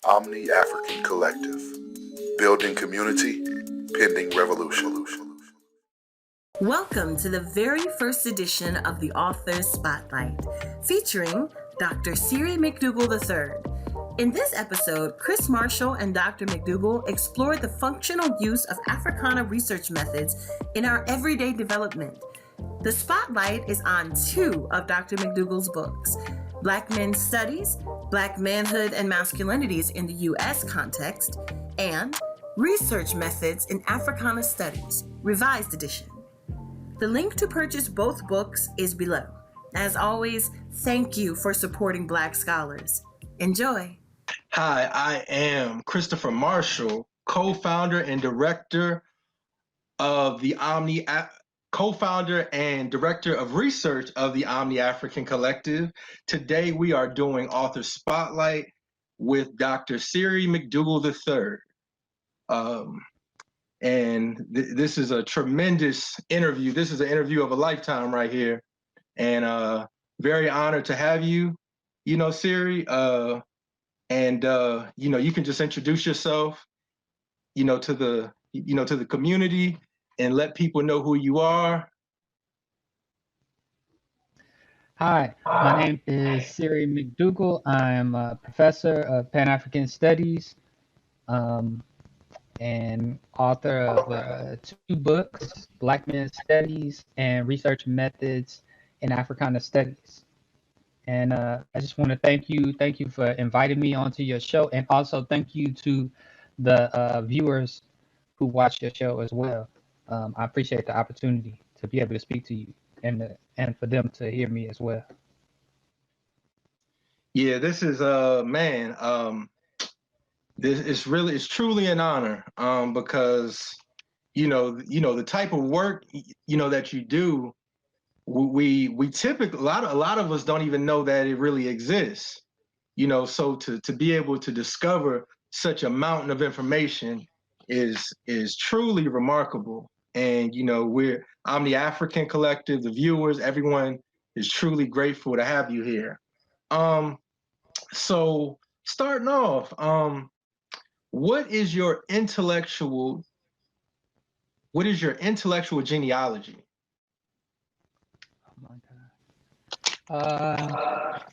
Omni-African Collective. Building community, pending revolution. Welcome to the very first edition of the Author's Spotlight, featuring Dr. Serie McDougal III. In this episode, Chris Marshall and Dr. McDougal explored the functional use of Africana research methods in our everyday development. The spotlight is on two of Dr. McDougal's books, Black Men's Studies, Black Manhood and Masculinities in the U.S. Context, and Research Methods in Africana Studies, Revised Edition. The link to purchase both books is below. As always, thank you for supporting Black scholars. Enjoy. Hi, I am Christopher Marshall, co-founder and director of the co-founder and director of research of the Omni-African Collective. Today we are doing Author Spotlight with Dr. Serie McDougal III. This is a tremendous interview. This is an interview of a lifetime right here. And very honored to have you, Serie. You can just introduce yourself, to the community and let people know who you are. Hi, my name is Serie McDougal. I'm a professor of Pan-African Studies and author of two books, Black Men's Studies and Research Methods in Africana Studies. And I just want to thank you for inviting me onto your show, and also thank you to the viewers who watch your show as well. I appreciate the opportunity to be able to speak to you and for them to hear me as well. Yeah, this is it's truly an honor because the type of work that you do, we typically a lot of us don't even know that it really exists. So to be able to discover such a mountain of information is truly remarkable. And I'm the African Collective, the viewers, everyone is truly grateful to have you here. So starting off, what is your intellectual genealogy? Oh my God.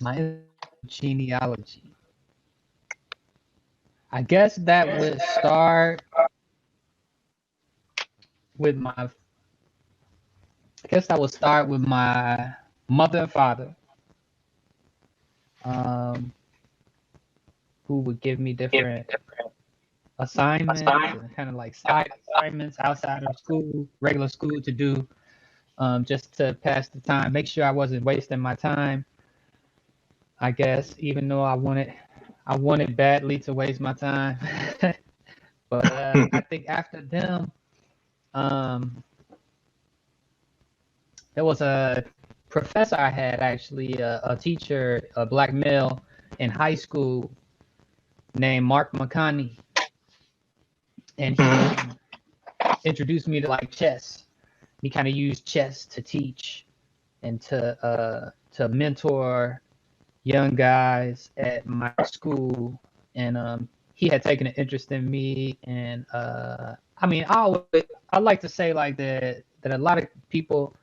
My genealogy. I guess that would start with my mother and father, who would give me different assignments and kind of like side assignments outside of school, regular school, to do just to pass the time, make sure I wasn't wasting my time. I guess, even though I wanted badly to waste my time. But I think after them, there was a professor I had, actually, a teacher, a black male in high school named Mark McConney. And he introduced me to like chess. He kind of used chess to teach and to mentor young guys at my school. And he had taken an interest in me. And I like to say like that a lot of people,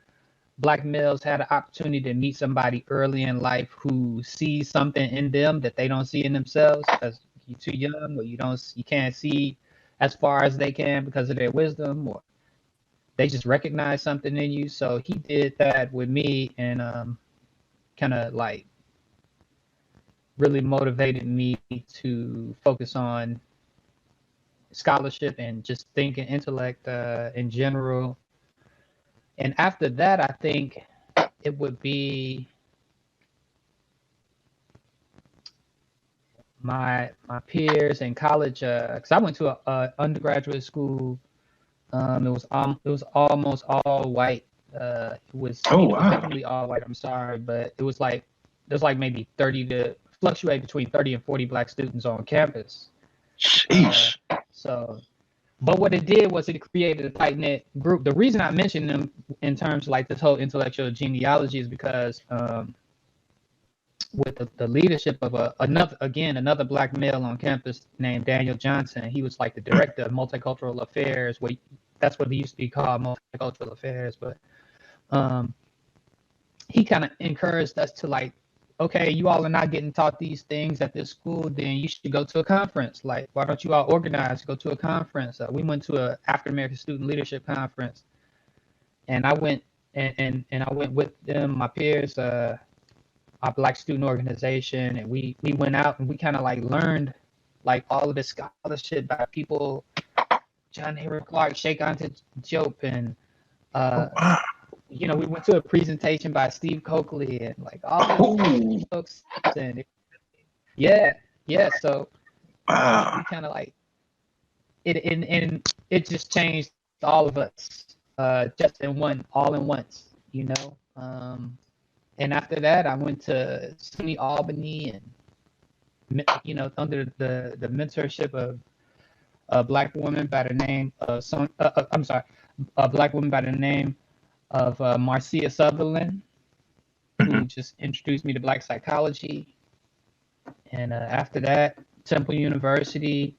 black males, had an opportunity to meet somebody early in life who sees something in them that they don't see in themselves because you're too young, or you can't see as far as they can because of their wisdom, or they just recognize something in you. So he did that with me, and kind of like really motivated me to focus on scholarship and just thinking, intellect in general. And after that, I think it would be my peers in college, because I went to a undergraduate school. It was almost all white. It was definitely all white. I'm sorry, but it was like there's like maybe 30 to fluctuate between 30 and 40 black students on campus. Sheesh. But what it did was it created a tight-knit group. The reason I mentioned them in terms of like this whole intellectual genealogy is because with the leadership of another black male on campus named Daniel Johnson. He was like the director of multicultural affairs. That's what he used to be called, multicultural affairs. But he kind of encouraged us to like, okay, you all are not getting taught these things at this school, then you should go to a conference. Like, why don't you all organize, go to a conference? We went to a African American Student Leadership Conference, and I went and I went with them, my peers, our Black Student Organization, and we went out and we kind of like learned like all of this scholarship by people, John Henry Clark, Sheikh Anta Diop, and we went to a presentation by Steve Coakley and like all these folks, and yeah. So we kind of like it, and it just changed all of us, just all in once, And after that, I went to SUNY Albany, and under the mentorship of a black woman by the name of a black woman by the name of Marcia Sutherland, who just introduced me to black psychology. And after that, Temple University,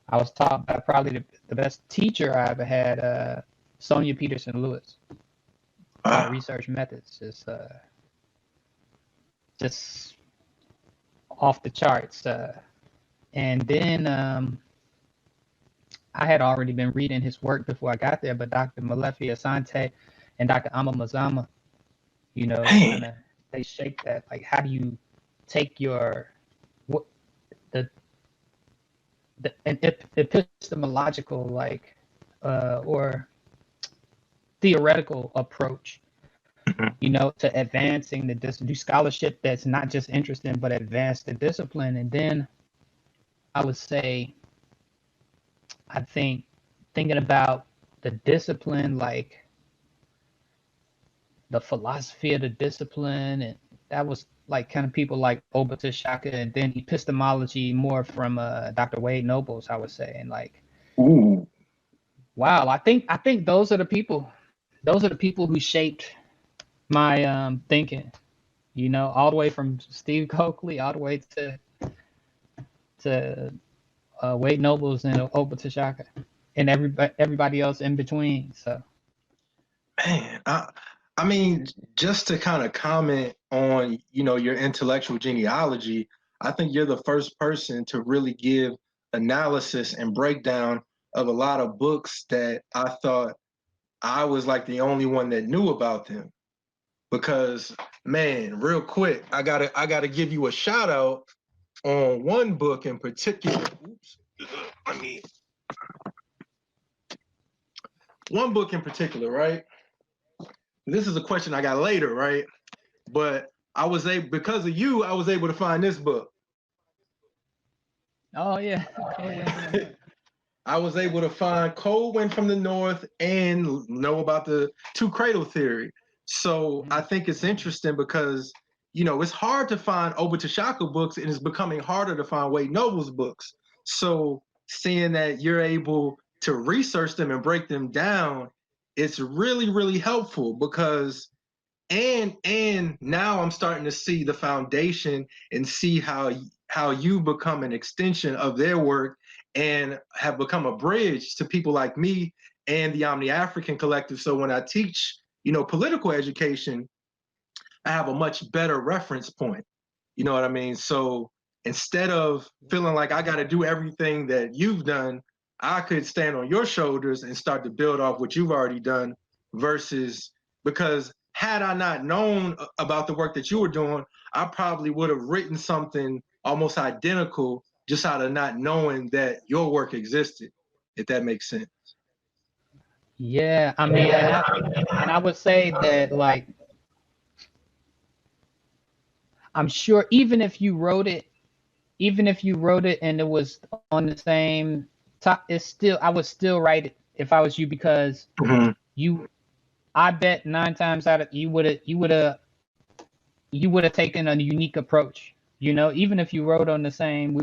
I was taught by probably the best teacher I ever had, Sonia Peterson Lewis. Research methods is just off the charts. And then I had already been reading his work before I got there, but Dr. Malefi Asante and Dr. Amma Mazama, they shaped that. Like, how do you take an epistemological, like, or theoretical approach, to advancing do scholarship that's not just interesting, but advance the discipline. And then I would say, I think thinking about the discipline, like the philosophy of the discipline, and that was like kind of people like Obata Shaka, and then epistemology more from Dr. Wade Nobles, I would say. And like, Ooh. Wow, I think those are the people who shaped my thinking, all the way from Steve Coakley all the way to Wade Nobles and Obata Shaka, and everybody else in between. So, Man, I mean, just to kind of comment on, your intellectual genealogy, I think you're the first person to really give analysis and breakdown of a lot of books that I thought I was like the only one that knew about them. Because, man, real quick, I gotta give you a shout out on one book in particular. One book in particular, right? This is a question I got later, right? But because of you, I was able to find this book. Oh yeah. I was able to find Cold Wind from the North and know about the two cradle theory. So I think it's interesting because, it's hard to find Obata Shaka books, and it's becoming harder to find Wade Noble's books. So seeing that you're able to research them and break them down, it's really, really helpful because, and now I'm starting to see the foundation and see how you become an extension of their work and have become a bridge to people like me and the Omni African Collective. So when I teach, political education, I have a much better reference point. You know what I mean? So instead of feeling like I got to do everything that you've done, I could stand on your shoulders and start to build off what you've already done versus, because had I not known about the work that you were doing, I probably would have written something almost identical just out of not knowing that your work existed, if that makes sense. Yeah, I mean, and I would say that, like, I'm sure even if you wrote it and it was on the same top, I would still write it if I was you, because I bet 9 times out of you would have taken a unique approach. Even if we wrote on the same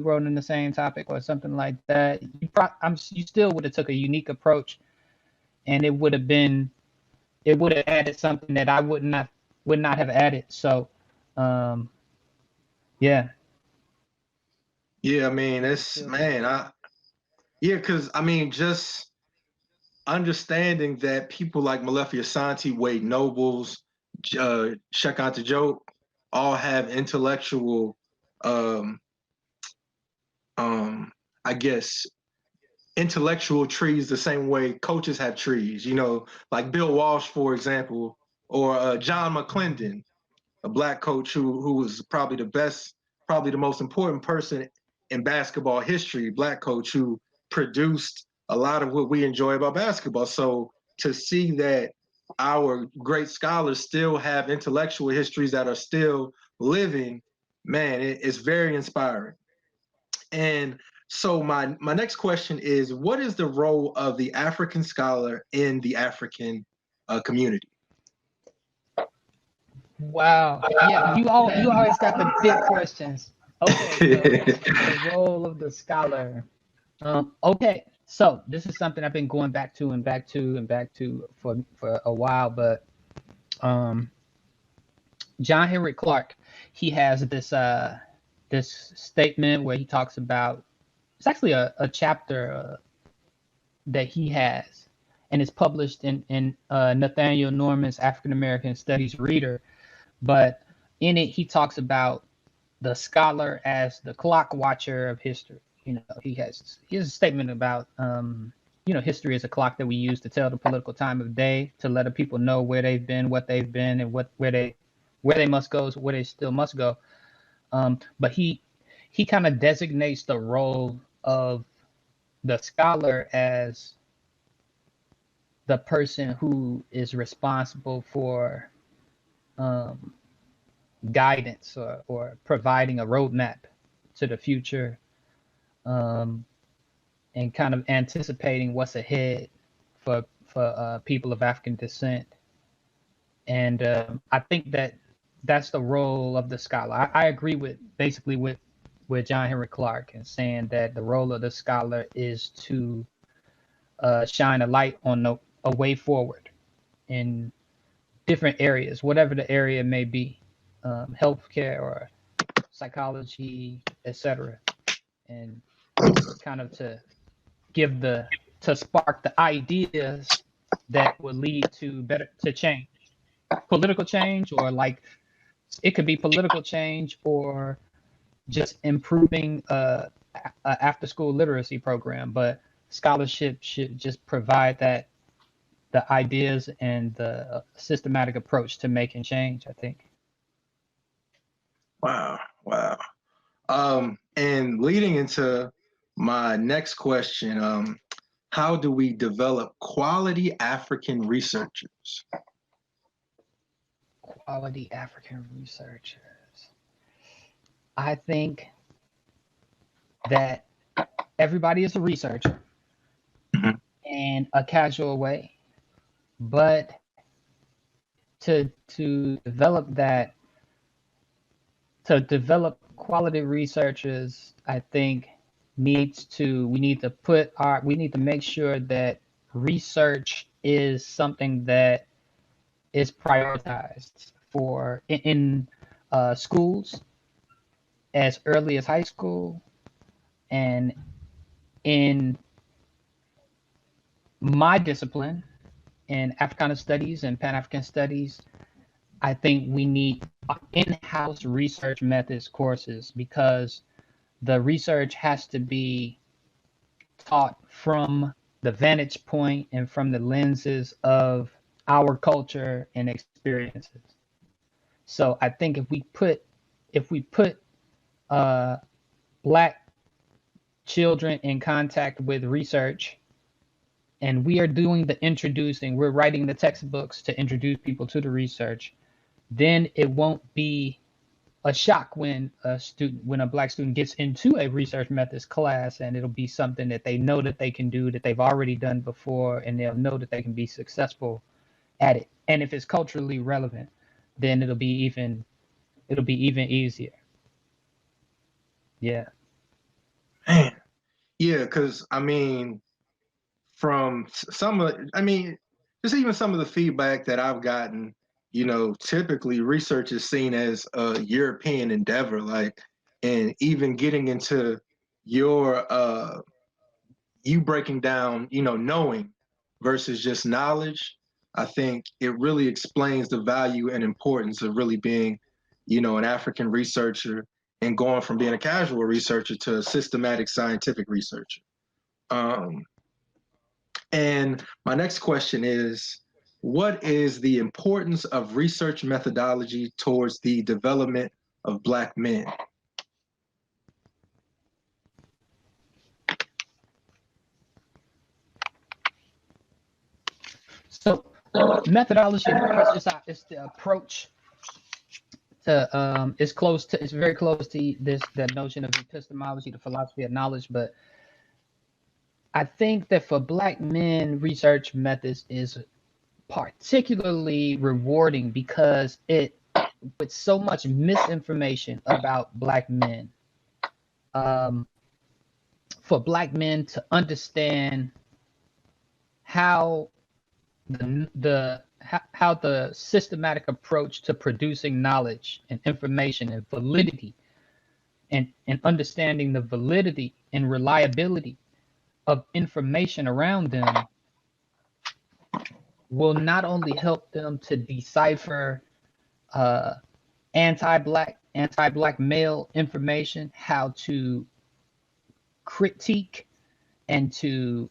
topic or something like that, you still would have took a unique approach, and it would have added something that I would not have added. So, Yeah. Yeah, I mean, it's Feel that. man, yeah, because I mean, just understanding that people like Malefi Asante, Wade Nobles, Shekanta Joe, all have intellectual, um, um, I guess, intellectual trees the same way coaches have trees. You know, like Bill Walsh, for example, or John McClendon, a black coach who was probably the best, probably the most important person in basketball history, black coach who produced a lot of what we enjoy about basketball. So to see that our great scholars still have intellectual histories that are still living, man, it's very inspiring. And so my next question is, what is the role of the African scholar in the African community? Wow. Yeah, you always got the big questions. Okay, so the role of the scholar. Okay, so this is something I've been going back to and back to and back to for a while, but um, John Henry Clark, he has this statement where he talks about, it's actually a chapter that he has, and it's published in Nathaniel Norman's African American Studies Reader. But in it, he talks about the scholar as the clock watcher of history. You know, he has a statement about history is a clock that we use to tell the political time of day, to let the people know where they've been, what they've been, and where they must go, where they still must go. But he kind of designates the role of the scholar as the person who is responsible for um, guidance, or providing a roadmap to the future, um, and kind of anticipating what's ahead for people of African descent. And I think that that's the role of the scholar. I agree with basically with John Henry Clark and saying that the role of the scholar is to shine a light on a way forward in different areas, whatever the area may be, healthcare or psychology, etc., and kind of to give to spark the ideas that would lead to better to change, political change, or like it could be political change or just improving a after school literacy program. But scholarship should just provide that the ideas and the systematic approach to making change, I think. Wow, wow. And leading into my next question, how do we develop quality African researchers? Quality African researchers. I think that everybody is a researcher Mhm. in a casual way, but to develop that, to develop quality researchers, I think we need to make sure that research is something that is prioritized for in schools as early as high school, and in my discipline in Africana studies and Pan African studies, I think we need in-house research methods courses, because the research has to be taught from the vantage point and from the lenses of our culture and experiences. So I think if we put uh, Black children in contact with research, and we are doing the introducing, we're writing the textbooks to introduce people to the research, then it won't be a shock when a Black student gets into a research methods class, and it'll be something that they know that they can do, that they've already done before, and they'll know that they can be successful at it. And if it's culturally relevant, then it'll be even easier. Yeah. Man, yeah, because I mean, from some of, I mean, just even some of the feedback that I've gotten, typically research is seen as a European endeavor, like, and even getting into your you breaking down, knowing versus just knowledge, I think it really explains the value and importance of really being, an African researcher and going from being a casual researcher to a systematic scientific researcher. And my next question is, what is the importance of research methodology towards the development of Black men? So methodology, of course, it's the approach to it's very close to the notion of epistemology, the philosophy of knowledge. But I think that for Black men, research methods is particularly rewarding because with so much misinformation about Black men, for Black men to understand how how the systematic approach to producing knowledge and information and validity and understanding the validity and reliability of information around them will not only help them to decipher anti-black male information, how to critique and to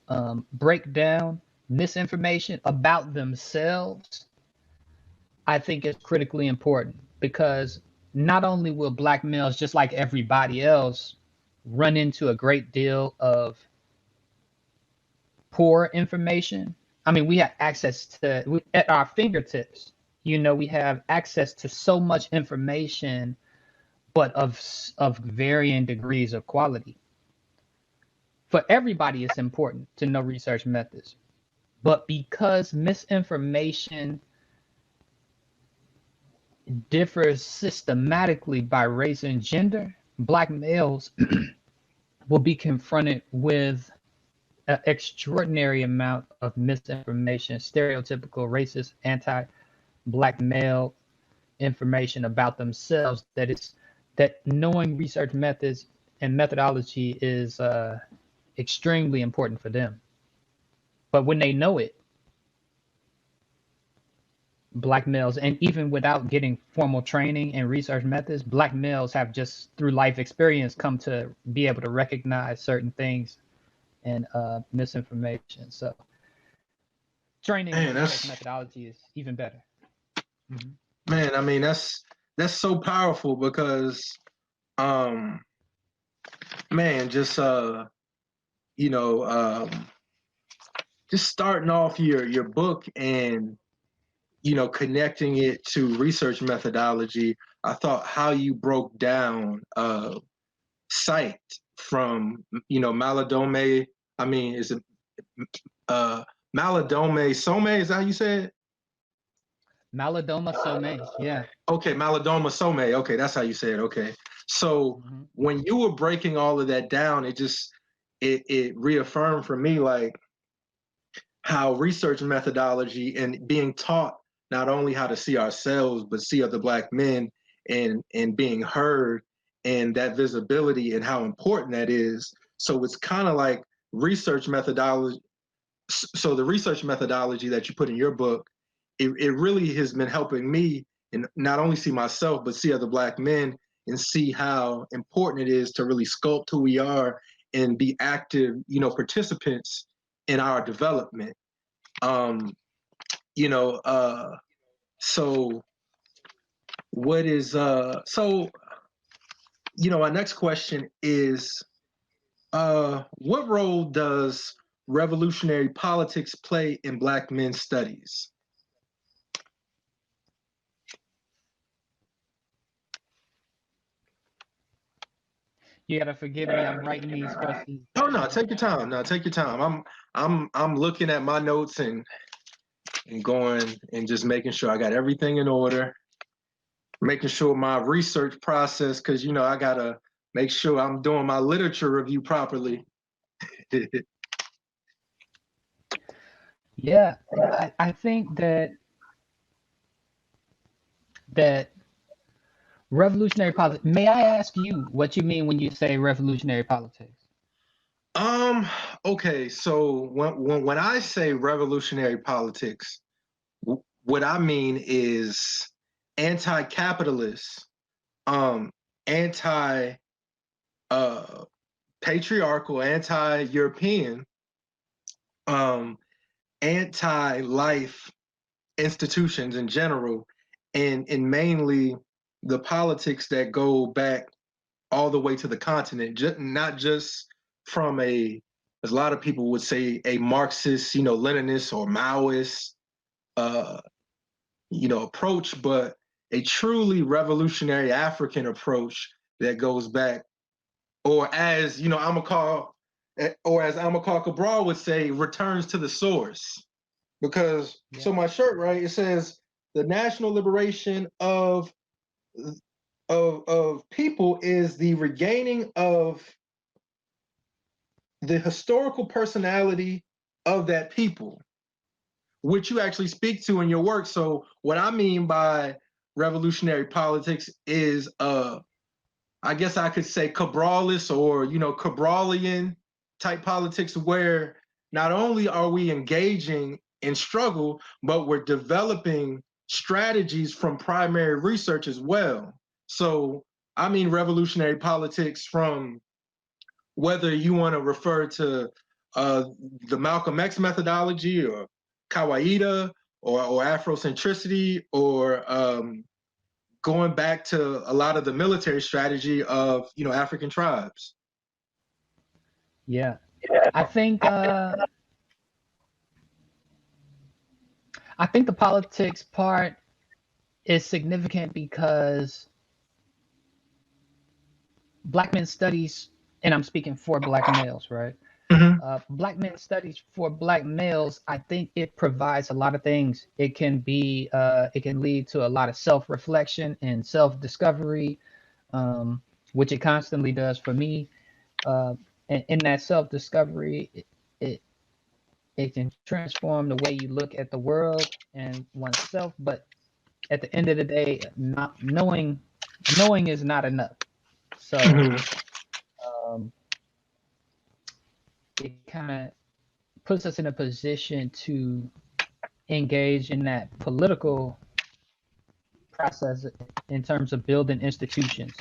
break down misinformation about themselves. I think it's critically important because not only will Black males, just like everybody else, run into a great deal of poor information. I mean, we have access to at our fingertips. We have access to so much information, but of varying degrees of quality. For everybody, it's important to know research methods, but because misinformation differs systematically by race and gender, Black males will be confronted with an extraordinary amount of misinformation, stereotypical, racist, anti-Black male information about themselves. That knowing research methods and methodology is extremely important for them. But when they know it, Black males, and even without getting formal training in research methods, Black males have just through life experience come to be able to recognize certain things and misinformation. So training in research methodology is even better. Mm-hmm. Man, I mean, that's so powerful because man, just just starting off your book and connecting it to research methodology, I thought how you broke down sight from Maladome. I mean, is it Maladome Some? Is that how you say it? Malidoma Some, yeah. Okay, Malidoma Some. Okay, that's how you say it. Okay, so when you were breaking all of that down, it reaffirmed for me like how research methodology and being taught not only how to see ourselves but see other Black men and being heard and that visibility and how important that is. So it's kind of like research methodology. So the research methodology that you put in your book, it really has been helping me and not only see myself but see other Black men and see how important it is to really sculpt who we are and be active participants in our development. So what is my next question is what role does revolutionary politics play in Black men's studies? You gotta forgive me. I'm writing these questions. Oh no, take your time. No, take your time. I'm looking at my notes and going and just making sure I got everything in order, making sure my research process, because I gotta make sure I'm doing my literature review properly. Yeah, I think that that revolutionary politics. May I ask you what you mean when you say revolutionary politics? Okay, so when I say revolutionary politics, what I mean is anti-capitalist, anti patriarchal, anti-European, anti-life institutions in general, and mainly the politics that go back all the way to the continent, not just from as a lot of people would say, a Marxist, Leninist or Maoist, approach, but a truly revolutionary African approach that goes back, or as Amilcar Cabral would say, returns to the source. Because so my shirt, right, it says the national liberation of people is the regaining of the historical personality of that people, which you actually speak to in your work. So what I mean by revolutionary politics is I guess I could say Cabralist or Cabralian type politics, where not only are we engaging in struggle, but we're developing strategies from primary research as well. So I mean revolutionary politics from whether you want to refer to the Malcolm X methodology or Kawaida or Afrocentricity or going back to a lot of the military strategy of African tribes. Yeah, I think the politics part is significant because Black men studies, and I'm speaking for Black males, right? Black men studies for Black males. I think it provides a lot of things. It can lead to a lot of self-reflection and self-discovery, which it constantly does for me. And in that self-discovery, it can transform the way you look at the world and oneself. But at the end of the day, not knowing is not enough. So it kind of puts us in a position to engage in that political process in terms of building institutions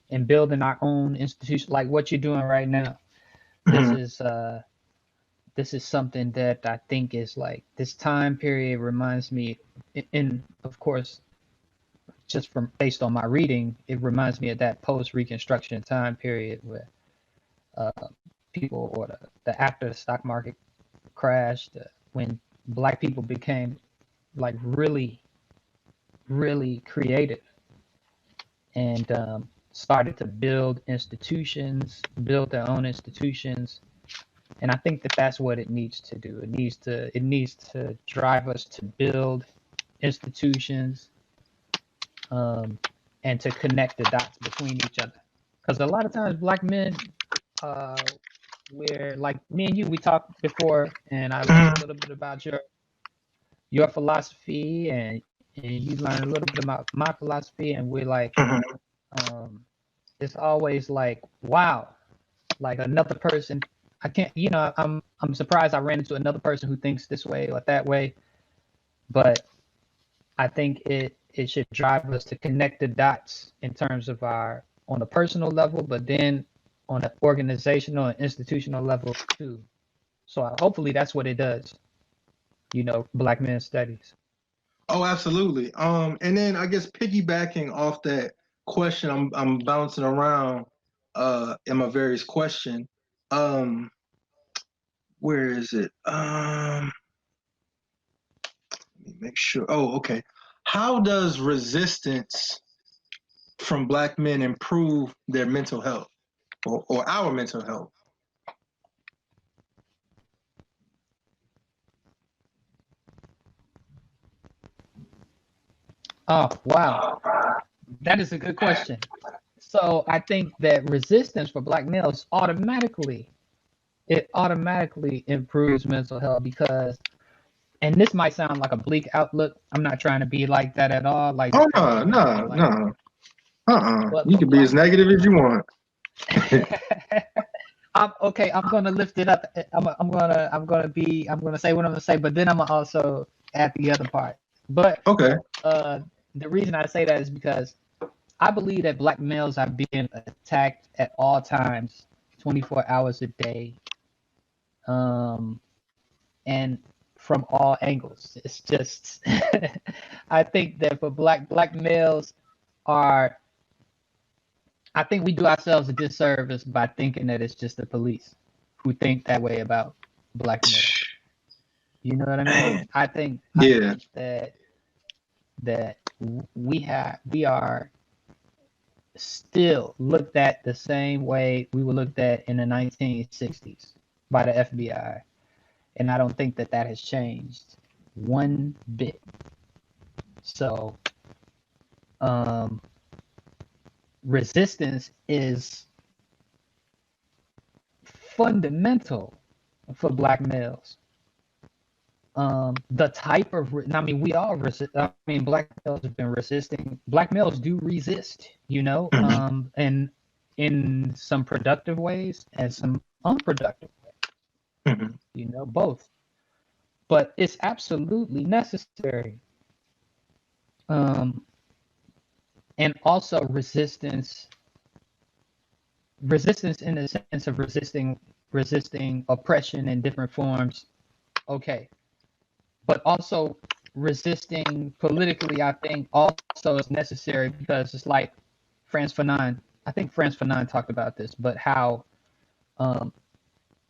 and building our own institution, like what you're doing right now. This is something that I think is like, this time period reminds me, and of course, just from based on my reading, it reminds me of that post-Reconstruction time period where people, or the after the stock market crashed, when Black people became like really, really creative and started to build institutions, build their own institutions. And I think that that's what it needs to do. It needs to drive us to build institutions, and to connect the dots between each other. Because a lot of times Black men, we're like me and you, we talked before, and I learned a little bit about your philosophy, and you learned a little bit about my philosophy, and we're like, it's always like, wow, like another person. I can't, I'm surprised I ran into another person who thinks this way or that way, but I think it should drive us to connect the dots in terms of on a personal level, but then on an organizational and institutional level too. So hopefully that's what it does, Black men studies. Oh, absolutely. And then I guess piggybacking off that question, I'm bouncing around in my various question. Where is it? Let me make sure. Oh, okay. How does resistance from Black men improve their mental health or our mental health? Oh, wow. That is a good question. So I think that resistance for Black males automatically improves mental health, because and this might sound like a bleak outlook. I'm not trying to be like that at all. Like Oh just paint no, everything no, like. no. But You for can be as black negative as males, you want. I'm gonna lift it up. I'm gonna say what I'm gonna say, but then I'm gonna also add the other part. But Okay. uh, the reason I say that is because I believe that black males are being attacked at all times, 24 hours a day, um, and from all angles. It's just, I think that for black males are, I think we do ourselves a disservice by thinking that it's just the police who think that way about black males. You know what I mean? Man. I Yeah. think that we are still looked at the same way we were looked at in the 1960s by the FBI, and I don't think that that has changed one bit. So, um, resistance is fundamental for black males. The type of, I mean, we all resist. I mean, black males have been resisting. Black males do resist, you know, Mhm. and in some productive ways and some unproductive ways, Mhm. you know, both. But it's absolutely necessary. Um, and also resistance in the sense of resisting oppression in different forms. Okay, but also resisting politically, I think also is necessary because it's like France Fanon. I think France Fanon talked about this, but um,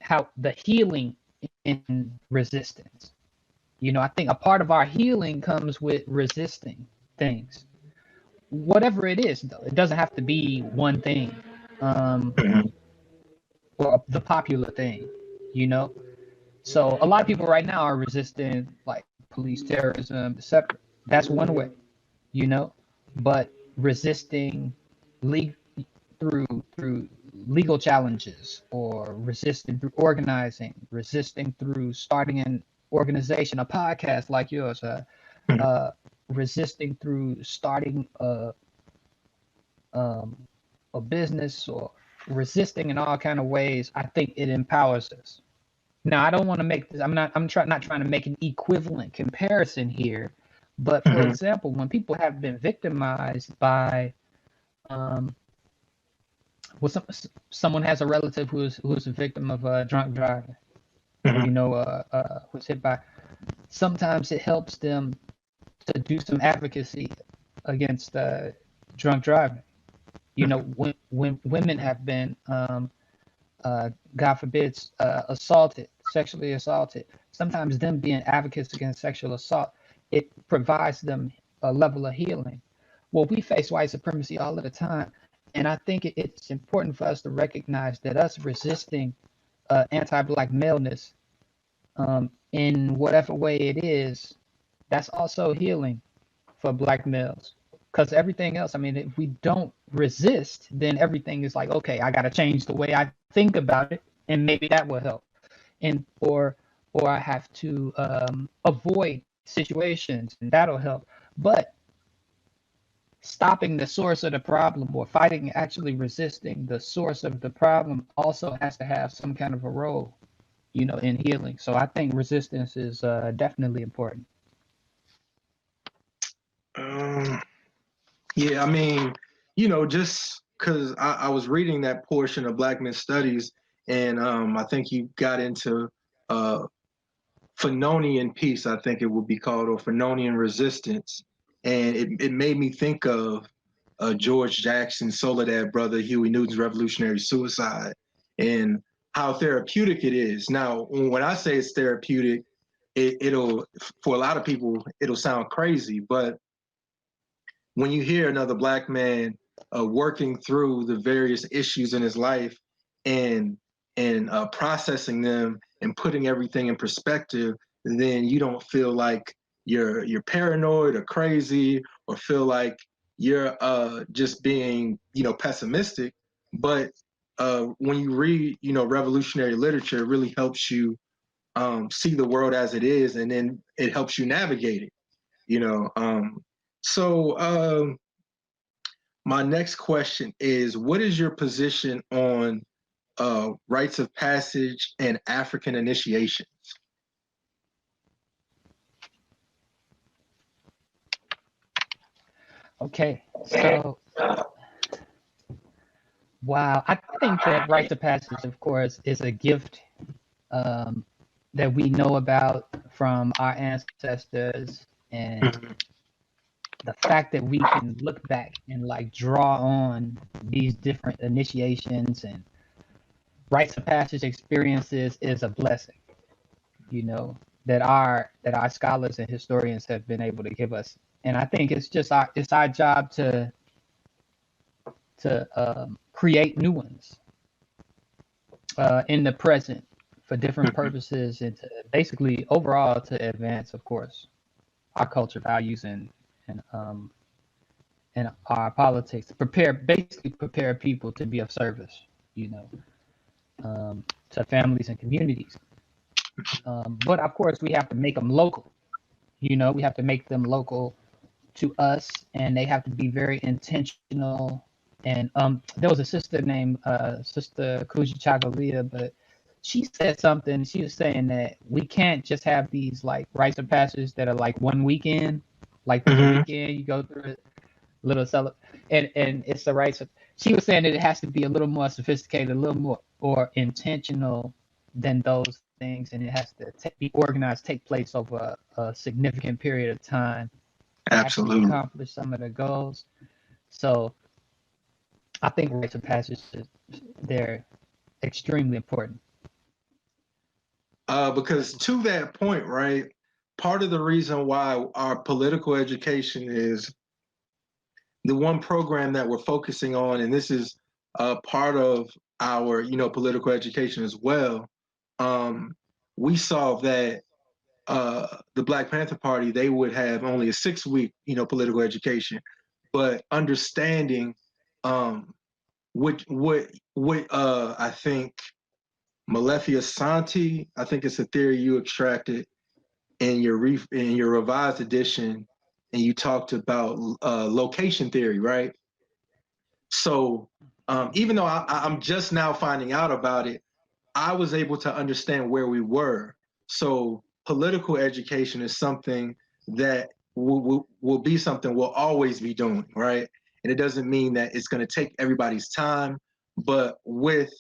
how the healing in resistance. You know, I think a part of our healing comes with resisting things, whatever it is. Though it doesn't have to be one thing, um, Mhm. or the popular thing. You know, so a lot of people right now are resisting like police terrorism, etc. That's one way, you know, but resisting le- through legal challenges or resisting through organizing, resisting through starting an organization, a podcast like yours, Mhm. uh, resisting through starting um, a business or resisting in all kind of ways. I think it empowers us. Now, I don't want to make this. Not trying to make an equivalent comparison here, but for Mhm. example, when people have been victimized by, um, well, someone has a relative who's a victim of drunk driving, Mhm. you know, was hit by. Sometimes it helps them to do some advocacy against drunk driving. You know, when women have been God forbid, assaulted, sexually assaulted. Sometimes them being advocates against sexual assault, it provides them a level of healing. Well, we face white supremacy all of the time, and I think it's important for us to recognize that us resisting anti-black maleness in whatever way it is, that's also healing for black males. Because everything else, I mean, if we don't resist, then everything is like, okay, I got to change the way I think about it, and maybe that will help. And or I have to avoid situations, and that'll help. But stopping the source of the problem or fighting, actually resisting the source of the problem, also has to have some kind of a role, you know, in healing. So I think resistance is definitely important. Um, yeah, I mean, just because I was reading that portion of Black Men Studies, and I think you got into uh, Fanonian peace, I think it would be called, or Fanonian resistance. And it made me think of George Jackson's Soledad brother, Huey Newton's revolutionary suicide, and how therapeutic it is. Now, when I say it's therapeutic, it'll, for a lot of people, it'll sound crazy, but when you hear another Black man working through the various issues in his life and processing them and putting everything in perspective, then you don't feel like you're paranoid or crazy or feel like you're just being pessimistic. But when you read revolutionary literature, it really helps you see the world as it is, and then it helps you navigate it. So my next question is, what is your position on rites of passage and African initiations? Okay, so wow, I think that rites of passage, of course, is a gift that we know about from our ancestors, and the fact that we can look back and like draw on these different initiations and rites of passage experiences is a blessing, that our scholars and historians have been able to give us. And I think it's our job to create new ones in the present for different purposes, and to basically overall to advance, of course, our culture, values, and our politics. Basically prepare people to be of service, to families and communities. But of course, we have to make them local. We have to make them local to us, and they have to be very intentional. And there was a sister named Sister Kuji Chagalia, but she said something. She was saying that we can't just have these like rites of passage that are like one weekend, like the weekend you go through it, little and it's the rites of. She was saying that it has to be a little more sophisticated, a little more or intentional than those things, and it has to be organized, take place over a significant period of time to actually accomplish some of the goals. So I think rites of passage, they're extremely important. Because to that point, right, part of the reason why our political education is the one program that we're focusing on, and this is part of our, political education as well. We saw that the Black Panther Party, they would have only a 6-week, political education, but understanding what I think Malefia Santi, I think it's a theory you extracted in your revised edition, and you talked about location theory, right? So even though I'm just now finding out about it, I was able to understand where we were. So political education is something that will be something we'll always be doing, right? And it doesn't mean that it's going to take everybody's time, but with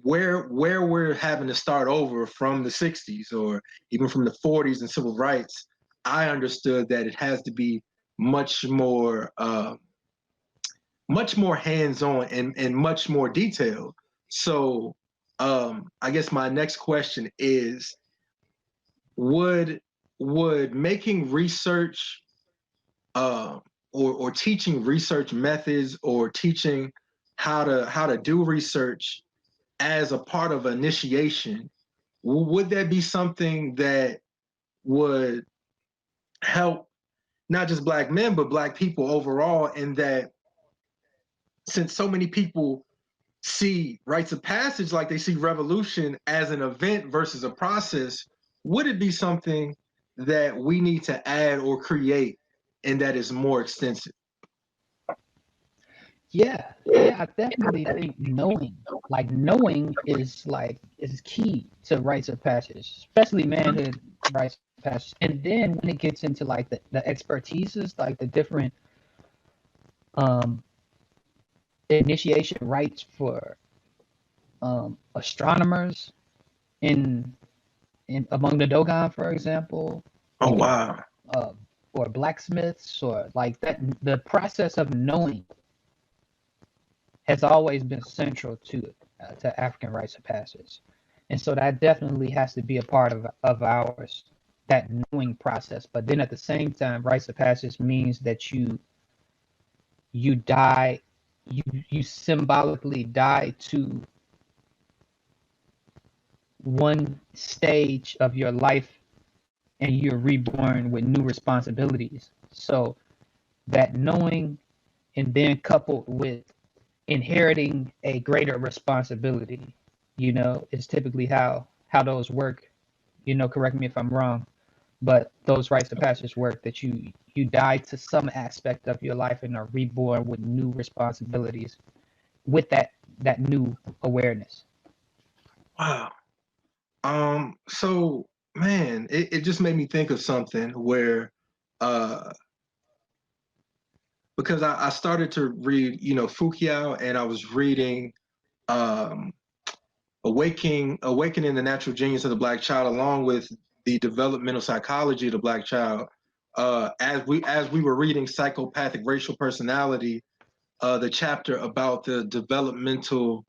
where we're having to start over from the 60s or even from the 40s and civil rights, I understood that it has to be much more hands-on and much more detailed. So I guess my next question is, would making research or teaching research methods or teaching how to do research as a part of initiation, would that be something that would help not just Black men, but Black people overall, in that since so many people see rites of passage like they see revolution as an event versus a process, would it be something that we need to add or create and that is more extensive? Yeah, I definitely think knowing is key to rites of passage, especially manhood rites of passage. And then when it gets into like the expertises, like the different initiation rites for astronomers in among the Dogon, for example. Oh wow. Or blacksmiths, or like that, the process of knowing has always been central to African rites of passage. And so that definitely has to be a part of ours, that knowing process. But then at the same time, rites of passage means that you die, you symbolically die to one stage of your life, and you're reborn with new responsibilities. So that knowing, and then coupled with inheriting a greater responsibility, is typically how those work, correct me if I'm wrong, but those rites of passage work that you die to some aspect of your life and are reborn with new responsibilities with that new awareness. Wow. So man, it just made me think of something where uh because I started to read, Fukuyama, and I was reading um Awakening the Natural Genius of the Black Child, along with the developmental psychology of the Black child. As we were reading Psychopathic Racial Personality, the chapter about the developmental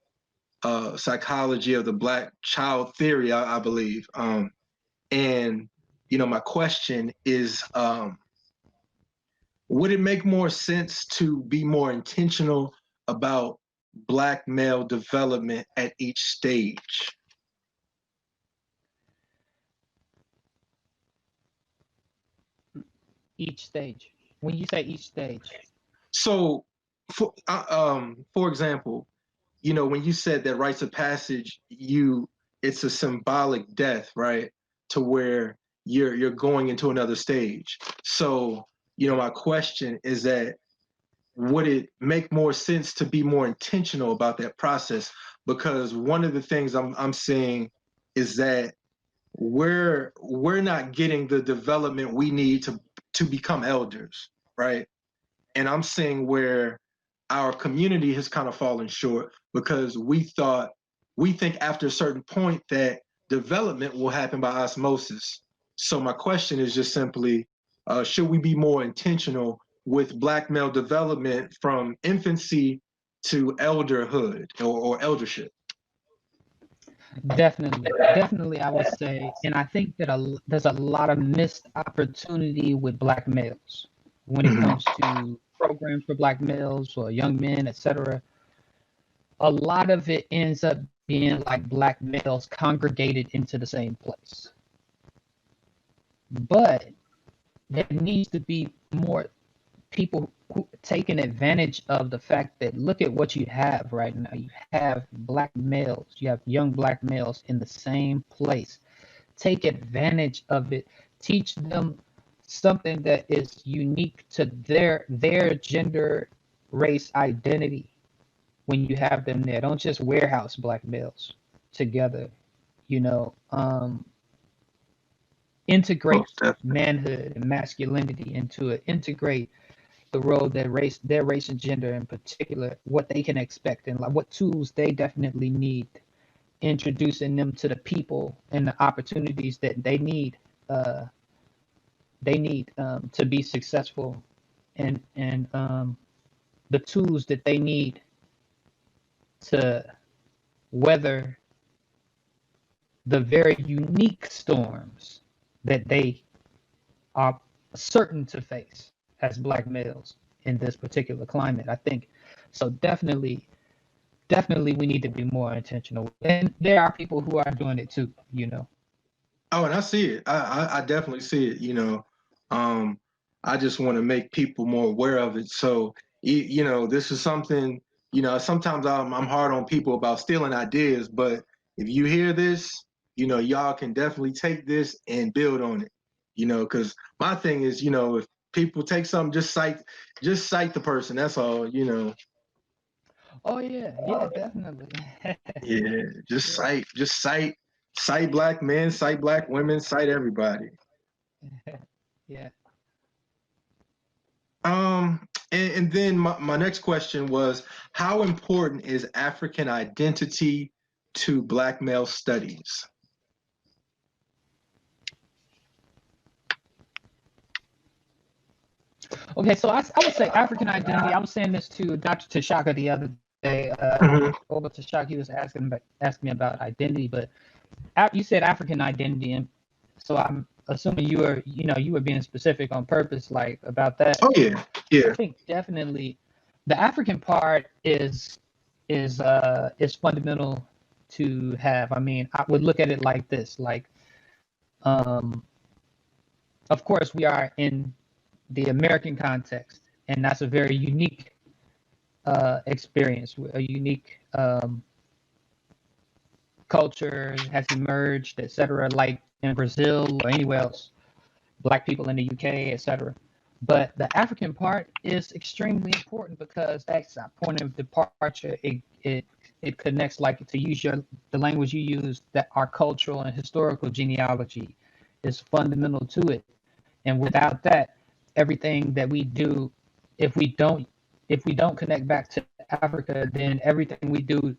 psychology of the Black child theory, I believe. And my question is, would it make more sense to be more intentional about Black male development at each stage? Each stage. When you say each stage, So, for example, when you said that rites of passage, it's a symbolic death, right? To where you're going into another stage. So, my question is that would it make more sense to be more intentional about that process? Because one of the things I'm seeing is that we're not getting the development we need to become elders, right? And I'm seeing where our community has kind of fallen short because we think after a certain point that development will happen by osmosis. So my question is just simply, should we be more intentional with Black male development from infancy to elderhood or eldership? definitely, I would say, and I think that there's a lot of missed opportunity with Black males when it Mhm. comes to programs for Black males or young men, etc. A lot of it ends up being like Black males congregated into the same place. But there needs to be more people who taking advantage of the fact that look at what you have right now. You have Black males, you have young Black males in the same place. Take advantage of it. Teach them something that is unique to their gender, race, identity. When you have them there, don't just warehouse Black males together. You know, integrate Most definitely. manhood and masculinity into it. Integrate the role that their race and gender in particular, what they can expect and like what tools they definitely need, introducing them to the people and the opportunities that uh, they need to be successful, and the tools that they need to weather the very unique storms that they are certain to face as Black males in this particular climate. I think so. Definitely, we need to be more intentional. And there are people who are doing it too. Oh, and I see it. I definitely see it. Um, I just want to make people more aware of it. So, this is something. Sometimes I'm hard on people about stealing ideas, but if you hear this, y'all can definitely take this and build on it. Because my thing is, if people take something, just cite the person. That's all. Oh yeah, definitely. Yeah, just Yeah, cite Black men, cite Black women, cite everybody. yeah. And then my next question was, how important is African identity to Black male studies? Okay, so I would say African identity. I was saying this to Dr. Tashaka the other day. Mhm. Over Tashaka, he was asking me about identity, but you said African identity, and so I'm assuming you were being specific on purpose, like about that. Oh yeah, I yeah. think definitely the African part is fundamental to have. I mean, I would look at it like this, like um, of course we are in the American context, and that's a very unique experience, a unique culture has emerged, etc. Like in Brazil or anywhere else, black people in the UK, etc. But the African part is extremely important because that's a point of departure. It connects, like, to use the language you use, that our cultural and historical genealogy is fundamental to it. And without that, everything that we do, if we don't connect back to Africa, then everything we do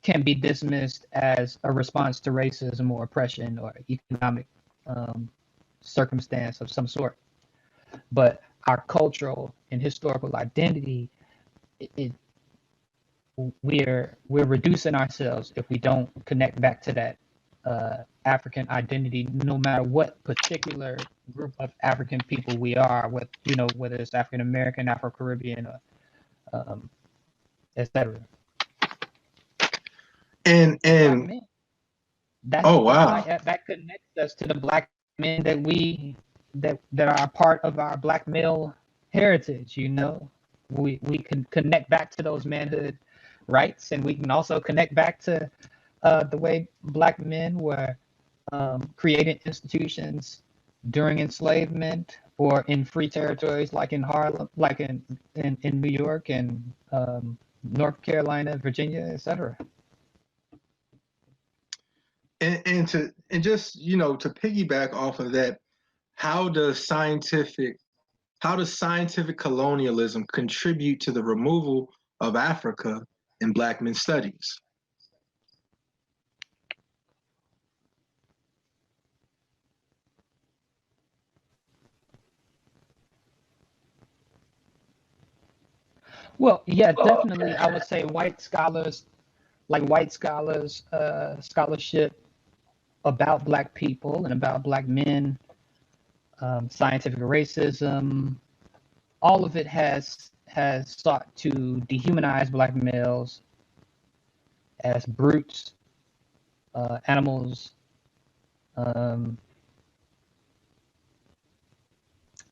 can be dismissed as a response to racism or oppression or economic um, circumstance of some sort. But our cultural and historical identity, it we're reducing ourselves if we don't connect back to that African identity, no matter what particular group of African people we are, whether it's African American, Afro Caribbean, or etc. Black And men. That's oh that's wow. like that connects us to the black men that are a part of our black male heritage. We can connect back to those manhood rights, and we can also connect back to the way black men were creating institutions during enslavement or in free territories like in Harlem, like in New York and North Carolina, Virginia, etc. And just to piggyback off of that, how does scientific colonialism contribute to the removal of Africa in Black men studies? Well, yeah, definitely. I would say white scholars, scholarship about black people and about black men, scientific racism, all of it has sought to dehumanize black males as brutes, animals, um,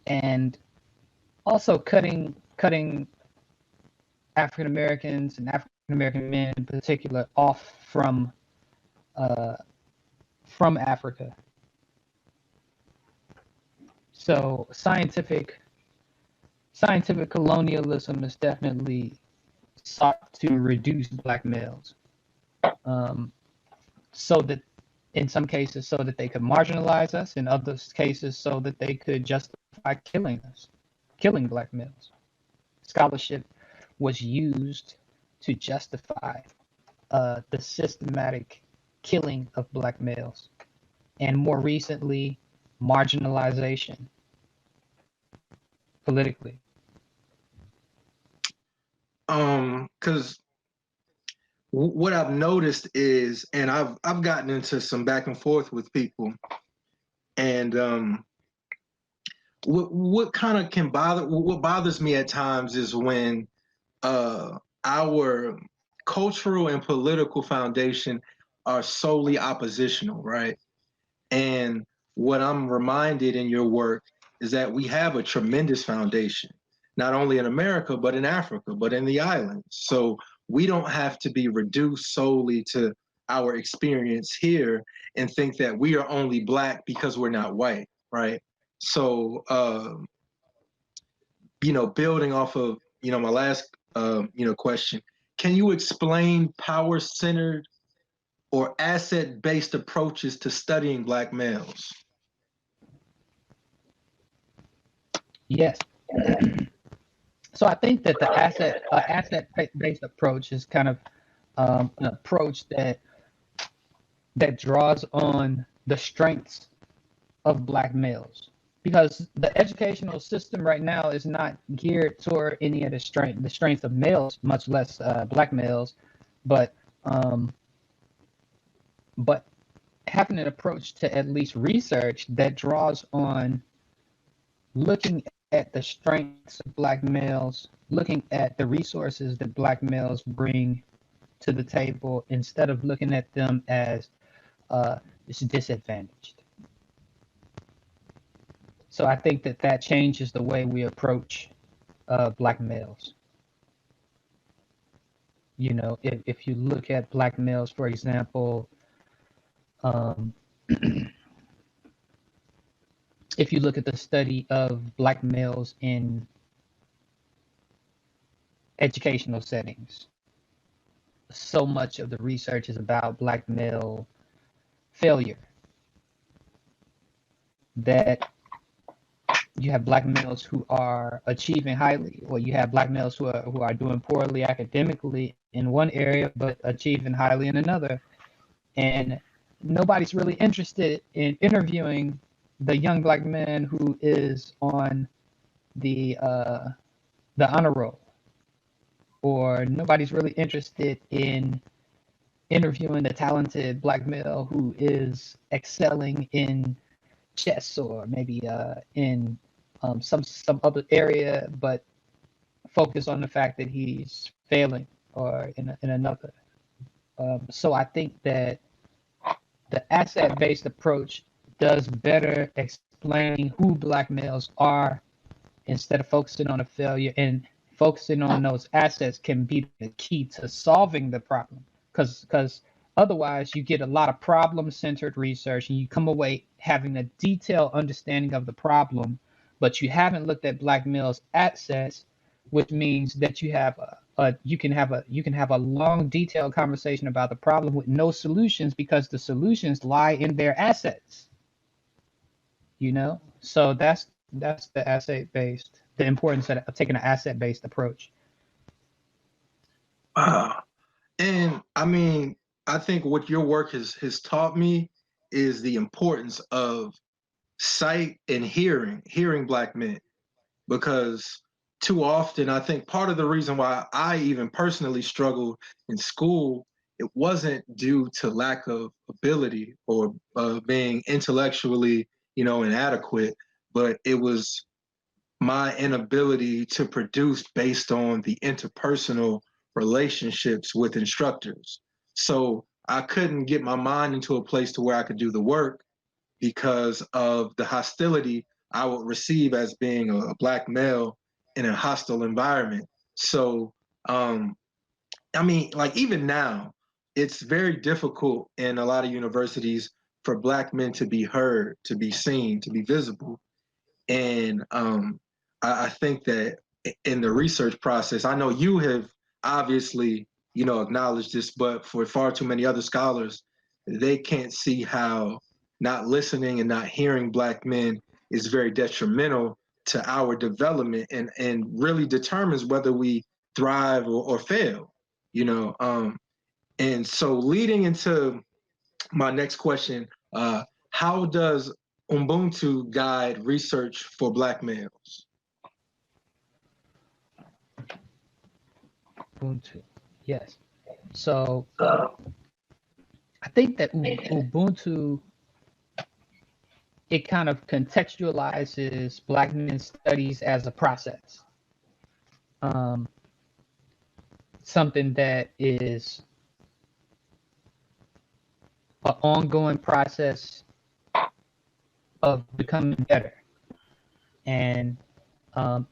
and also cutting African Americans and African American men in particular off uh, from Africa. So scientific colonialism is definitely sought to reduce black males, um, so that in some cases so that they could marginalize us, in other cases so that they could justify killing black males. Scholarship was used to justify the systematic killing of black males, and more recently, marginalization politically. Because what I've noticed is, and I've gotten into some back and forth with people, and what kind of what bothers me at times is when our cultural and political foundation are solely oppositional, right? And what I'm reminded in your work is that we have a tremendous foundation, not only in America, but in Africa, but in the islands. So we don't have to be reduced solely to our experience here and think that we are only black because we're not white, right? So, building off of, my last, question, can you explain power-centered or asset-based approaches to studying black males? Yes. So I think that the asset based approach is kind of an approach that draws on the strengths of black males, because the educational system right now is not geared toward any of the strength of males, much less black males, but um, but having an approach to at least research that draws on looking at the strengths of black males, looking at the resources that black males bring to the table, instead of looking at them as uh, disadvantaged. So I think that changes the way we approach black males. If you look at black males, for example, um, if you look at the study of black males in educational settings, so much of the research is about black male failure, that you have black males who are achieving highly, or you have black males who are doing poorly academically in one area but achieving highly in another. And nobody's really interested in interviewing the young black man who is on the honor roll, or nobody's really interested in interviewing the talented black male who is excelling in chess, or maybe in some other area, but focus on the fact that he's failing, or in another. So I think that the asset-based approach does better explaining who black males are, instead of focusing on a failure, and focusing on those assets can be the key to solving the problem. Because otherwise you get a lot of problem-centered research and you come away having a detailed understanding of the problem, but you haven't looked at black males assets, which means that you can have a long detailed conversation about the problem with no solutions, because the solutions lie in their assets, so that's the the importance of taking an asset based approach. Wow. And I mean, I think what your work has taught me is the importance of sight and hearing black men, because too often I think part of the reason why I even personally struggled in school, it wasn't due to lack of ability or being intellectually, inadequate, but it was my inability to produce based on the interpersonal relationships with instructors. So I couldn't get my mind into a place to where I could do the work because of the hostility I would receive as being a black male in a hostile environment. So, I mean, like even now, it's very difficult in a lot of universities for black men to be heard, to be seen, to be visible. And I think that in the research process, I know you have obviously, acknowledged this, but for far too many other scholars, they can't see how not listening and not hearing black men is very detrimental to our development, and really determines whether we thrive or fail, you know. And so leading into my next question, how does Ubuntu guide research for black males? Ubuntu, yes. So I think that Ubuntu, it kind of contextualizes black men's studies as a process, um, something that is an ongoing process of becoming better, and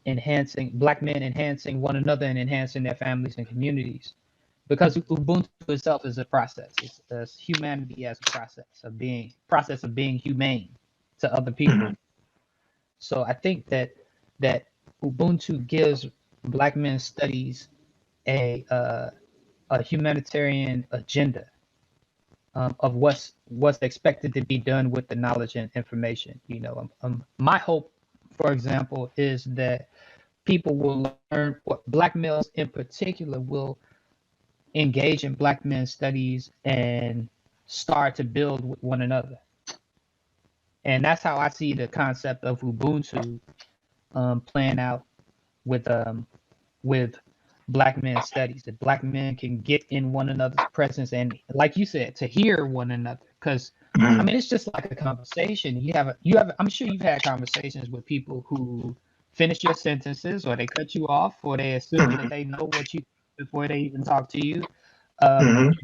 enhancing black men, enhancing one another, and enhancing their families and communities. Because Ubuntu itself is a process. It's humanity as a process of being humane to other people. So I think that Ubuntu gives black men studies a humanitarian agenda, of what's expected to be done with the knowledge and information. My hope, for example, is that people will learn, what black males in particular will engage in black men studies and start to build with one another. And that's how I see the concept of Ubuntu playing out with black men studies. That black men can get in one another's presence, and like you said, to hear one another. Because I mean, it's just like a conversation. I'm sure you've had conversations with people who finish your sentences, or they cut you off, or they assume that they know what you before they even talk to you.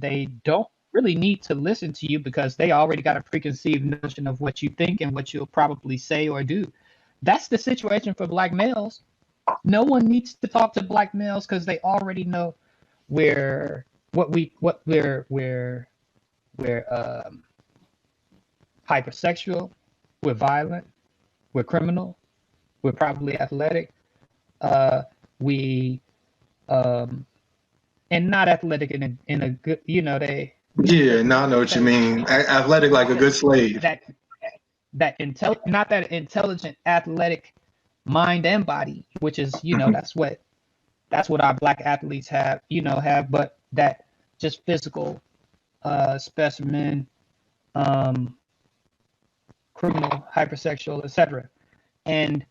They don't really need to listen to you because they already got a preconceived notion of what you think and what you'll probably say or do. That's the situation for black males. No one needs to talk to black males because they already know we're hypersexual, we're violent, we're criminal, we're probably athletic, we and not athletic in a good, they Yeah, now I know what you mean. Athletic like a good slave. that not that intelligent athletic mind and body, which is that's what our black athletes have, but that just physical specimen, criminal, hypersexual, etc. And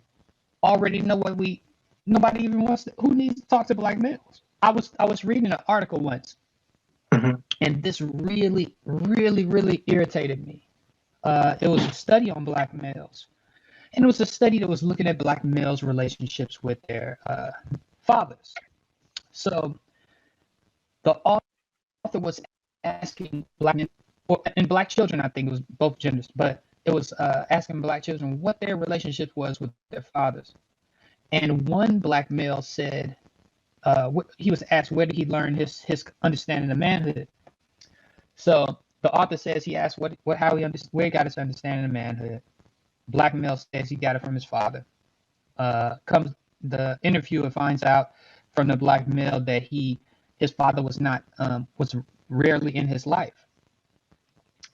already know nobody even who needs to talk to black males. I was reading an article once, Mhm. and this really, really, really irritated me. It was a study on black males, and it was a study that was looking at black males' relationships with their fathers. So the author was asking black men, and black children, I think it was both genders, but it was asking black children what their relationship was with their fathers. And one black male said, he was asked where did he learn his understanding of manhood. So the author says he asked where he got his understanding of manhood. Black male says he got it from his father. Comes the interviewer finds out from the black male that his father was rarely in his life.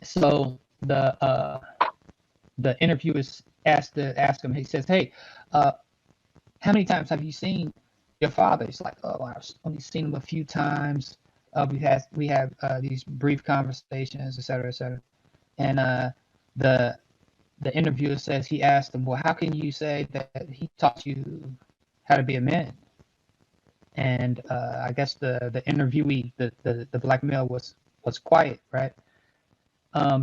So the interviewer asked him. He says, "Hey, how many times have you seen your father?" He's like, "Oh, I've only seen him a few times. We have these brief conversations, et cetera, et cetera." And the interviewer says he asked him, "Well, how can you say that he taught you how to be a man?" And I guess the interviewee, the black male was quiet, right?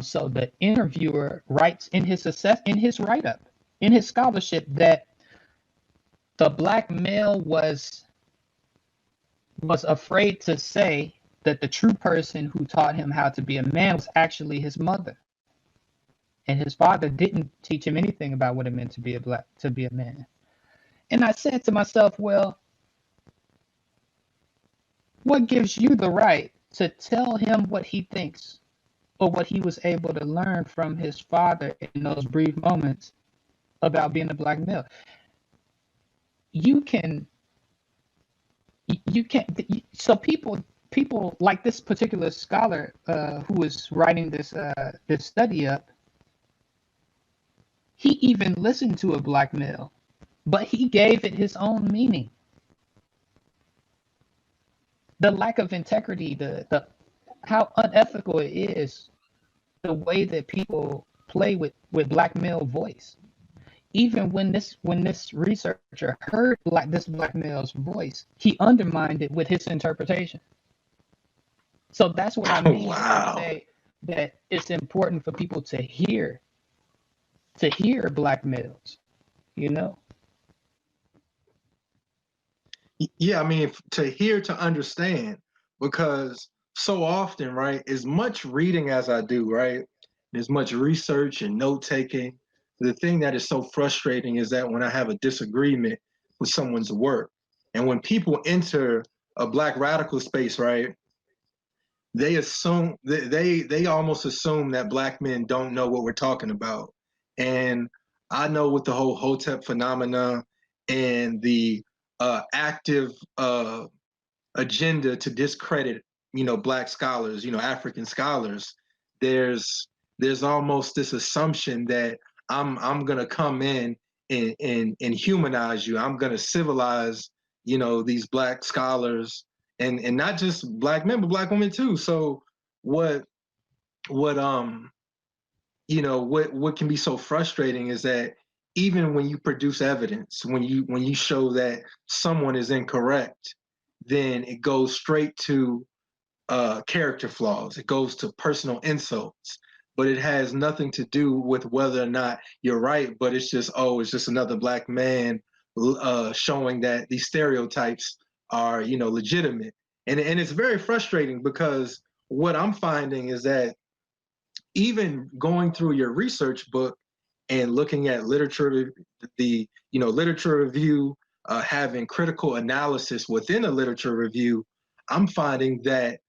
So the interviewer writes in his write-up, in his scholarship, that the black male was afraid to say that the true person who taught him how to be a man was actually his mother, and his father didn't teach him anything about what it meant to be a man. And I said to myself, well, what gives you the right to tell him what he thinks or what he was able to learn from his father in those brief moments about being a black male? You can so people like this particular scholar who is writing this study up, he even listened to a black male, but he gave it his own meaning. The lack of integrity, the how unethical it is, the way that people play with black male voice. Even when this researcher heard this black male's voice, he undermined it with his interpretation. So that's what I mean when I say that it's important for people to hear black males, you know? Yeah, I mean, to understand, because so often, right, as much reading as I do, right, as much research and note taking, the thing that is so frustrating is that when I have a disagreement with someone's work, and when people enter a black radical space, right, they assume they almost assume that black men don't know what we're talking about. And I know with the whole Hotep phenomena and the active agenda to discredit, black scholars, African scholars, there's almost this assumption that I'm gonna come in and humanize you. I'm gonna civilize, these black scholars, and not just black men, but black women too. So what what what can be so frustrating is that even when you produce evidence, when you show that someone is incorrect, then it goes straight to character flaws. It goes to personal insults, but it has nothing to do with whether or not you're right. But it's just another black man showing that these stereotypes are, legitimate. And it's very frustrating because what I'm finding is that even going through your research book and looking at literature, the literature review, having critical analysis within a literature review, I'm finding that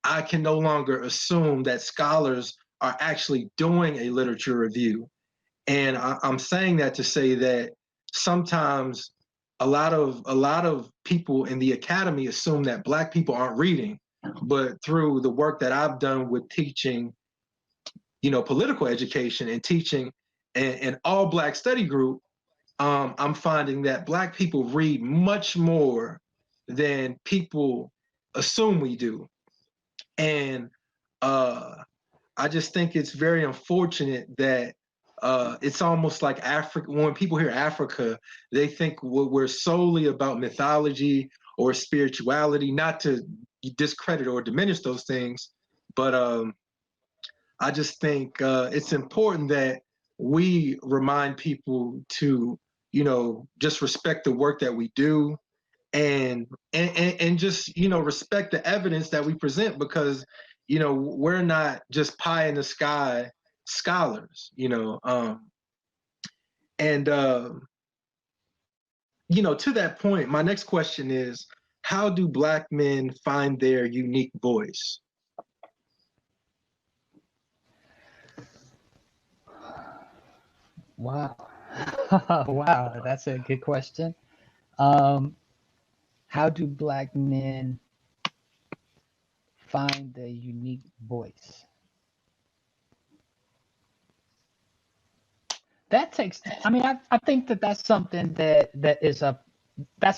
I can no longer assume that scholars are actually doing a literature review. And I'm saying that to say that sometimes a lot of people in the academy assume that Black people aren't reading, but through the work that I've done with teaching, political education and teaching an all Black study group, I'm finding that Black people read much more than people assume we do. And I just think it's very unfortunate that it's almost like Africa. When people hear Africa, they think we're solely about mythology or spirituality, not to discredit or diminish those things. But I just think it's important that we remind people to, just respect the work that we do, and just respect the evidence that we present, because we're not just pie in the sky scholars, and to that point, my next question is, how do Black men find their unique voice? Wow. Wow, that's a good question. Um, how do Black men find their unique voice? That takes, I mean, I think that that's something that's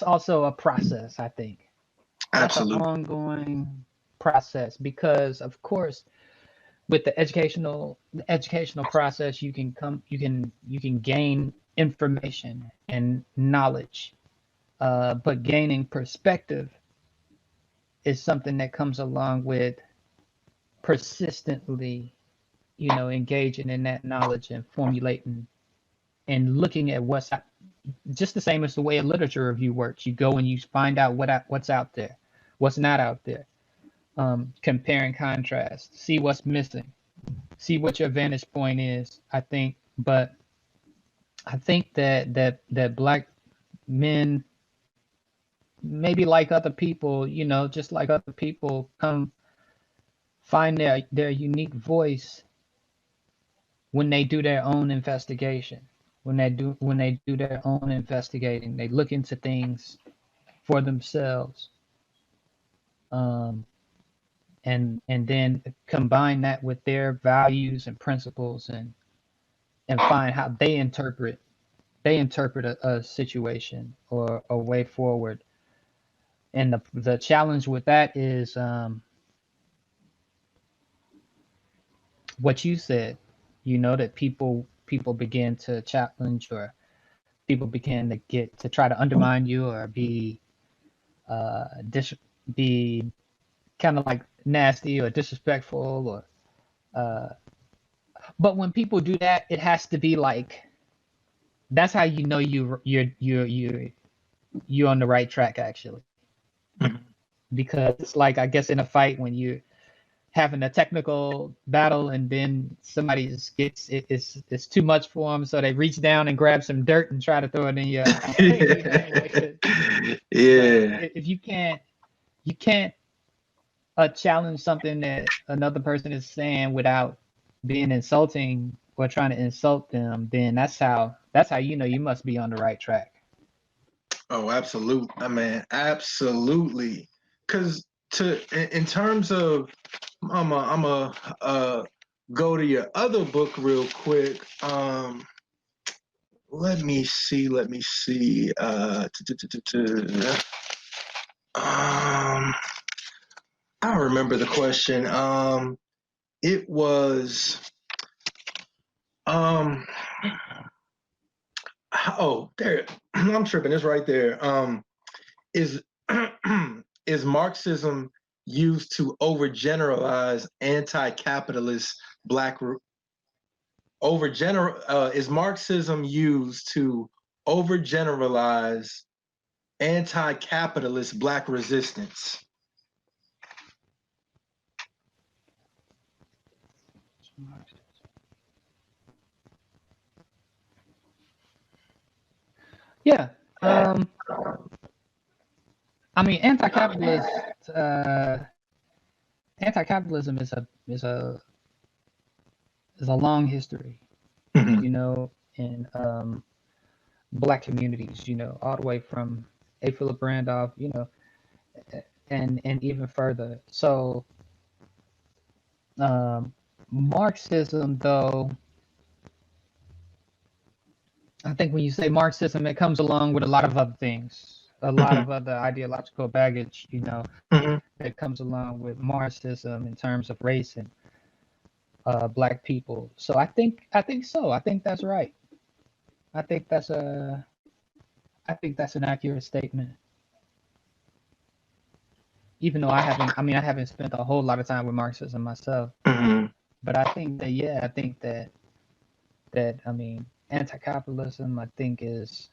also a process, I think. That's an Absolutely. ongoing process because, of course, with the educational process, you can gain information and knowledge, but gaining perspective is something that comes along with persistently, engaging in that knowledge and formulating and looking at just the same as the way a literature review works. You go and you find out what's out there, what's not out there, compare and contrast, see what's missing, see what your vantage point is. I think that Black men, maybe like other people, just like other people, come find their unique voice when they do their own investigation. When they do their own investigating, they look into things for themselves, um, and then combine that with their values and principles, and find how they interpret a situation or a way forward. And the challenge with that is, what you said, that people begin to challenge, or people begin to try to undermine you, or be kind of like nasty or disrespectful, or but when people do that, it has to be like, that's how you're on the right track, actually. Mhm. Because it's like, I guess, in a fight, when you having a technical battle, and then somebody just it's too much for them, so they reach down and grab some dirt and try to throw it in your but Yeah. if you can't challenge something that another person is saying without being insulting or trying to insult them, then that's how you must be on the right track. Oh, absolutely. I mean, absolutely. Because in terms of, I'm a go to your other book real quick. Let me see. Let me see. I don't remember the question. It was um. Oh, there. I'm tripping. It's right there. Is is Marxism used to overgeneralize anti-capitalist black is Marxism used to overgeneralize anti-capitalist black resistance? Yeah. I mean, uh, anti-capitalism is a long history. Mhm. in Black communities, all the way from A. Philip Randolph, and even further. So Marxism, though, I think when you say Marxism, it comes along with a lot of other things, a lot of other ideological baggage, Mhm. that comes along with Marxism in terms of race and Black people. So I think so. I think that's right. I think that's a I think that's an accurate statement. Even though I haven't spent a whole lot of time with Marxism myself, Mhm. but I think that, yeah, I think that anti-capitalism, I think, is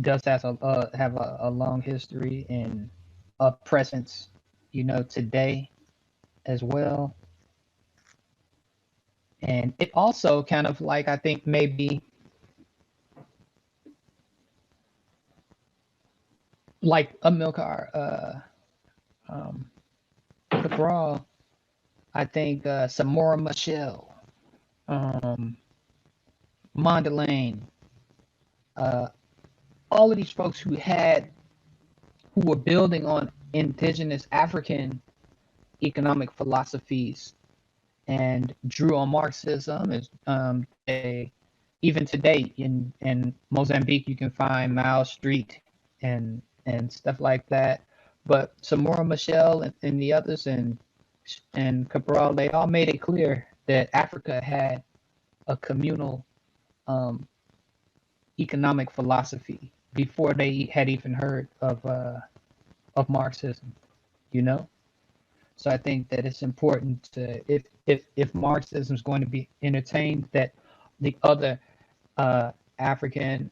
does have a long history and a presence, today as well. And it also kind of, like, I think maybe like Amilcar Cabral, I think Samora Machel, um, Mondlane, uh, all of these folks who were building on indigenous African economic philosophies and drew on Marxism. Even today in Mozambique, you can find Mao Street and stuff like that. But Samora Machel and the others and Cabral, they all made it clear that Africa had a communal um, economic philosophy before they had even heard of Marxism. You know, so I think that it's important to, if Marxism is going to be entertained, that the other African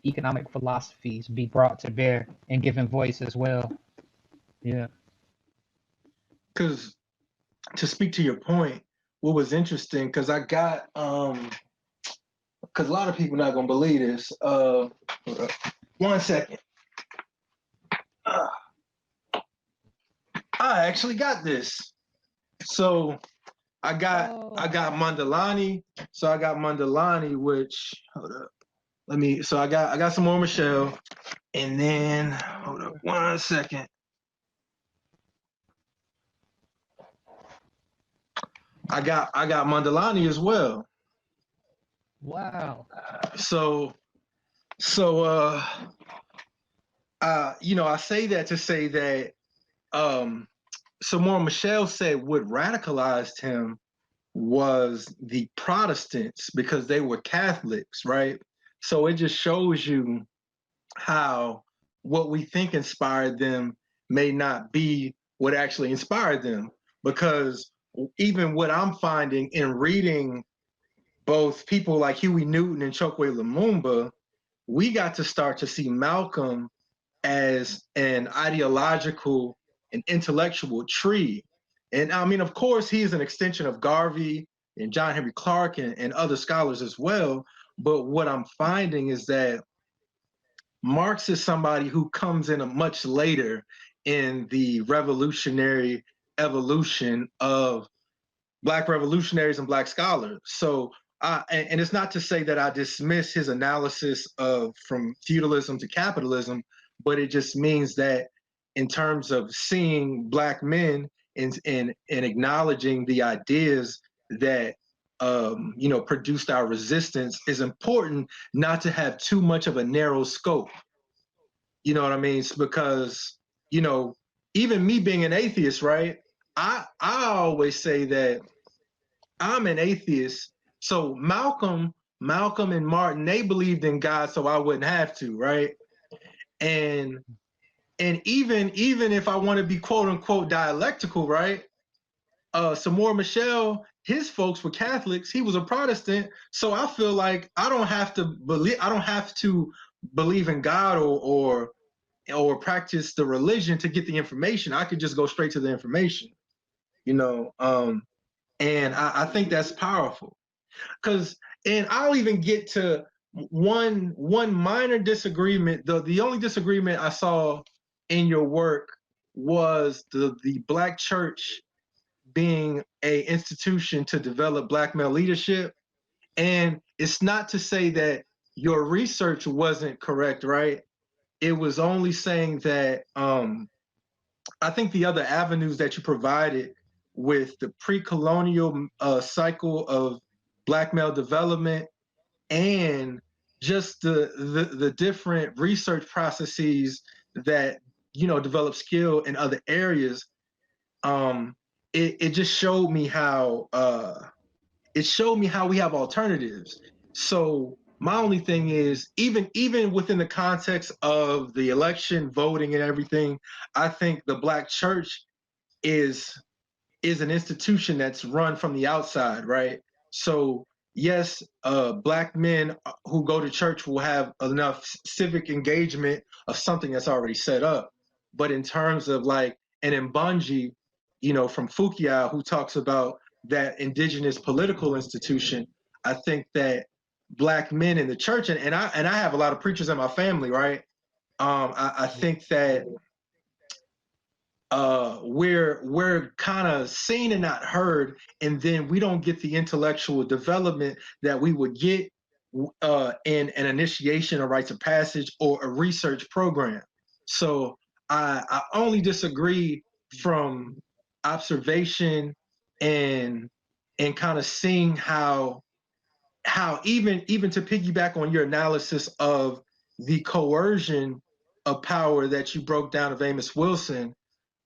economic philosophies be brought to bear and given voice as well. Yeah. Because to speak to your point, what was interesting, because I got because a lot of people not gonna believe this. Hold up. 1 second. I actually got this. So I got Mandalani. So I got Mandalani, which, hold up. I got some more Michelle. And then hold up 1 second. I got Mandalani as well. Wow. So I say that to say that Samora Michelle said what radicalized him was the Protestants, because they were Catholics, right? So it just shows you how what we think inspired them may not be what actually inspired them. Because even what I'm finding in reading both people like Huey Newton and Chokwe Lumumba, we got to start to see Malcolm as an ideological and intellectual tree. And I mean, of course, he's an extension of Garvey and John Henry Clark and other scholars as well. But what I'm finding is that Marx is somebody who comes in a much later in the revolutionary evolution of Black revolutionaries and Black scholars. So, and it's not to say that I dismiss his analysis of from feudalism to capitalism, but it just means that in terms of seeing Black men and acknowledging the ideas that produced our resistance, is important not to have too much of a narrow scope. You know what I mean? It's because even me being an atheist, right? I always say that I'm an atheist. So Malcolm and Martin, they believed in God, so I wouldn't have to, right? And even if I want to be quote unquote dialectical, right? Samora Michelle, his folks were Catholics. He was a Protestant, so I feel like I don't have to believe in God or practice the religion to get the information. I could just go straight to the information, and I think that's powerful. And I'll even get to one minor disagreement. The only disagreement I saw in your work was the Black church being a institution to develop Black male leadership. And it's not to say that your research wasn't correct, right? It was only saying that I think the other avenues that you provided with the pre-colonial cycle of Black male development and just the different research processes that develop skill in other areas, it just showed me how we have alternatives. So my only thing is, even within the context of the election, voting, and everything, I think the Black church is an institution that's run from the outside, right? So yes, Black men who go to church will have enough civic engagement of something that's already set up. But in terms of like an Mbunji, from Fukia, who talks about that indigenous political institution, I think that Black men in the church, and I have a lot of preachers in my family, right? I think that we're kind of seen and not heard, and then we don't get the intellectual development that we would get in an initiation, a rites of passage, or a research program. So I only disagree from observation and kind of seeing how even to piggyback on your analysis of the coercion of power that you broke down of Amos Wilson.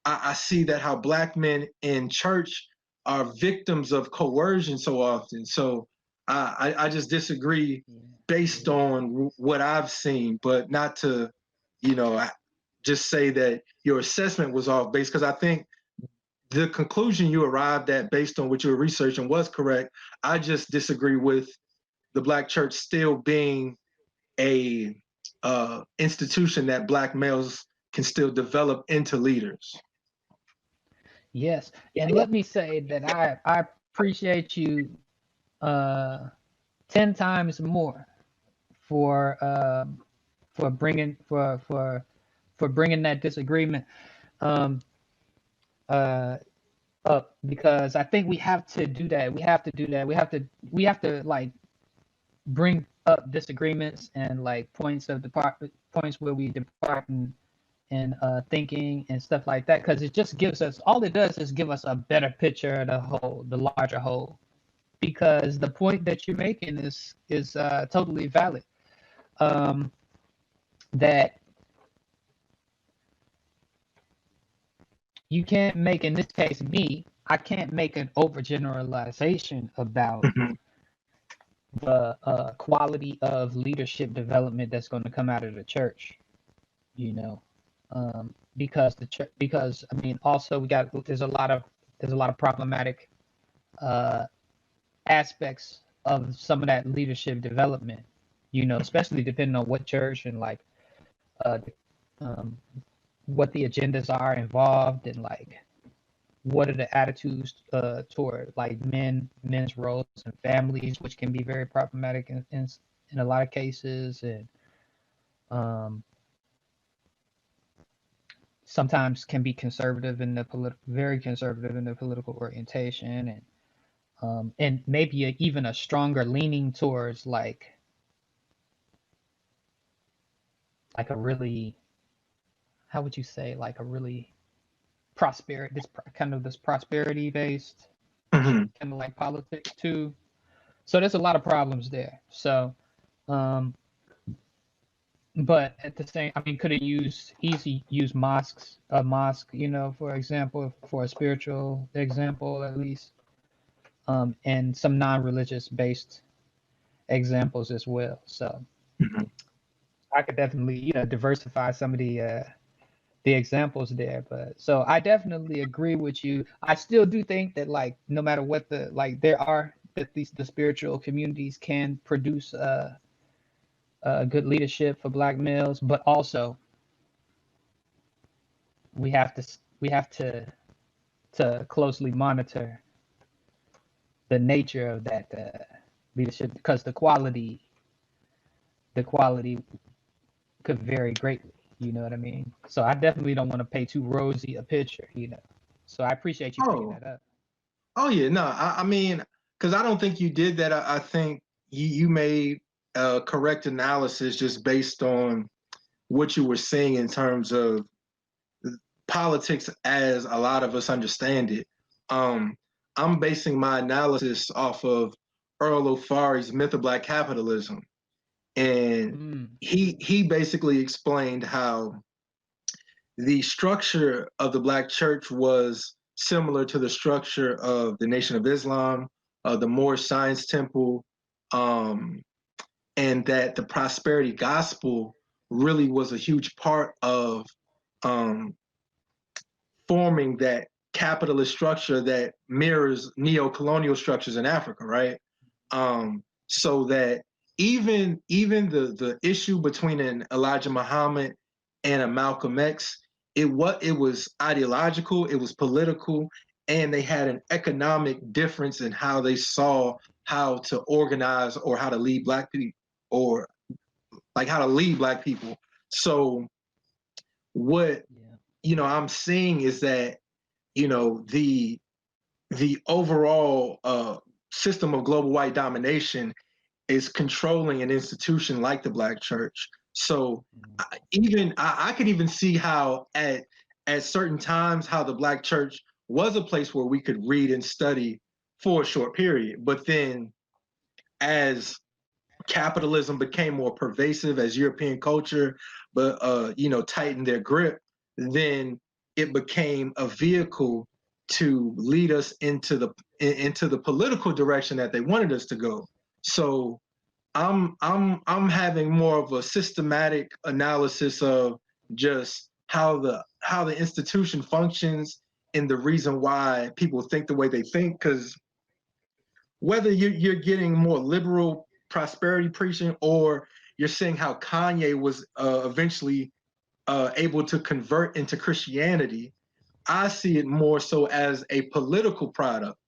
I see that how Black men in church are victims of coercion so often. So I just disagree based on what I've seen, but not to, just say that your assessment was off base, because I think the conclusion you arrived at based on what you were researching was correct. I just disagree with the Black church still being a institution that Black males can still develop into leaders. Yes, and let me say that I appreciate you 10 times more for bringing bringing that disagreement um, up, because I think we have to do that. We have to do that. We have to like bring up disagreements and like points where we depart and thinking and stuff like that, because it just gives us, all it does is give us a better picture of the whole, the larger whole, because the point that you're making is totally valid, that you can't make, in this case I can't make an overgeneralization about the quality of leadership development that's going to come out of the church, because I mean, also there's a lot of problematic aspects of some of that leadership development, especially depending on what church and like what the agendas are involved, and like what are the attitudes toward like men's roles and families, which can be very problematic in a lot of cases, and sometimes can be conservative in the very conservative in the political orientation, and maybe even a stronger leaning towards like a really, how would you say, like a really this prosperity based kind of like politics too. So there's a lot of problems there. So but at the same, I mean, could it use a mosque, for example, for a spiritual example at least, and some non-religious based examples as well. So I could definitely, diversify some of the examples there. But so I definitely agree with you. I still do think that like no matter what the spiritual communities can produce good leadership for Black males, but also we have to closely monitor the nature of that leadership, because the quality could vary greatly. You know what I mean? So I definitely don't want to paint too rosy a picture. So I appreciate you bringing that up. Oh yeah, no, I mean, because I don't think you did that. I think you made a correct analysis just based on what you were seeing in terms of politics as a lot of us understand it. Um, I'm basing my analysis off of Earl O'Farrell's Myth of Black Capitalism, and Mm, he basically explained how the structure of the Black church was similar to the structure of the Nation of Islam, the Moorish Science Temple, um, and that the prosperity gospel really was a huge part of um, forming that capitalist structure that mirrors neo-colonial structures in Africa, right? So that even the issue between an Elijah Muhammad and a Malcolm X, it was ideological, it was political, and they had an economic difference in how they saw how to organize or how to lead Black people, or like how to lead Black people. So what yeah. I'm seeing is that the overall system of global white domination is controlling an institution like the Black church. So Mm. I could even see how at certain times how the Black church was a place where we could read and study for a short period, but then as capitalism became more pervasive, as European culture but tightened their grip, then it became a vehicle to lead us into the political direction that they wanted us to go. So I'm having more of a systematic analysis of just how the institution functions and the reason why people think the way they think. Because whether you're getting more liberal prosperity preaching, or you're seeing how Kanye was eventually able to convert into Christianity, I see it more so as a political product.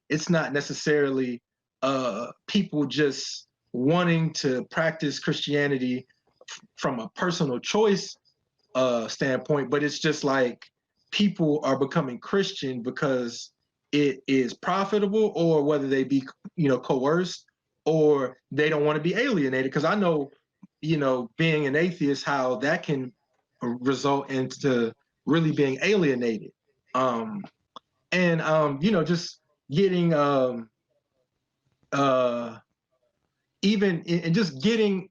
It's not necessarily people just wanting to practice Christianity from a personal choice standpoint, but it's just like people are becoming Christian because it is profitable, or whether they be coerced, or they don't want to be alienated. Because I know, being an atheist, how that can result into really being alienated. Um, and just getting uh, even and just getting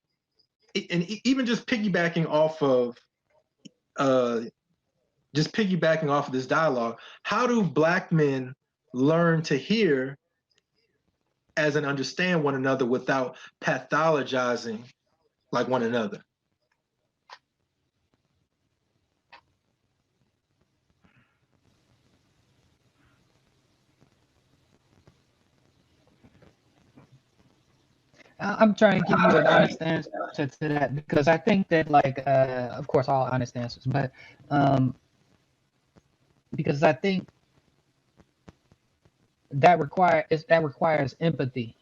and even just uh, piggybacking off of this dialogue, how do Black men learn to hear as and understand one another without pathologizing like one another? I'm trying to give you an honest answer to that because I think that, like, of course, all honest answers, but um, because I think that requires empathy,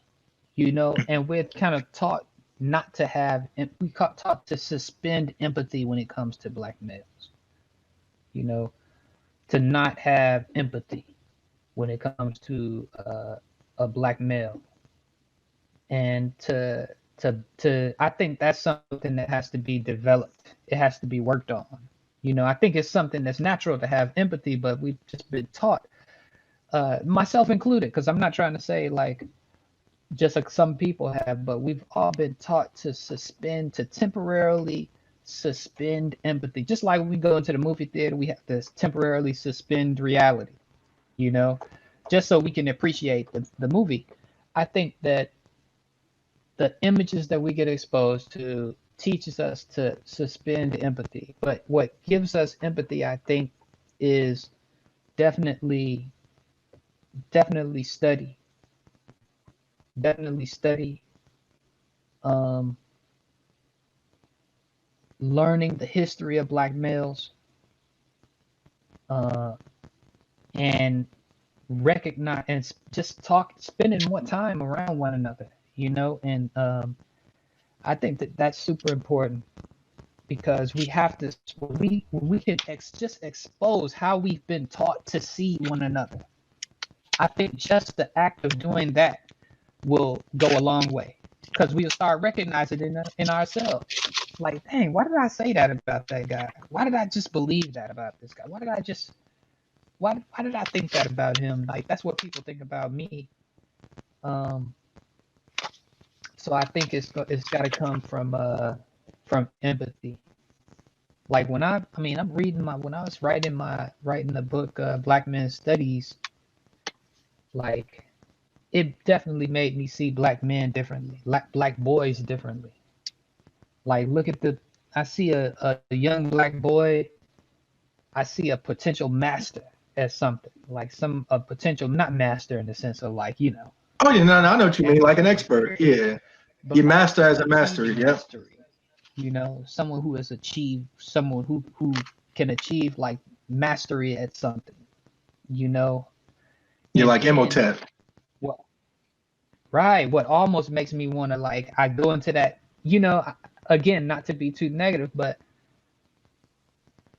and we're kind of taught not to have, and taught to suspend empathy when it comes to Black males, you know, to not have empathy when it comes to a Black male, and to I think that's something that has to be developed. It has to be worked on. I think it's something that's natural to have empathy, but we've just been taught, myself included, because I'm not trying to say like just like some people have, but we've all been taught to temporarily suspend empathy. Just like when we go into the movie theater, we have to temporarily suspend reality, you know, just so we can appreciate the movie. I think that the images that we get exposed to teaches us to suspend empathy. But what gives us empathy, I think, is definitely, definitely study, definitely study, um, learning the history of Black males, uh, and recognize and just spending more time around one another, and I think that that's super important because we have to when we can just expose how we've been taught to see one another, I think just the act of doing that will go a long way, because we'll start recognizing it in ourselves. Like, dang, why did I say that about that guy? Why did I just believe that about this guy? Why did I think that about him? Like, that's what people think about me. Um, so I think it's got to come from empathy. Like I mean, I'm reading when I was writing the book Black Men Studies, like it definitely made me see black men differently, black boys differently. Like, I see a young black boy, I see a potential master at something, like a potential, not master in the sense of like, Oh yeah, no, I know what you mean, like an advanced expert. experience, Yeah, but you like master as a master. achieved Yep. mastery. Someone who has achieved, someone who can achieve like mastery at something, you know, You're and like then Imhotep. what right, what almost makes me want to, like, I go into that, again, not to be too negative, but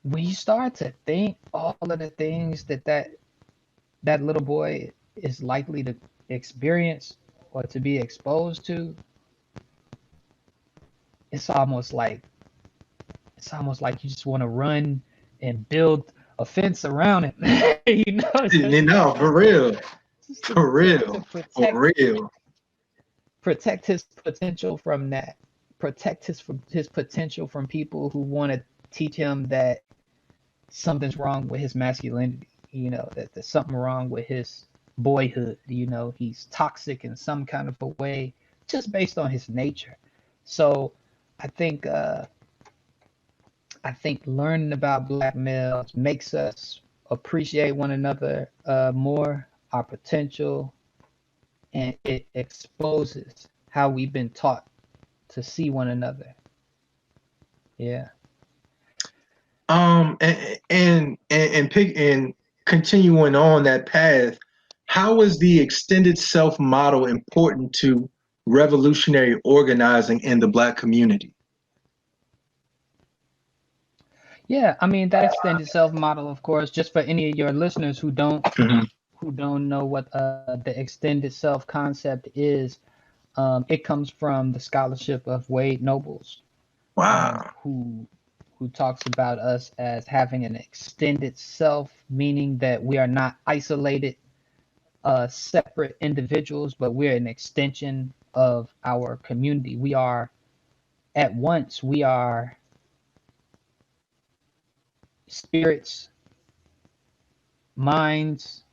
when you start to think all of the things that little boy is likely to experience or to be exposed to, it's almost like you just want to run and build a fence around it. No, for real, Just for to real, for real. protect his potential from that, protect his potential from people who want to teach him that something's wrong with his masculinity, that there's something wrong with his boyhood, he's toxic in some kind of a way just based on his nature. So I think learning about black males makes us appreciate one another more, our potential, and it exposes how we've been taught to see one another. Yeah. And continuing on that path, how is the extended self model important to revolutionary organizing in the black community? Yeah, I mean that extended self model, of course, just for any of your listeners Mhm. who don't know what the extended self concept is, it comes from the scholarship of Wade Nobles, Wow. who talks about us as having an extended self, meaning that we are not isolated, separate individuals, but we're an extension of our community. We are at once, we are spirits, minds,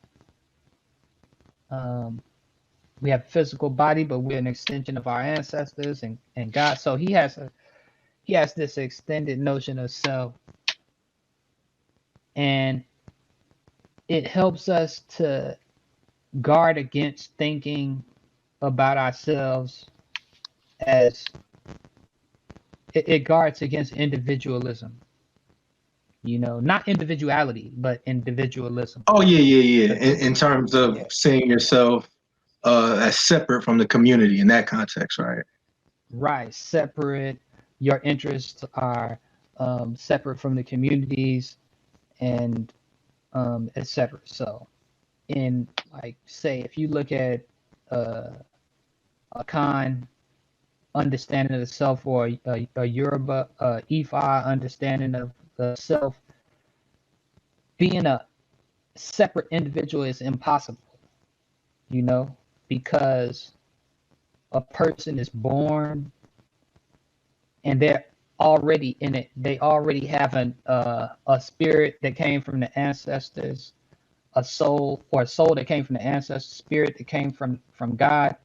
um, we have physical body, but we're an extension of our ancestors and God. So he has this extended notion of self, and it helps us to guard against thinking about ourselves as it guards against individualism, not individuality, but individualism. Oh yeah, yeah, yeah. Because In terms of yeah, seeing yourself as separate from the community in that context, right? right, separate. Your interests are separate from the communities and etc. So, in, like, say, if you look at uh, a Khan understanding of the self, or a Yoruba Ifa understanding of the self, being a separate individual is impossible, you know, because a person is born and they're already in it. They already have a spirit that came from the ancestors, a soul that came from the ancestors, spirit that came from God,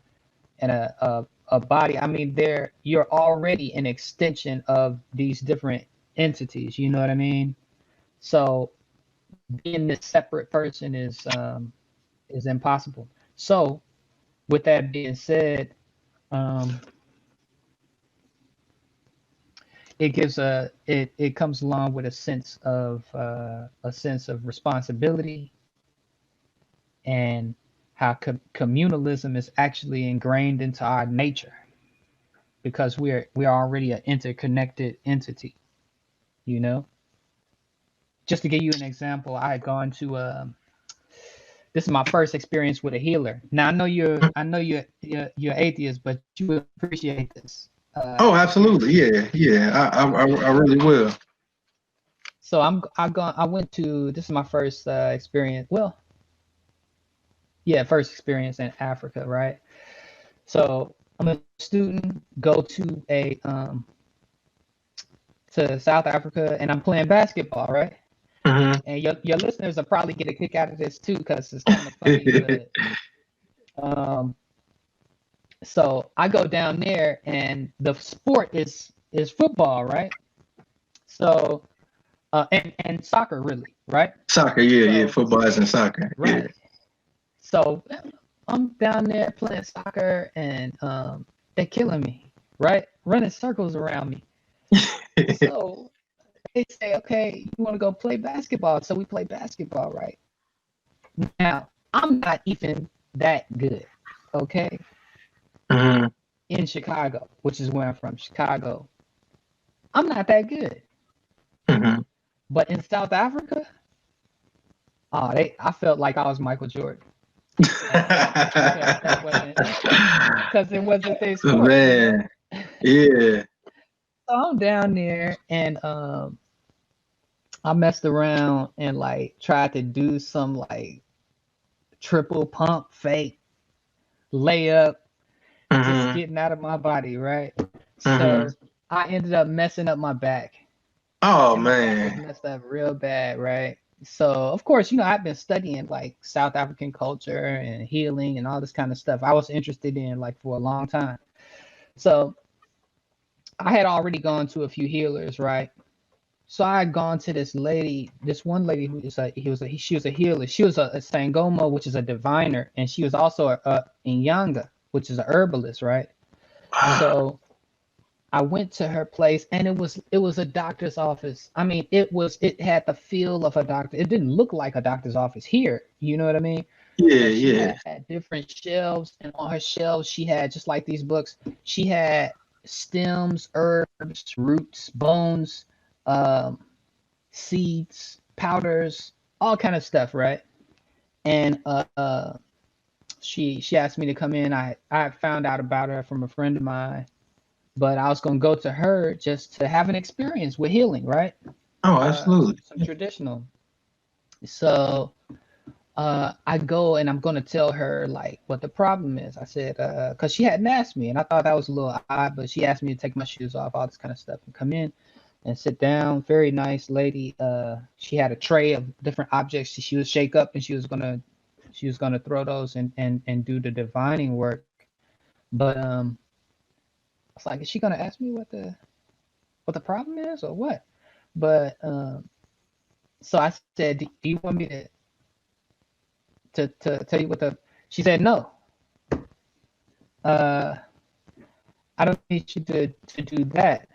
and a body. I mean, you're already an extension of these different entities. You know what I mean? So being this separate person is impossible. So with that being said, um, it comes along with a sense of responsibility, and how communalism is actually ingrained into our nature, because we're already an interconnected entity. You know, just to give you an example, I had gone to this is my first experience with a healer. Now you're atheist, but you will appreciate this. Oh, absolutely. I really will. So I went to, this is my first experience. Well, yeah, first experience in Africa, right? So I'm a student, go to South Africa, and I'm playing basketball, right? Mhm. And your listeners will probably get a kick out of this too, because it's kind of funny. But so I go down there, and the sport is football, right? So and soccer, really, right? Soccer, yeah. So Football is in soccer, yeah. right. So I'm down there playing soccer, and they're killing me, right? Running circles around me. So they say, okay, you want to go play basketball? So we play basketball, right? Now, I'm not even that good, okay? Mhm. In Chicago, which is where I'm from, Chicago, I'm not that good. Mhm. But in South Africa, I felt like I was Michael Jordan. Because it wasn't their sport, Man, yeah. So I'm down there, and I messed around and like tried to do some like triple pump fake layup, just Mhm. getting out of my body, right? Mhm. So I ended up messing up my back, Oh and my back was man. messed up real bad, right? So of course, I've been studying like South African culture and healing and all this kind of stuff. I was interested in like for a long time. So I had already gone to a few healers, right? So I had gone to this one lady who is she was a healer. She was a Sangoma, which is a diviner, and she was also a Inyanga, which is a herbalist, right? Wow. So I went to her place, and it was a doctor's office. I mean, it had the feel of a doctor. It didn't look like a doctor's office here. You know what I mean? Yeah, So she yeah. had different shelves, and on her shelves she had, just like these books, she had stems, herbs, roots, bones, um, seeds, powders, all kind of stuff, right? And she asked me to come in. I found out about her from a friend of mine, but I was gonna go to her just to have an experience with healing, right? Oh, Some, absolutely. some traditional. So I go, and I'm gonna tell her like what the problem is. I said, because she hadn't asked me, and I thought that was a little odd, but she asked me to take my shoes off, all this kind of stuff, and come in and sit down. Very nice lady. She had a tray of different objects she would shake up, and she was gonna throw those and do the divining work. But I was like, is she gonna ask me what the problem is or what? But so I said, do you want me to tell you what the? She said no. Uh, I don't need you to do that.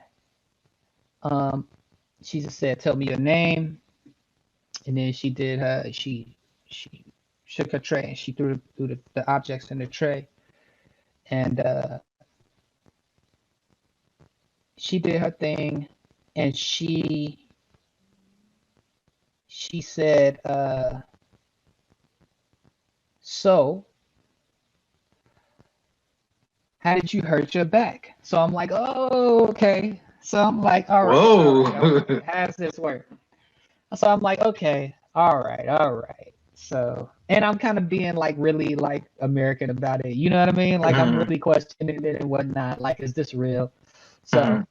Um, she just said, tell me your name, and then she did her. She shook her tray, and she threw the objects in the tray, and she did her thing, and she said, so how did you hurt your back? So I'm like, oh, okay. So I'm like, all right. Whoa. How does this work? So I'm like, okay, all right. So, and I'm kind of being like really like American about it. You know what I mean? Like I'm Mhm. really questioning it and whatnot. Like, is this real? Mhm. So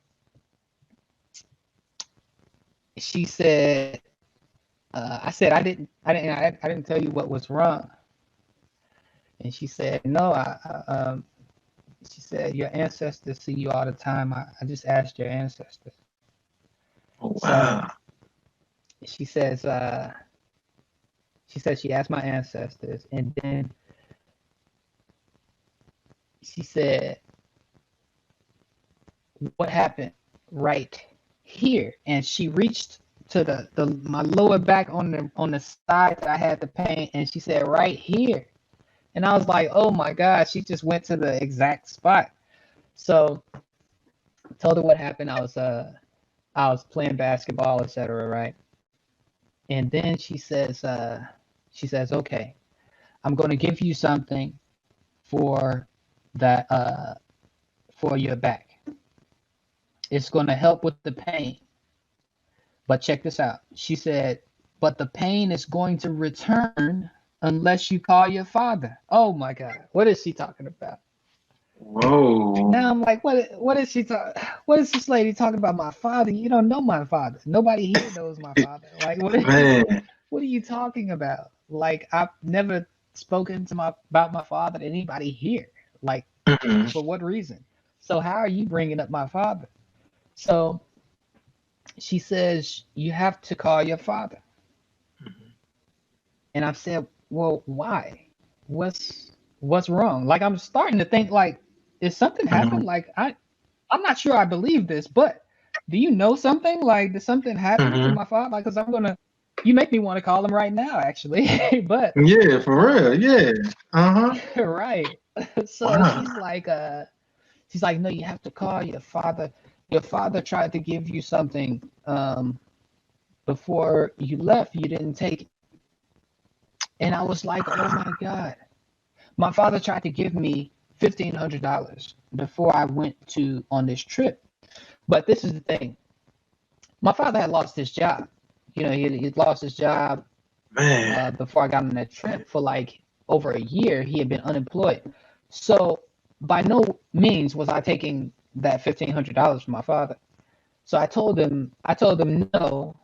she said, I said, I didn't tell you what was wrong. And she said, no, she said, your ancestors see you all the time. I just asked your ancestors. Oh, So wow. she says, she said she asked my ancestors, and then she said, what happened right here? And she reached to the my lower back on the side that I had the pain, and she said, right here. And I was like, oh my God, she just went to the exact spot. So I told her what happened. I was playing basketball, etc. Right? And then she says, okay. I'm going to give you something for that for your back. It's going to help with the pain. But check this out. She said, but the pain is going to return unless you call your father. Oh my God. What is she talking about? Whoa. Now I'm like, what is she talking? What is this lady talking about my father? You don't know my father. Nobody here knows my father. Like, Man. what are you talking about? Like, I've never spoken to about my father to anybody here. Like, Mhm. for what reason? So how are you bringing up my father? So she says, you have to call your father. And I've said, well, why? What's wrong? Like, I'm starting to think, like, is something happened? Mhm. Like, I'm not sure I believe this, but do you know something? Like, did something happen to Mhm. my father? Like, because you make me want to call him right now, actually. But Yeah, for real. Yeah. Uh-huh. right. So Wow. she's like, no, you have to call your father. Your father tried to give you something before you left. You didn't take it. And I was like, oh my God. My father tried to give me $1,500 before I went on this trip. But this is the thing. My father had lost his job. You know, he lost his job Man. before I got on that trip for like over a year. He had been unemployed. So by no means was I taking that $1,500 from my father. So I told him no,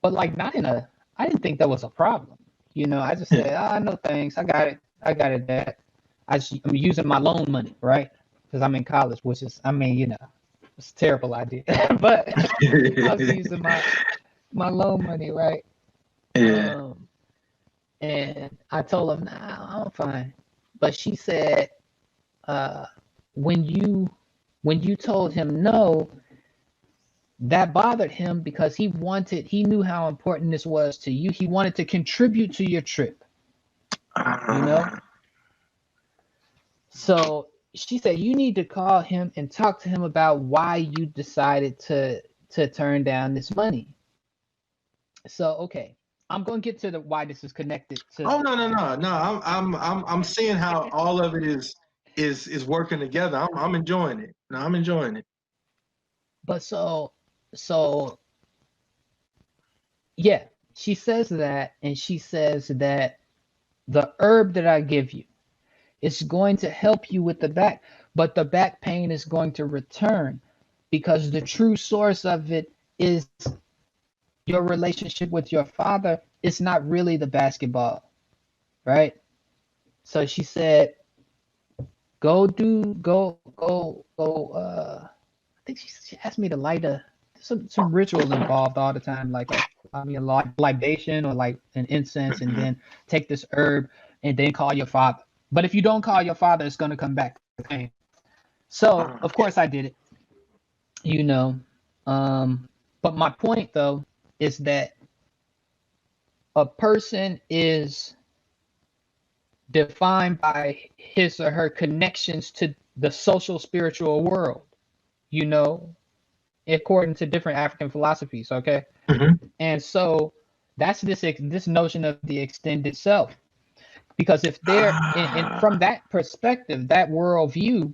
but like not in a, I didn't think that was a problem. You know, I just Yeah. said, no thanks. I got it, Dad. I'm using my loan money, right? Because I'm in college, which is, I mean, you know, it's a terrible idea. But I was using my loan money, right? Yeah. Um, and I told him, nah, I'm fine. But she said, uh, when you told him no, that bothered him because he knew how important this was to you. He wanted to contribute to your trip, you know? Uh, So she said, you need to call him and talk to him about why you decided to turn down this money. So, okay, I'm going to get to the why this is connected oh to. no. I'm seeing how all of it is working together. I'm enjoying it. No, I'm enjoying it. But so yeah, she says that, and she says that the herb that I give you is going to help you with the back, but the back pain is going to return because the true source of it is your relationship with your father. It's not really the basketball, right? So she said, I think she asked me to light some ritual involved all the time, like a libation or like an incense, and Mhm. then take this herb and then call your father. But if you don't call your father, it's gonna come back to the pain. So Uh, of course I did it, you know. But my point though is that a person is defined by his or her connections to the social spiritual world, you know, according to different African philosophies, okay? mhm. And so that's this notion of the extended self. Because if there, and from Ah, that perspective, that worldview,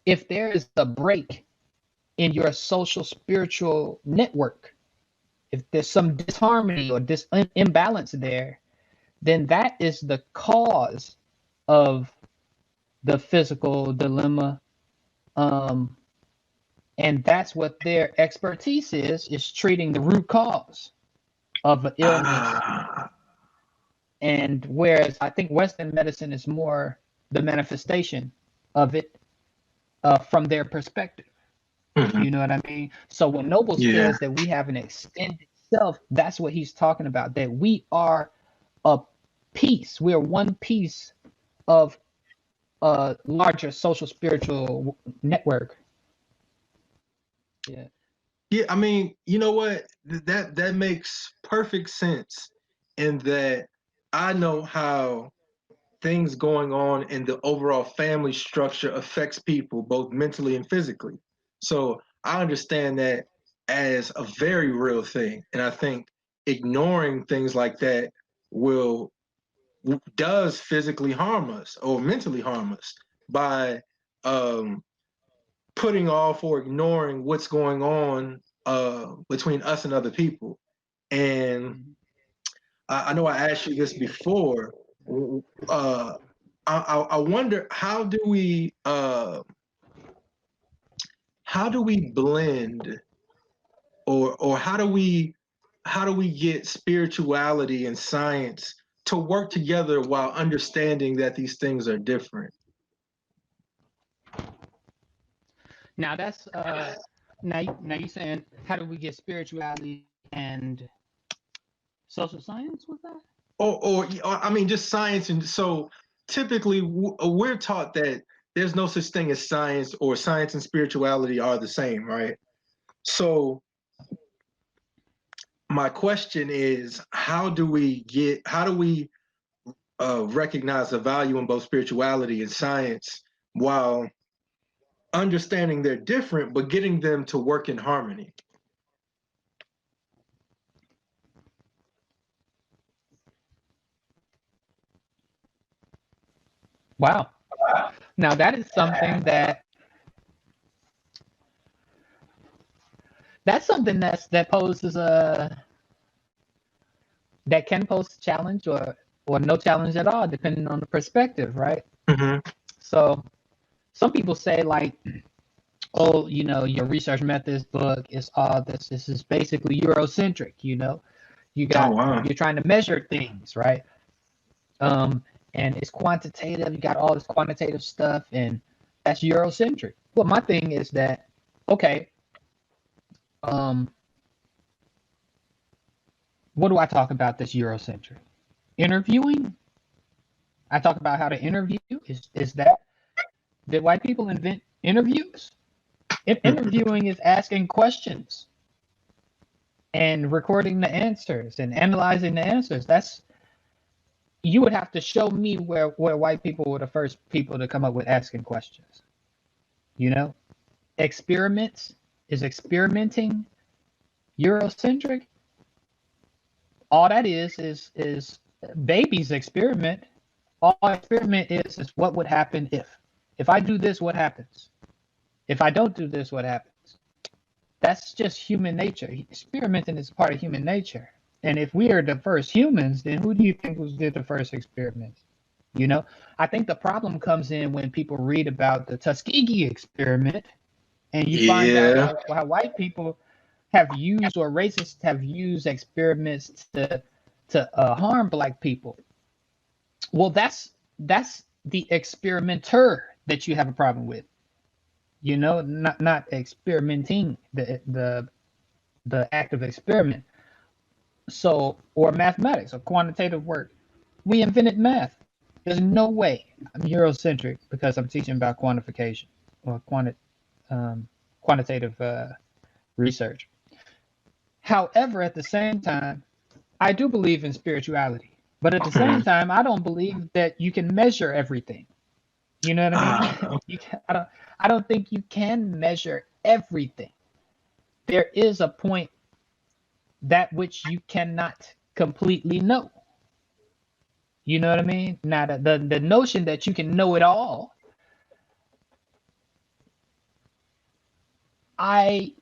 if there is a break in your social spiritual network, if there's some disharmony or imbalance there, then that is the cause of the physical dilemma. Um, and that's what their expertise is treating the root cause of an illness. ah, And whereas I think Western medicine is more the manifestation of it from their perspective. mhm. You know what I mean? So when Noble Yeah. says that we have an extended self, that's what he's talking about, that we are a piece. We're one piece of a larger social spiritual network. Yeah. Yeah, I mean, you know what? That makes perfect sense in that I know how things going on in the overall family structure affects people both mentally and physically. So I understand that as a very real thing. And I think ignoring things like that will does physically harm us or mentally harm us by putting off or ignoring what's going on between us and other people. And I know I asked you this before. I wonder, how do we blend, or how do we get spirituality and science to work together while understanding that these things are different? Now that's now you saying, how do we get spirituality and social science with that? Or I mean, just science. And so typically we're taught that there's no such thing as science, or science and spirituality are the same, right? So my question is, how do we recognize the value in both spirituality and science while understanding they're different, but getting them to work in harmony? Wow. Now that is something that poses that can pose a challenge, or no challenge at all, depending on the perspective, right? Mm-hmm. So some people say, like, oh, your research methods book is all this. This is basically Eurocentric. You got, Oh, wow. you're trying to measure things, right? And it's quantitative. You got all this quantitative stuff, and that's Eurocentric. Well, my thing is that, okay, what do I talk about that's Eurocentric? Interviewing. I talk about how to interview. Is that, did white people invent interviews? Interviewing is asking questions and recording the answers and analyzing the answers. You would have to show me where white people were the first people to come up with asking questions. Experiments, is experimenting Eurocentric? All that is babies experiment. All experiment is what would happen if I do this, what happens? If I don't do this, what happens? That's just human nature. Experimenting is part of human nature. And if we are the first humans, then who do you think did the first experiments? I think the problem comes in when people read about the Tuskegee experiment, and you find out how white people have used, or racists have used, experiments to harm black people. Well, that's the experimenter that you have a problem with. Not experimenting, the act of experiment. So, or mathematics or quantitative work. We invented math. There's no way I'm Eurocentric because I'm teaching about quantification or quantitative research. However, at the same time, I do believe in spirituality, but at the same time, I don't believe that you can measure everything. You know what I mean? I don't think you can measure everything. There is a point that which you cannot completely know. You know what I mean? Now, the notion that you can know it all, I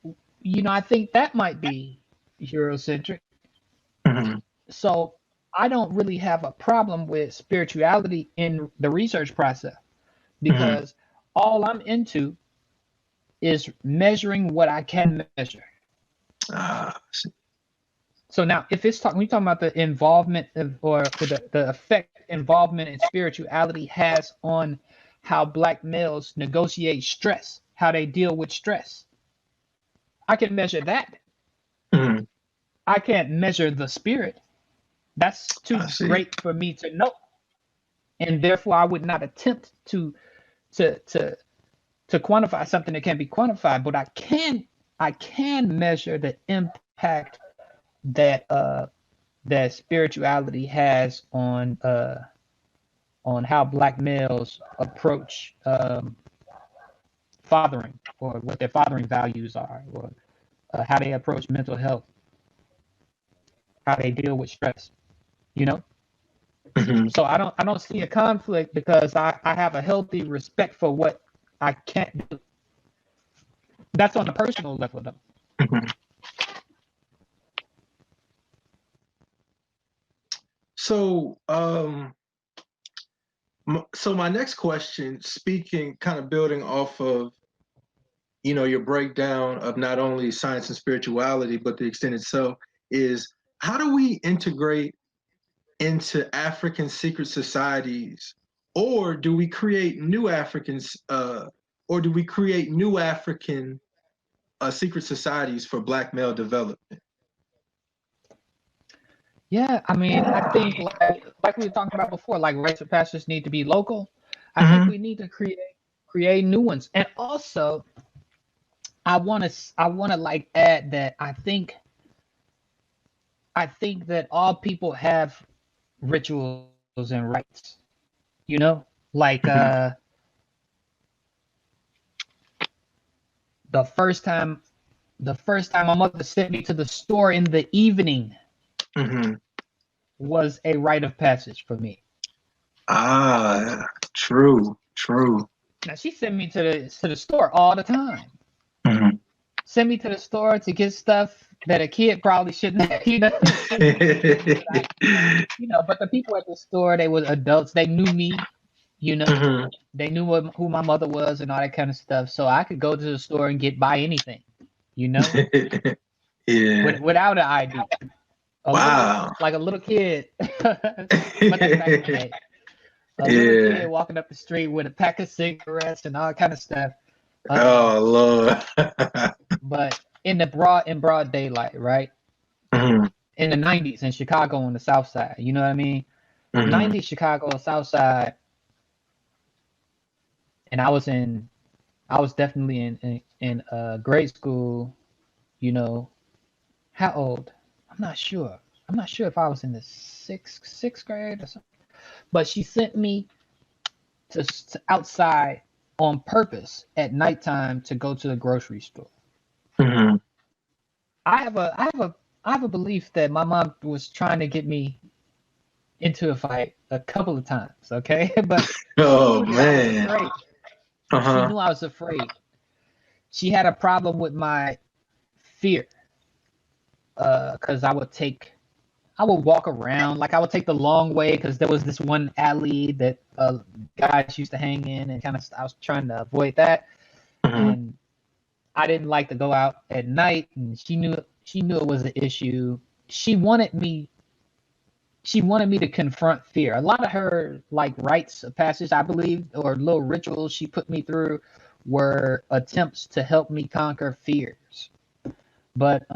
think that might be Eurocentric. Mm-hmm. So I don't really have a problem with spirituality in the research process, because all I'm into is measuring what I can measure. So now, if we talking about the involvement or the effect involvement in spirituality has on how black males negotiate stress, how they deal with stress, I can measure that. Mm-hmm. I can't measure the spirit. That's too great for me to know, and therefore I would not attempt to quantify something that can't be quantified. But I can measure the impact that that spirituality has on how black males approach fathering, or what their fathering values are, or how they approach mental health, how they deal with stress. Mhm. So I don't see a conflict because I have a healthy respect for what I can't do. That's on a personal level though. Mhm. So, so my next question, speaking, kind of building off of, your breakdown of not only science and spirituality, but the extended self, is how do we integrate into African secret societies, or do we create new Africans, or do we create new African secret societies for Black male development? Yeah, I mean, I think like we were talking about before, like rites of passage need to be local. I think Hmm. we need to create new ones. And also, I want to like add that I think that all people have rituals and rites, you know? Like Hmm. the first time the first time my mother sent me to the store in the evening Hmm. was a rite of passage for me. Ah, true, true. Now she sent me to the store all the time. Hmm. Send me to the store to get stuff that a kid probably shouldn't, shouldn't be getting. But the people at the store, they were adults. They knew me, you know. Hmm. They knew who my mother was and all that kind of stuff. So I could go to the store and buy anything, you know, Yeah. without an ID. Wow. Like a little kid, but that's back in the day. A little kid Yeah. walking up the street with a pack of cigarettes and all kind of stuff. Um, Oh Lord. but in broad daylight, right? Hmm. In the 90s in Chicago on the South Side. You know what I mean? Hmm. 90s Chicago South Side, and I was definitely in grade school. You know, how old? I'm not sure. I'm not sure if I was in the sixth grade or something. But she sent me to outside on purpose at nighttime to go to the grocery store. Hmm. I have a belief that my mom was trying to get me into a fight a couple of times, okay? But she Oh knew that I was man. afraid. She Uh-huh. knew I was afraid. She had a problem with my fear, because I would walk around, like I would take the long way because there was this one alley that guys used to hang in, and kind of I was trying to avoid that, Hmm. and I didn't like to go out at night, and she knew it was an issue. She wanted me she wanted me to confront fear. A lot of her like rites of passage, I believe, or little rituals she put me through were attempts to help me conquer fears. But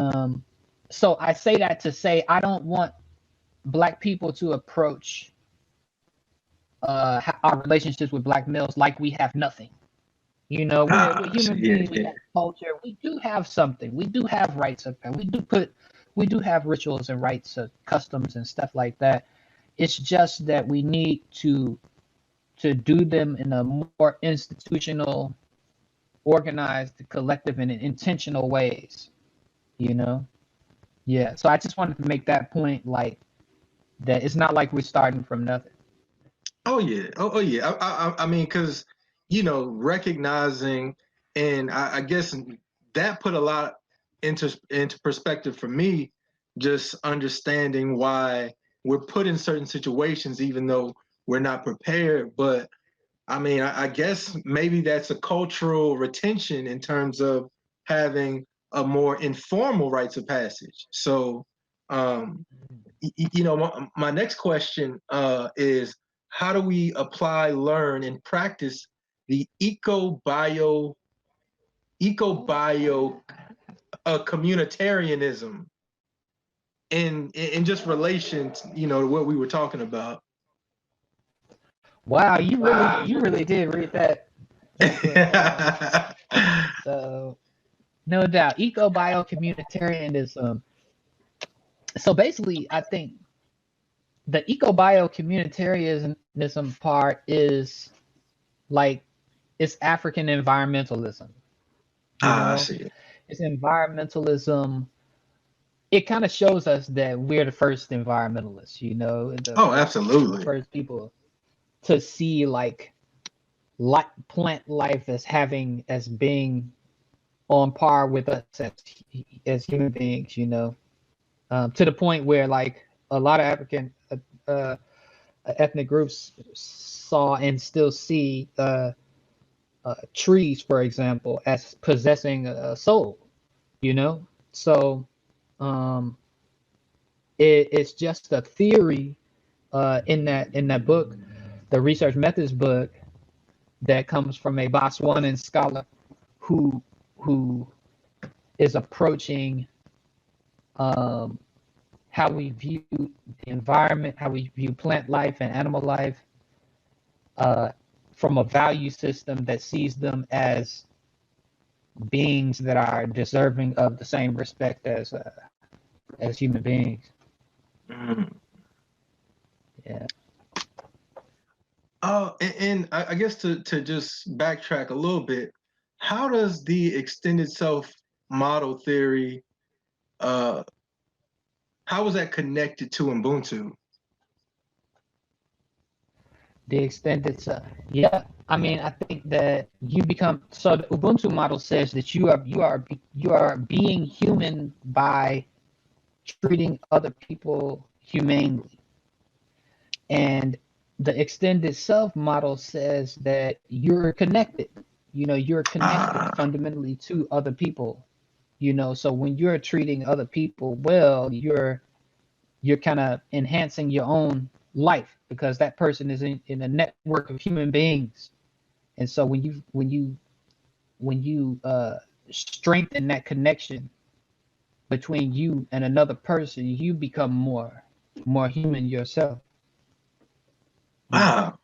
so I say that to say I don't want black people to approach our relationships with black males like we have nothing. We're Ah, human yeah, beings. We yeah. have culture. We do have something. We do have rights. We do have rituals and rights, customs and stuff like that. It's just that we need to do them in a more institutional, organized, collective, and intentional ways. You know? Yeah. So I just wanted to make that point, like that. It's not like we're starting from nothing. Oh yeah. Oh yeah. I mean, because recognizing, and I guess that put a lot into perspective for me. Just understanding why we're put in certain situations, even though we're not prepared. But I mean, I guess maybe that's a cultural retention in terms of having a more informal rites of passage. So, um, my next question is how do we apply, learn, and practice the eco bio communitarianism in just relation to what we were talking about? Wow, you really did read that book. So no doubt, eco bio communitarianism. So basically, I think the eco bio communitarianism part is like it's African environmentalism. You I know, see. it's environmentalism it kind of shows us that we're the first environmentalists, you know, Oh, the absolutely. first people to see like plant life as being on par with us as human beings, you know, to the point where like a lot of African uh, ethnic groups saw and still see trees, for example, as possessing a soul, you know. So um, it's just a theory in that book, the research methods book, that comes from a Botswanan scholar who who is approaching um, how we view the environment, how we view plant life and animal life, uh, from a value system that sees them as beings that are deserving of the same respect as human beings. Mm. Yeah. And I guess to just backtrack a little bit, how does the extended self model theory, uh, how is that connected to Ubuntu? The extended yeah, I mean, I think that you become, so the Ubuntu model says that you are being human by treating other people humanely. And the extended self model says that you're connected. You know, you're connected Ah, fundamentally to other people. You know, so when you're treating other people well, you're kind of enhancing your own life because that person is in a network of human beings. And so when you strengthen that connection between you and another person, you become more human yourself. Yeah. wow,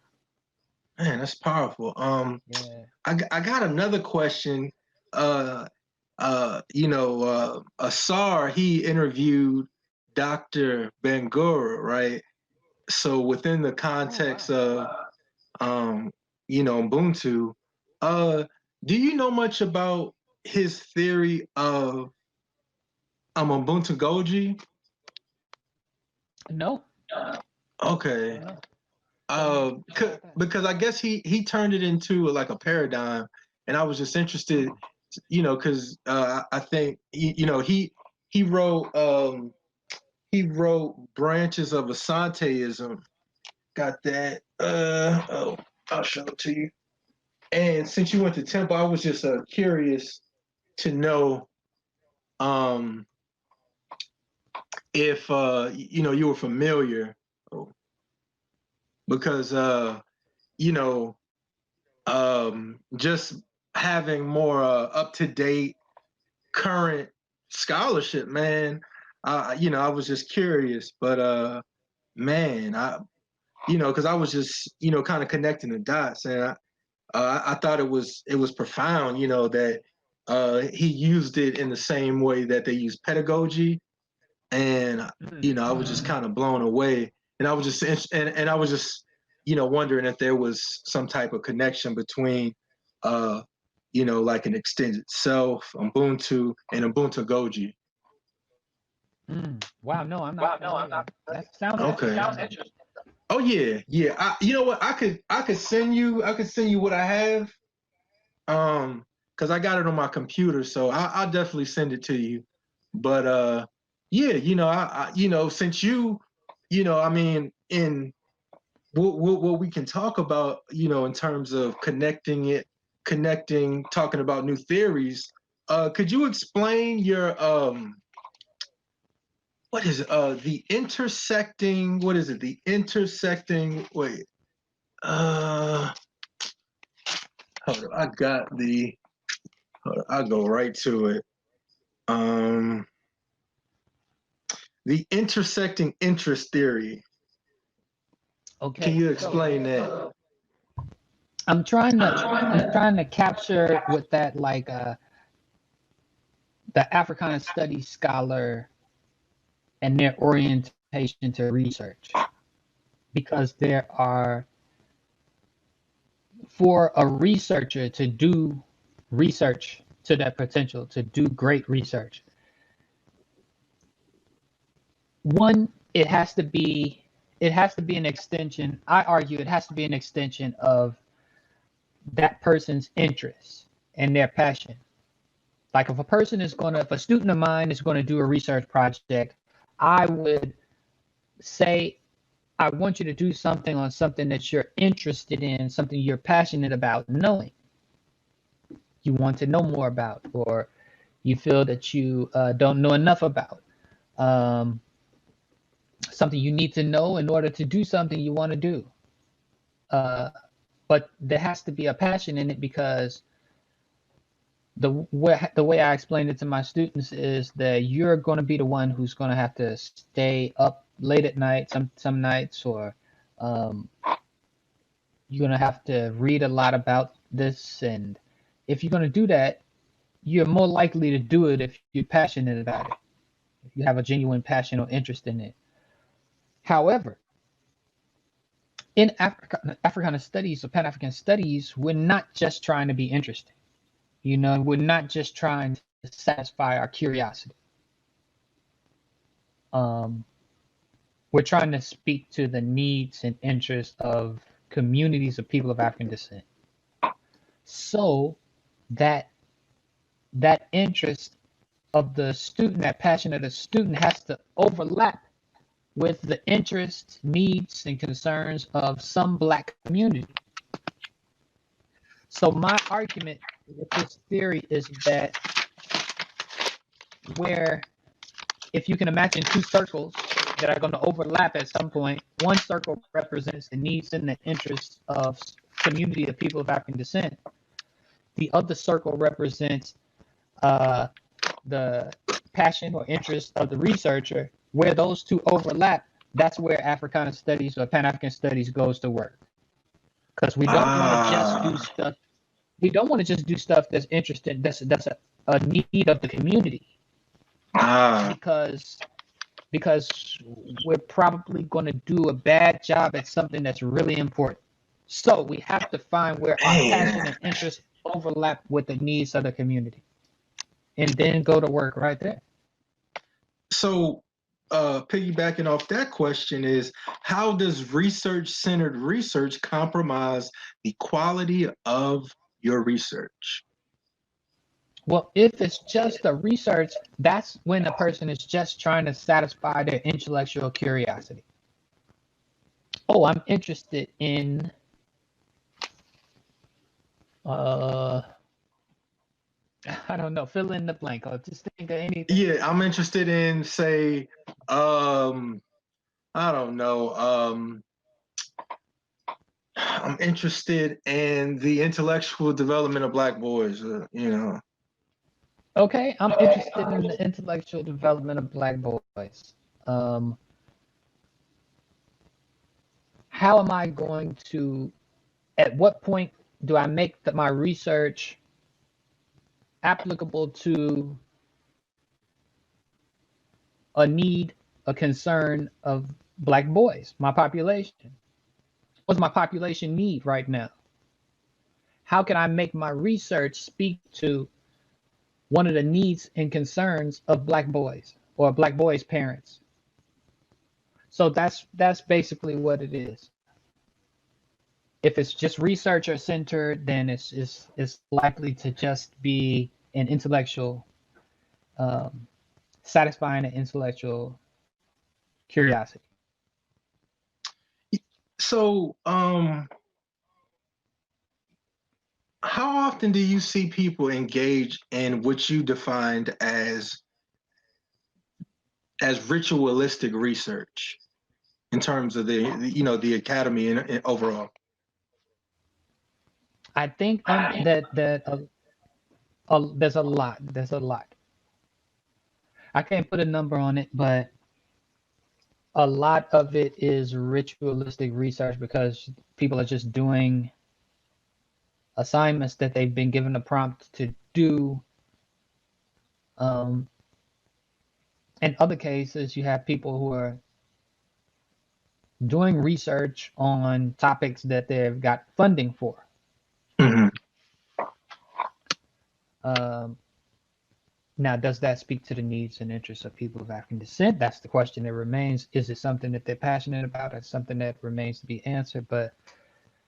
man, that's powerful. Yeah. I got another question. Uh, Asar, he interviewed Dr. Bangura, right? So within the Oh context wow. of Ubuntu, uh, do you know much about his theory of Ubuntu Goji? No, I Okay. don't know. Tell me about that. Because I guess he turned it into like a paradigm, and I was just interested, Oh, because I think he wrote he wrote branches of Asanteism. Got that? Oh, I'll show it to you. And since you went to Temple, I was just curious to know um, if you were familiar, oh, because you know just having more up to date current scholarship, man. I was just curious, but man, because I was just kind of connecting the dots, and I thought it was profound, that he used it in the same way that they use pedagogy, and mm, I was just kind of blown away, and I was just and I was just wondering if there was some type of connection between like an extended self, Ubuntu, and Ubuntu Goji. wow. No, I'm not familiar. That sounds Okay. interesting though. Oh yeah, yeah. You know what? I could send you what I have. Because I got it on my computer, so I'll definitely send it to you. But yeah, since I mean, in what we can talk about, in terms of talking about new theories. Could you explain your what is it? The intersecting. What is it? The intersecting. Wait. Uh, Hold on. I got the. Hold on, I'll go right to it. Um, the intersecting interest theory. Can Okay, you so explain that? I'm trying to capture with that like the Africana studies scholar and their orientation to research, because there are, for a researcher to do research to that potential, to do great research, one, it has to be an extension. I argue it has to be an extension of that person's interest and their passion. Like if a student of mine is going to do a research project, I would say, I want you to do something on something that you're interested in, something you're passionate about knowing, you want to know more about, or you feel that you don't know enough about. Um, Something you need to know in order to do something you want to do. Uh, but there has to be a passion in it, because the way I explain it to my students is that you're going to be the one who's going to have to stay up late at night, some nights, or um, you're going to have to read a lot about this. And if you're going to do that, you're more likely to do it if you're passionate about it, if you have a genuine passion or interest in it. However, in Africana studies or Pan African studies, we're not just trying to be interesting. We're not just trying to satisfy our curiosity. Um, we're trying to speak to the needs and interests of communities of people of African descent. So that interest of the student, that passion of the student, has to overlap with the interests, needs, and concerns of some Black community. So my argument with this theory is that, where if you can imagine two circles that are going to overlap at some point, one circle represents the needs and the interests of community of people of African descent. The other circle represents the passion or interest of the researcher. Where those two overlap, that's where Africana studies or Pan-African studies goes to work. Because we don't want to just do stuff. We don't want to just do stuff that's interesting. That's a need of the community. Because we're probably going to do a bad job at something that's really important. So we have to find where our passion and interest overlap with the needs of the community, and then go to work right there. So, piggybacking off that question is, how does research-centered research compromise the quality of your research? Well, if it's just a research, that's when a person is just trying to satisfy their intellectual curiosity. Oh, I'm interested in I don't know, fill in the blank, or just think of anything. Yeah, I'm interested in, say, I don't know, I'm interested in the intellectual development of Black boys, Okay, I'm interested in the intellectual development of Black boys. How am I going to, at what point do I make my research applicable to a need, a concern of Black boys, my population? What's my population need right now? How can I make my research speak to one of the needs and concerns of Black boys or Black boys' parents? So that's basically what it is. If it's just researcher centered, then it's likely to just be an intellectual, satisfying an intellectual curiosity. So, how often do you see people engage in what you defined as ritualistic research in terms of the academy and overall? I think that there's a lot. There's a lot. I can't put a number on it, but a lot of it is ritualistic research, because people are just doing assignments that they've been given a prompt to do. In other cases, you have people who are doing research on topics that they've got funding for. Mm-hmm. Now, does that speak to the needs and interests of people of African descent? That's the question that remains. Is it something that they're passionate about? It's something that remains to be answered. But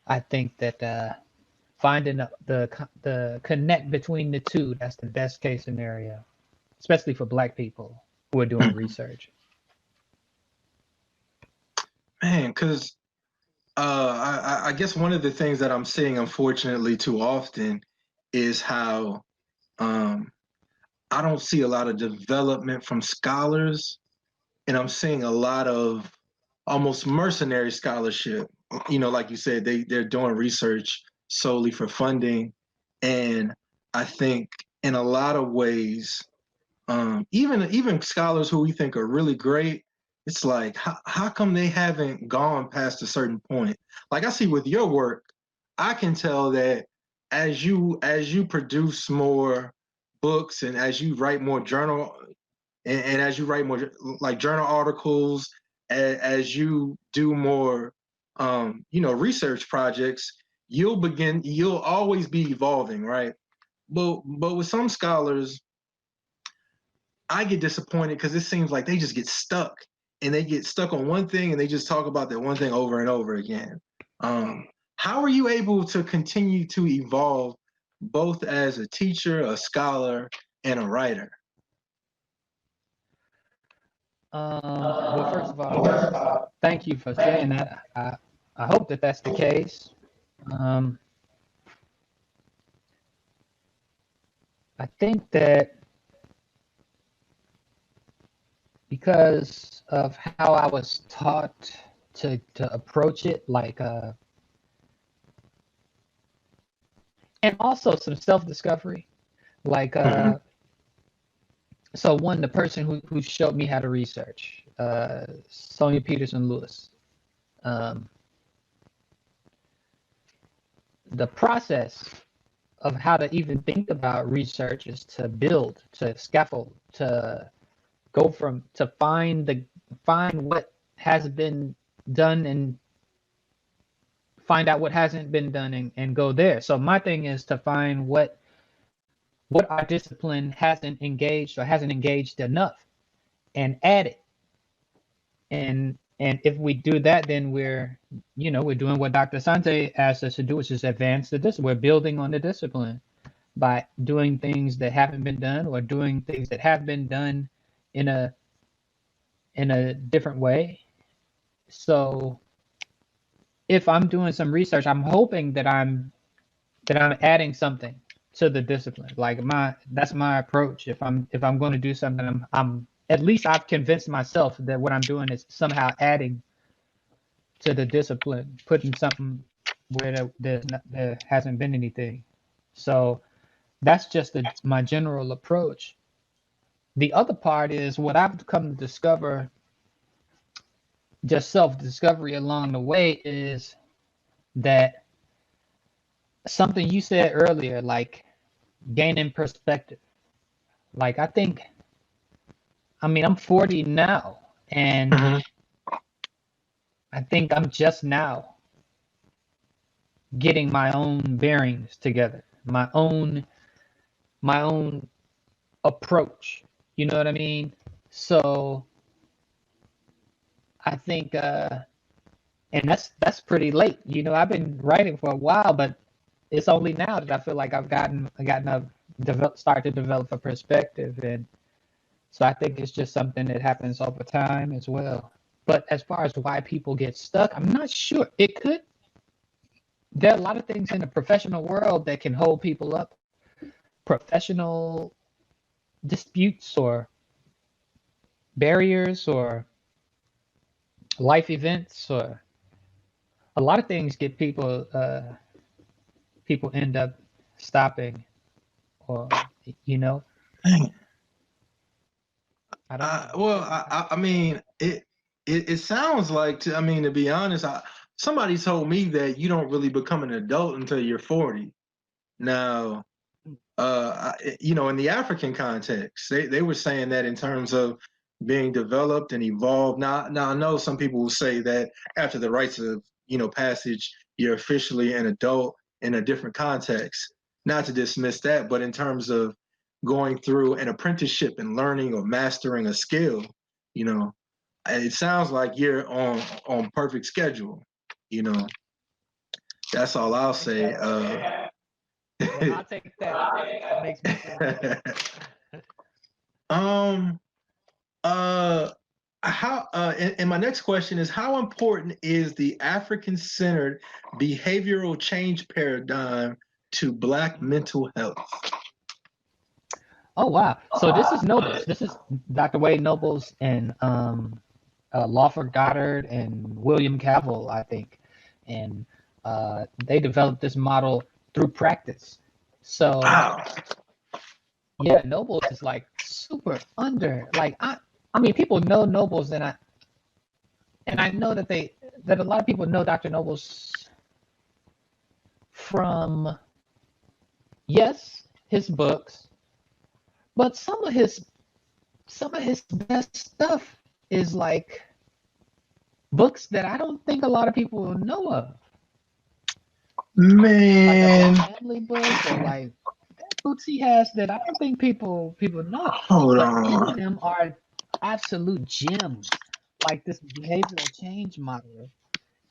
I think that finding the connect between the two, that's the best case scenario, especially for Black people who are doing research. Man, because I guess one of the things that I'm seeing, unfortunately, too often is how I don't see a lot of development from scholars, and I'm seeing a lot of almost mercenary scholarship. You know, like you said, they're doing research solely for funding, and I think in a lot of ways, even scholars who we think are really great, it's like how come they haven't gone past a certain point? Like I see with your work, I can tell that as you produce more books and as you write more journal and as you write more like journal articles, as you do more research projects, you'll always be evolving, right? But with some scholars, I get disappointed because it seems like they just get stuck and they get stuck on one thing and they just talk about that one thing over and over again. How are you able to continue to evolve both as a teacher, a scholar, and a writer? Well, first of all, thank you for saying that. I hope that that's the case. I think that because of how I was taught to approach it, like and also some self-discovery, like so the person who showed me how to research, Sonia Peterson Lewis. The process of how to even think about research is to build, to scaffold, to go from to find what has been done and find out what hasn't been done and go there. So my thing is to find what our discipline hasn't engaged or hasn't engaged enough and add it. And if we do that, then we're doing what Dr. Sante asked us to do, which is advance the discipline. We're building on the discipline by doing things that haven't been done or doing things that have been done in a different way. So if I'm doing some research, I'm hoping that I'm adding something to the discipline. Like that's my approach. If I'm going to do something, I'm at least I've convinced myself that what I'm doing is somehow adding to the discipline, putting something where there hasn't been anything. So that's just my general approach. The other part is what I've come to discover, just self-discovery along the way, is that something you said earlier, like gaining perspective. Like I'm 40 now, and I think I'm just now getting my own bearings together, my own approach. You know what I mean? So I think and that's pretty late. I've been writing for a while, but it's only now that I feel like I've started to develop a perspective. And so I think it's just something that happens over time as well. But as far as why people get stuck, I'm not sure. There are a lot of things in the professional world that can hold people up. Professional disputes or barriers or life events, or a lot of things get people end up stopping, or I don't know. I mean, it sounds like, to be honest, somebody told me that you don't really become an adult until you're 40. Now, in the African context, they were saying that in terms of being developed and evolved. Now I know some people will say that after the rites of passage, you're officially an adult in a different context. Not to dismiss that, but in terms of going through an apprenticeship and learning or mastering a skill, you know, it sounds like you're on perfect schedule, you know. That's all I'll say. Well, I'll take that. That makes me feel good. How and my next question is, how important is the African-centered behavioral change paradigm to Black mental health? Oh wow! So this is Nobles. This is Dr. Wade Nobles and Lawford Goddard and William Cavell, I think, and they developed this model through practice. So Wow. yeah, Nobles is like super under. Like I mean, people know Nobles, and I know that a lot of people know Dr. Nobles from, yes, his books, but some of his best stuff is like books that I don't think a lot of people know of. Man, Like a family book, or like books he has that I don't think people know. hold But in on. them are absolute gems, like this behavioral change model.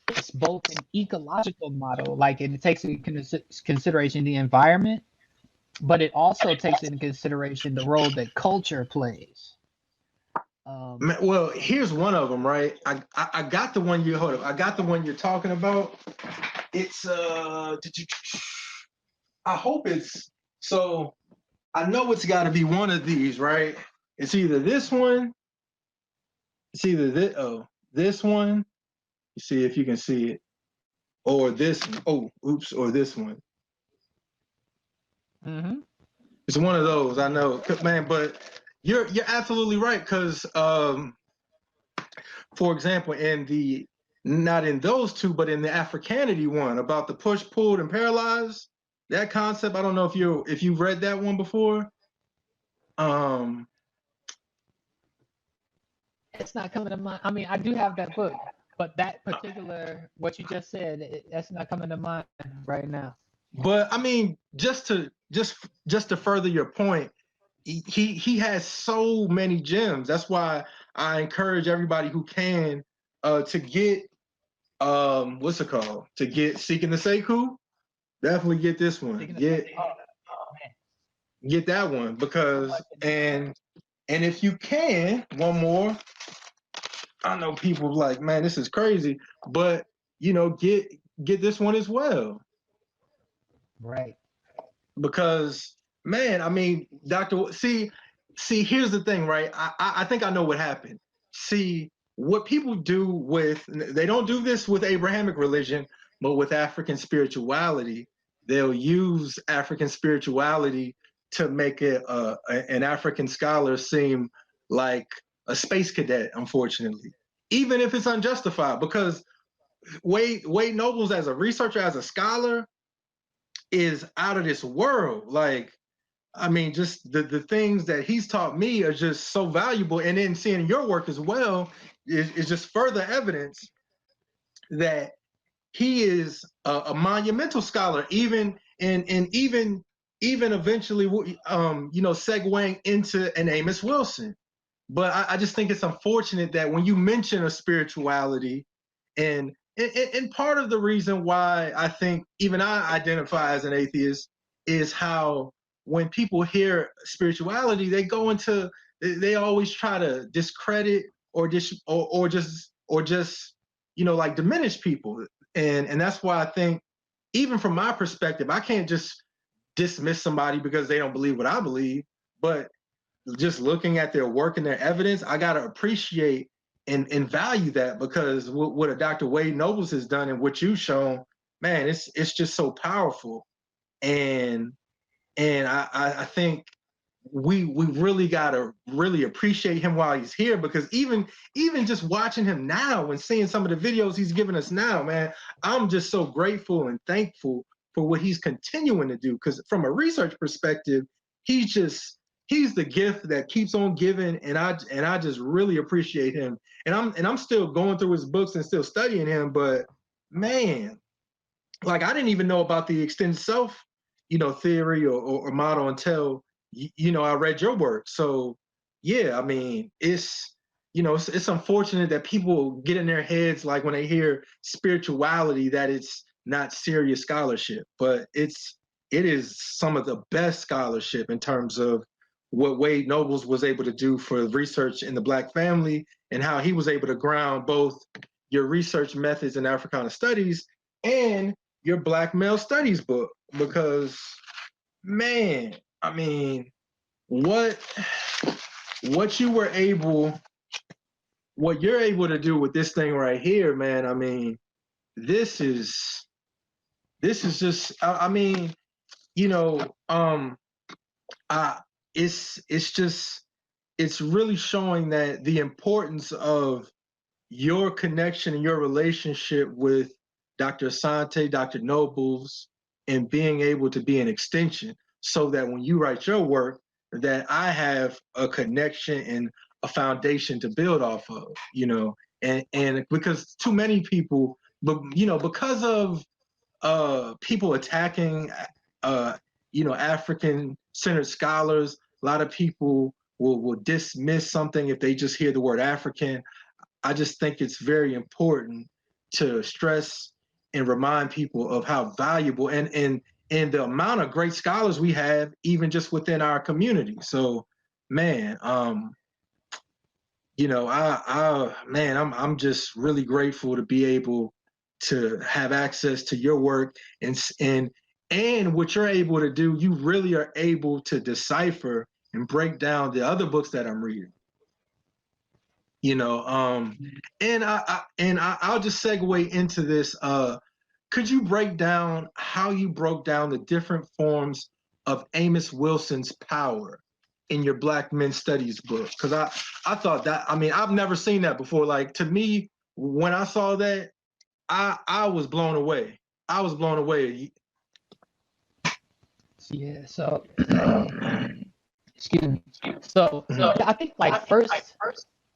It's both an ecological model, like it takes into consideration the environment, but it also takes into consideration the role that culture plays. Well, here's one of them, right? I got the one you hold up. I got the one you're talking about. It's I hope it's so. I know it's got to be one of these, right? It's either this one. It's either this. Oh, this one. You see if you can see it, or this. Oh, oops, or this one. Mm-hmm. It's one of those. I know, man. But you're absolutely right, because for example, not in those two, but in the Africanity one about the push, pulled, and paralyzed, that concept. I don't know if you've read that one before. It's not coming to mind. I mean, I do have that book, but that particular what you just said, that's not coming to mind right now. But I mean, just to further your point, he has so many gems. That's why I encourage everybody who can to get what's it called? To get Seeking the Sekou. Definitely get this one. Get that one, because and if you can, one more. I know people like, man, this is crazy, but you know, get this one as well. Right. Because man, I mean, see, here's the thing, right? I think I know what happened. See, what people do they don't do this with Abrahamic religion, but with African spirituality, they'll use African spirituality to make an African scholar seem like a space cadet, unfortunately, even if it's unjustified. Because Wade Nobles, as a researcher, as a scholar, is out of this world. Like, I mean, just the things that he's taught me are just so valuable. And then seeing your work as well is just further evidence that he is a monumental scholar, even even eventually, you know, segueing into an Amos Wilson. But I just think it's unfortunate that when you mention a spirituality, and part of the reason why I think even I identify as an atheist is how when people hear spirituality, they always try to discredit or just you know, like diminish people, and that's why I think, even from my perspective, I can't just dismiss somebody because they don't believe what I believe, but just looking at their work and their evidence, I got to appreciate and value that, because what a Dr. Wade Nobles has done and what you've shown, man, it's just so powerful. And I think we really got to really appreciate him while he's here, because even just watching him now and seeing some of the videos he's giving us now, man, I'm just so grateful and thankful for what he's continuing to do. Because from a research perspective, he's the gift that keeps on giving, and I just really appreciate him. And I'm still going through his books and still studying him. But man, like, I didn't even know about the extended self, you know, theory or model until I read your work. So yeah, I mean, it's unfortunate that people get in their heads, like when they hear spirituality, that it's not serious scholarship, but it is some of the best scholarship in terms of what Wade Nobles was able to do for research in the Black family, and how he was able to ground both your research methods in Africana studies and your Black male studies book. Because, man, I mean, what you were able, what you're able to do with this thing right here, man, I mean, this is just, I mean, you know, I it's just, it's really showing that the importance of your connection and your relationship with Dr. Asante, Dr. Nobles, and being able to be an extension, so that when you write your work, that I have a connection and a foundation to build off of, and because too many people, but because of people attacking African-centered scholars, a lot of people will dismiss something if they just hear the word African. I just think it's very important to stress and remind people of how valuable and the amount of great scholars we have, even just within our community. So, man, I'm just really grateful to be able to have access to your work, and what you're able to do. You really are able to decipher and break down the other books that I'm reading. I'll just segue into this. Could you break down how you broke down the different forms of Amos Wilson's power in your Black Men Studies book? Because I thought that, I mean, I've never seen that before. Like, to me, when I saw that, I was blown away. I was blown away. Yeah, so excuse me. So I think like first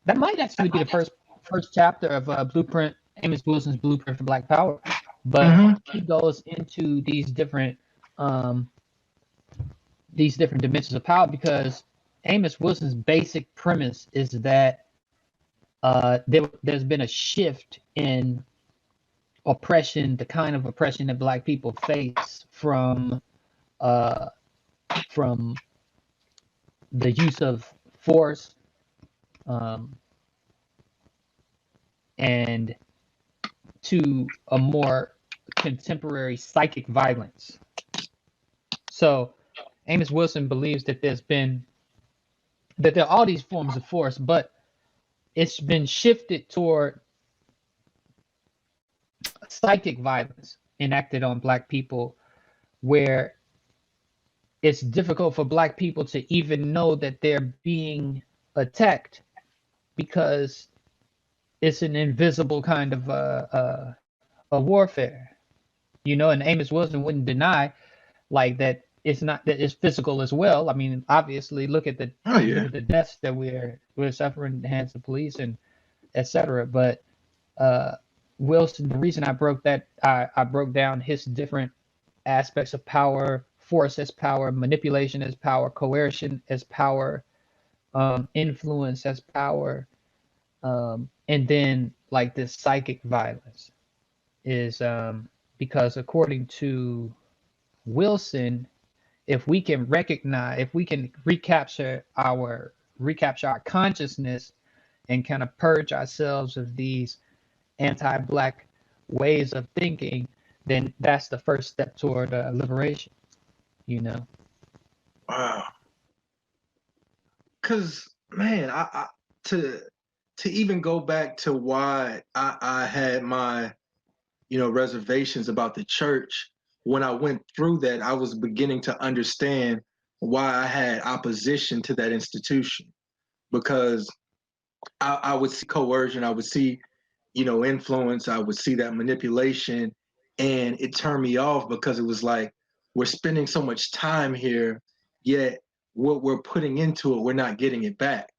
that might actually be the first chapter of Amos Wilson's Blueprint for Black Power. But he goes into these different dimensions of power, because Amos Wilson's basic premise is that there's been a shift in oppression, the kind of oppression that Black people face from the use of force, and to a more contemporary psychic violence. So Amos Wilson believes that there are all these forms of force, but it's been shifted toward psychic violence enacted on Black people, where it's difficult for Black people to even know that they're being attacked, because it's an invisible kind of a warfare, and Amos Wilson wouldn't deny like that it's not, that it's physical as well. I mean, obviously look at the deaths that we're suffering at the hands of police and etc. But Wilson, the reason I broke down his different aspects of power: force as power, manipulation as power, coercion as power, influence as power, and then like this psychic violence, is because according to Wilson, if we can recapture our consciousness and kind of purge ourselves of these anti-Black ways of thinking, then that's the first step toward liberation. Wow. Because, man, I to even go back to why I had my reservations about the church. When I went through that, I was beginning to understand why I had opposition to that institution, because I would see coercion, I would see, influence, I would see that manipulation, and it turned me off, because it was like, we're spending so much time here, yet what we're putting into it, we're not getting it back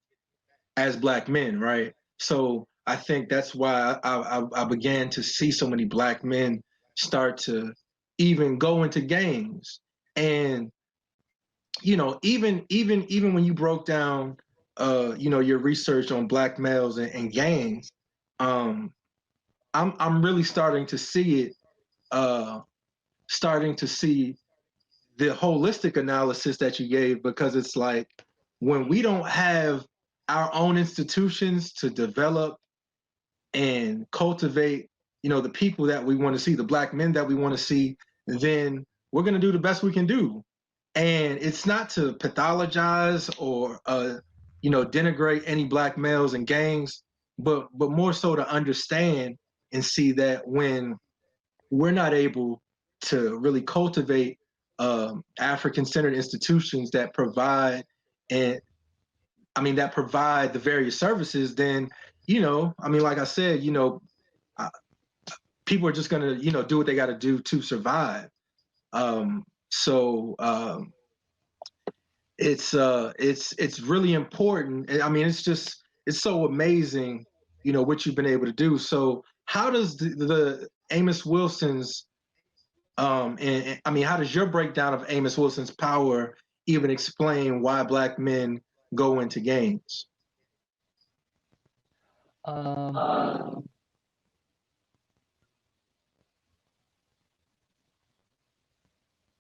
as Black men, right? So I think that's why I began to see so many Black men start to even go into gangs. And even when you broke down, your research on black males and gangs, um, I'm really starting to see it, starting to see the holistic analysis that you gave, because it's like when we don't have our own institutions to develop and cultivate, the people that we want to see, the black men that we want to see, then we're going to do the best we can do. And it's not to pathologize or denigrate any black males and gangs, but more so to understand and see that when we're not able to really cultivate African-centered institutions that provide and that provide the various services, then like I said, uh, people are just gonna do what they got to do to survive. So it's really important. I mean, it's so amazing, what you've been able to do. So how does the Amos Wilson's and I mean, how does your breakdown of Amos Wilson's power even explain why black men go into gangs? Um,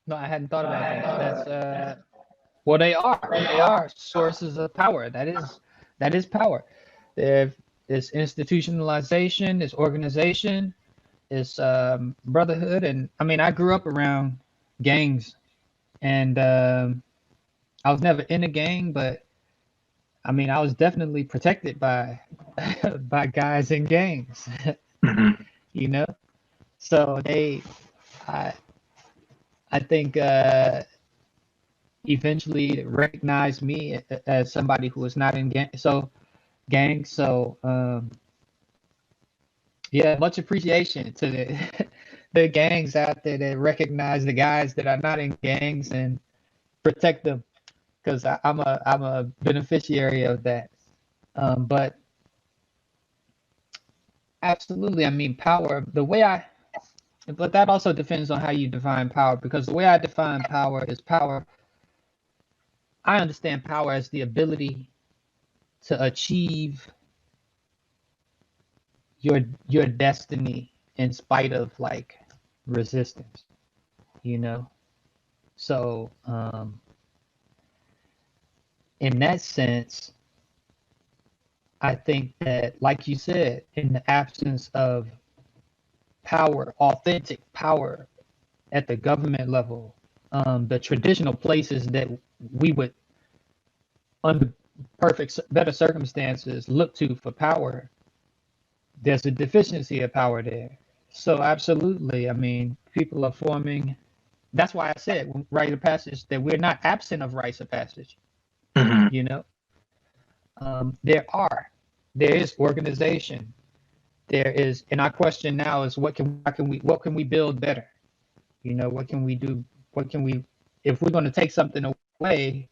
no, I hadn't thought about that. That's well, they are. They are sources of power. That is power. There is institutionalization, is organization, is brotherhood, and I mean, I grew up around gangs, and I was never in a gang, but I mean, I was definitely protected by by guys in gangs, Mhm. you know. So I, I think eventually recognized me as somebody who was not in gang. So yeah, much appreciation to the the gangs out there that recognize the guys that are not in gangs and protect them, because I'm a beneficiary of that. But absolutely, I mean power. But that also depends on how you define power, because the way I define power is power. I understand power as the ability to achieve your destiny in spite of like resistance, you know. So in that sense, I think that, like you said, in the absence of power, authentic power at the government level, the traditional places that we would, under better circumstances, look to for power, there's a deficiency of power there. So absolutely, I mean, people are forming. That's why I said rite of passage, that we're not absent of rites of passage. Mhm. You know, there is organization. There is, and our question now is, what can we build better? You know, what can we do? What can we, if we're going to take something away,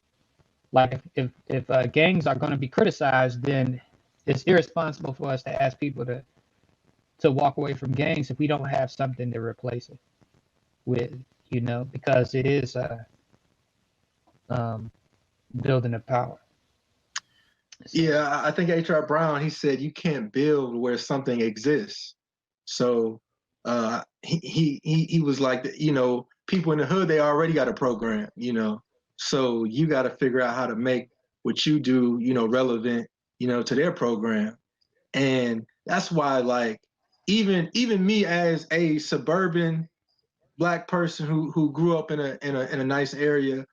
like if gangs are going to be criticized, then it's irresponsible for us to ask people to walk away from gangs if we don't have something to replace it with, you know, because it is um, building a power. So, Yeah, I think H.R. Brown, he said you can't build where something exists. So he was like, people in the hood, they already got a program, so you got to figure out how to make what you do, relevant, to their program. And that's why, like, even me as a suburban black person who grew up in a nice area,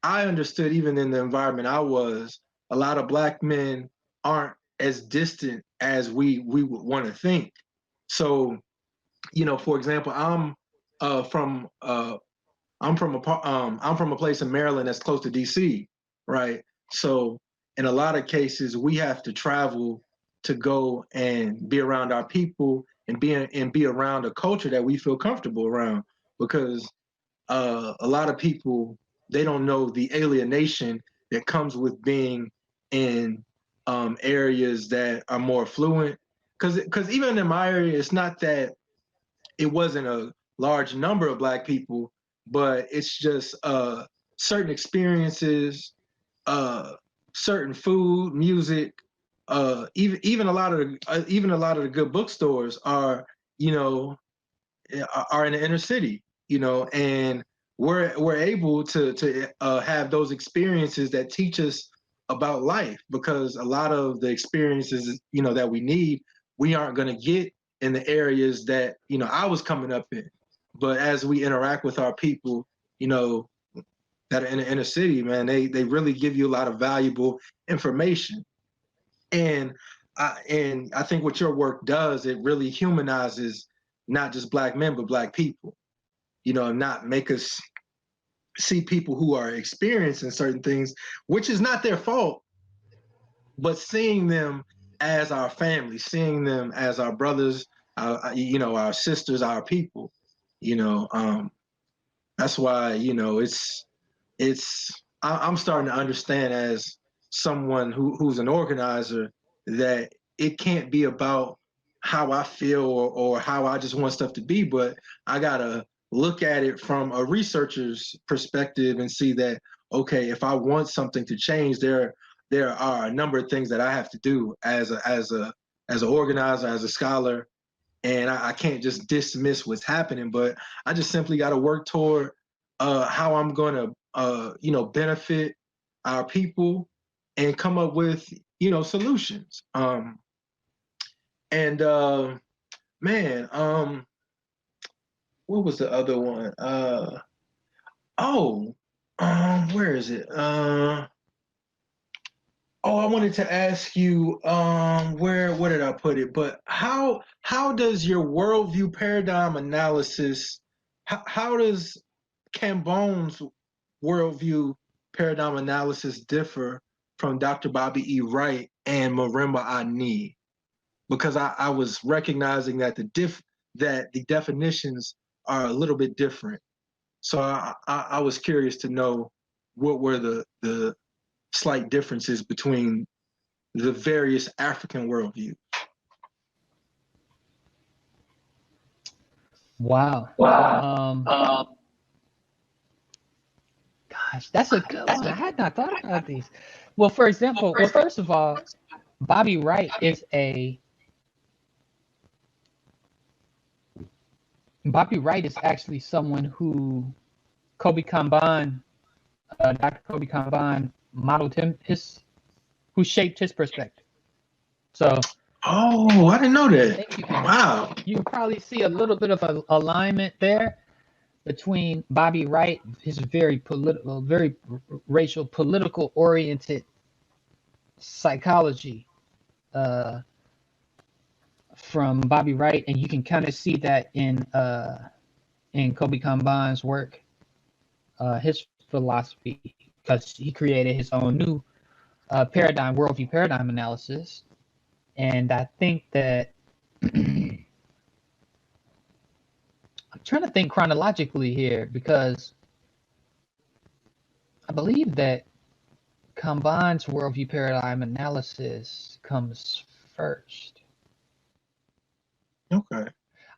I understood, even in the environment I was, a lot of black men aren't as distant as we would want to think. So, for example, from I'm from a place in Maryland that's close to DC, right? So in a lot of cases, we have to travel to go and be around our people and be around a culture that we feel comfortable around, because a lot of people, they don't know the alienation that comes with being in areas that are more affluent. Because even in my area, it's not that it wasn't a large number of black people, but it's just certain experiences, certain food, music, even a lot of the good bookstores are, you know, are in the inner city, you know, and we're able to have those experiences that teach us about life, because a lot of the experiences, you know, that we need, we aren't going to get in the areas that, you know, I was coming up in. But as we interact with our people, you know, that are in the inner city, man, they really give you a lot of valuable information. And I think what your work does, it really humanizes not just Black men, but Black people, you know, and not make us see people who are experiencing certain things, which is not their fault, but seeing them as our family, seeing them as our brothers, you know, our sisters, our people, you know. That's why, you know, I'm starting to understand, as someone who's an organizer, that it can't be about how I feel or how I just want stuff to be, but I gotta look at it from a researcher's perspective and see that, okay, if I want something to change, there are a number of things that I have to do as an organizer, as a scholar, and I can't just dismiss what's happening, but I just simply got to work toward how I'm going to, you know, benefit our people and come up with, you know, solutions. And man, what was the other one? Oh, where is it? Oh, I wanted to ask you, where did I put it? But how does your worldview paradigm analysis, how does Cambone's worldview paradigm analysis differ from Dr. Bobby E. Wright and Marimba Ani? Because I was recognizing that the definitions are a little bit different. So I was curious to know what were the slight differences between the various African worldviews. Wow. Gosh, that's a good one. I had not thought about these. Well, for example, first of all, Bobby Wright is actually someone who Kobe Kanban, Dr. Kobe Kanban modeled who shaped his perspective. So, oh, I didn't know that. Wow. You probably see a little bit of an alignment there between Bobby Wright, his very political, very racial, political oriented psychology from Bobby Wright, and you can kind of see that in Kobe Kanban's work, his philosophy, because he created his own new worldview paradigm analysis. And I think that I'm trying to think chronologically here, because I believe that Kanban's worldview paradigm analysis comes first. Okay.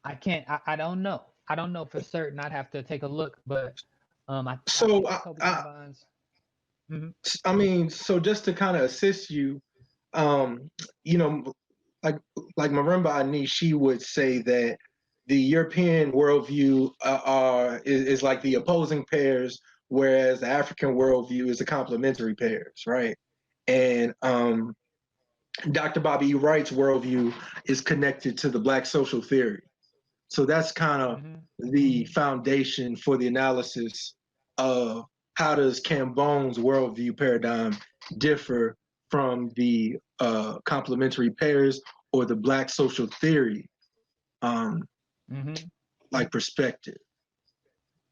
I don't know. I don't know for certain. I'd have to take a look, but I mean, so just to kind of assist you, you know, like Marimba Ani, she would say that the European worldview is like the opposing pairs, whereas the African worldview is the complementary pairs, right? And Dr. Bobby E. Wright's worldview is connected to the Black social theory. So that's kind of the foundation for the analysis of how does Cambone's worldview paradigm differ from the complementary pairs or the Black social theory, like perspective.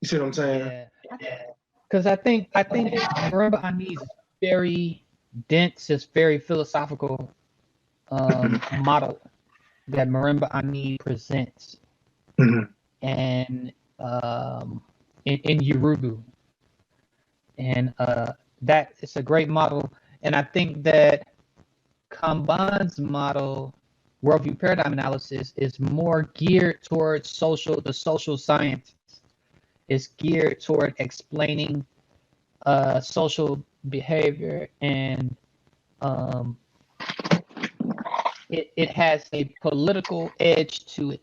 You see what I'm saying? Yeah. Because I think Marimba Ani's very dense, it's very philosophical model that Marimba Ani presents, and in Yoruba, and that it's a great model. And I think that Kanban's model, worldview paradigm analysis, is more geared towards the social sciences. It's geared toward explaining social behavior, and um, it has a political edge to it.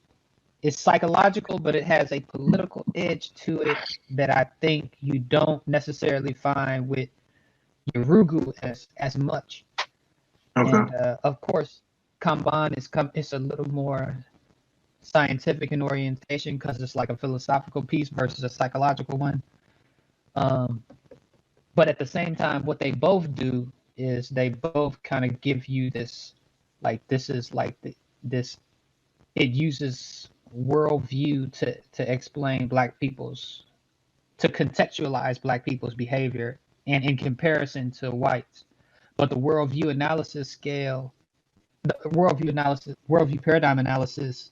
It's psychological, but it has a political edge to it that I think you don't necessarily find with Yurugu as much. Okay. And of course, Kanban it's a little more scientific in orientation because it's like a philosophical piece versus a psychological one. Um, but at the same time, what they both do is they both kind of give you this, like this is like this. It uses worldview to explain to contextualize Black people's behavior, and in comparison to whites. But the worldview paradigm analysis,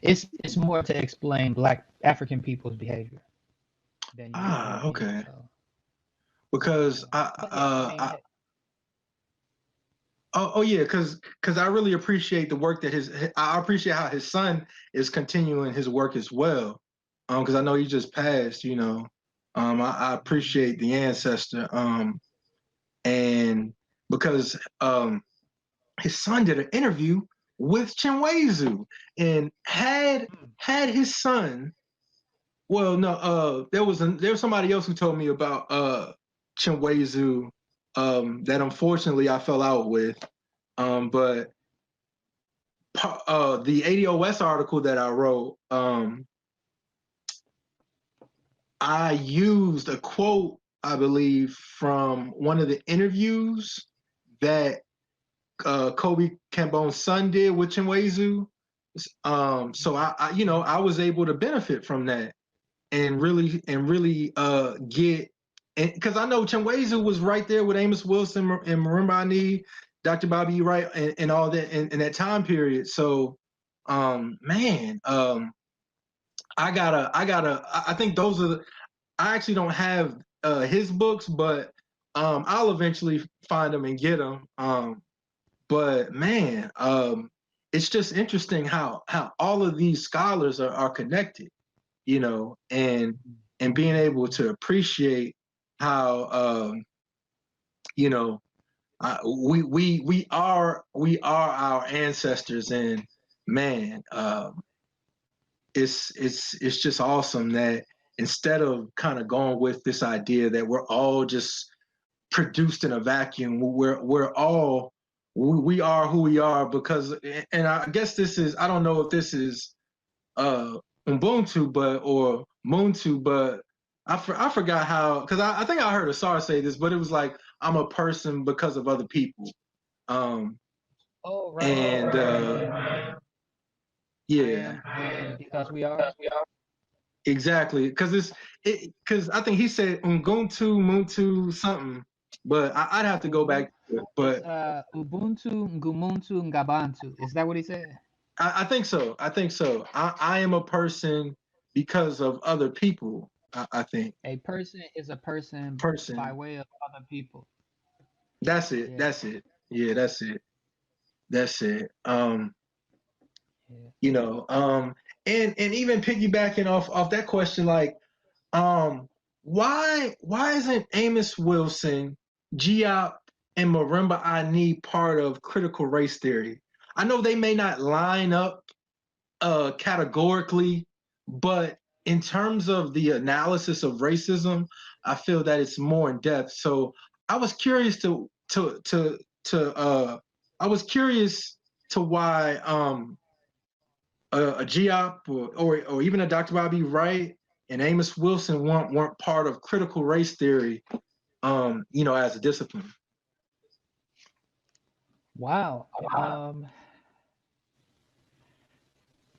it's more to explain Black African people's behavior than Ah, European. okay. So, Because but yeah, I mean, oh yeah, because I really appreciate the work that I appreciate how his son is continuing his work as well. Because I know he just passed, you know. I appreciate the ancestor. And because his son did an interview with Chinwezu, and had his son. Well, no, there was somebody else who told me about Chinwezu that unfortunately I fell out with. But the ADOS article that I wrote, I used a quote, I believe, from one of the interviews that Kobe Cambone's son did with Chinwezu. So I was able to benefit from that and really get, because I know Chinwezu was right there with Amos Wilson and Marimba Ani, Dr. Bobby Wright, and all that in that time period. So, man, I think those are I actually don't have his books, but I'll eventually find them and get them. But man, it's just interesting how all of these scholars are connected, you know, and being able to appreciate how you know we are our ancestors, and man, it's just awesome that instead of kind of going with this idea that we're all just produced in a vacuum, we're all we are who we are because, and I guess this is, I don't know if this is Ubuntu or Muntu, but I forgot how, because I think I heard Asar say this, but it was like, I'm a person because of other people. oh right, And yeah, I am because we are. exactly, because I think he said Ubuntu, Muntu, something, but I'd have to go back to it. It's But Ubuntu, Ngumuntu, Ngabantu. Is that what he said? I think so. I think so. I am a person because of other people. I think A person is a person by person. way of other people. That's it. Yeah, That's it. Yeah, that's it. That's it. yeah. You know, and even piggybacking off that question, like, why isn't Amos Wilson, Giop, and Marimba Ani part of critical race theory? I know they may not line up categorically, but in terms of the analysis of racism, I feel that it's more in depth. So I was curious I was curious to why a Giop or even a Dr. Bobby Wright and Amos Wilson weren't part of critical race theory, as a discipline. Wow.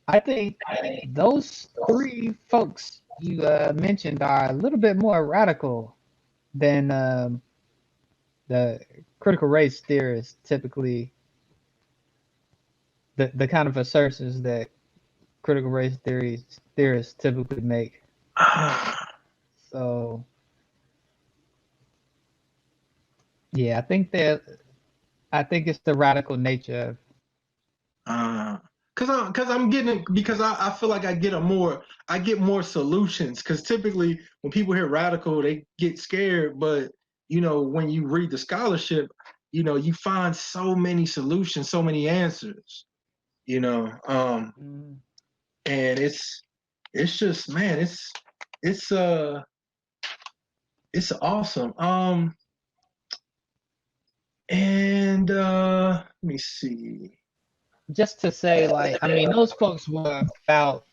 I think those three folks you mentioned are a little bit more radical than the critical race theorists typically, the kind of assertions that critical race theorists typically make. So yeah, I think it's the radical nature of Uh, because I feel like I get more solutions. Because typically when people hear radical, they get scared. But when you read the scholarship, you find so many solutions, so many answers. Mm. And it's just, man, it's awesome. And let me see. Just to say, like, I mean, those folks were about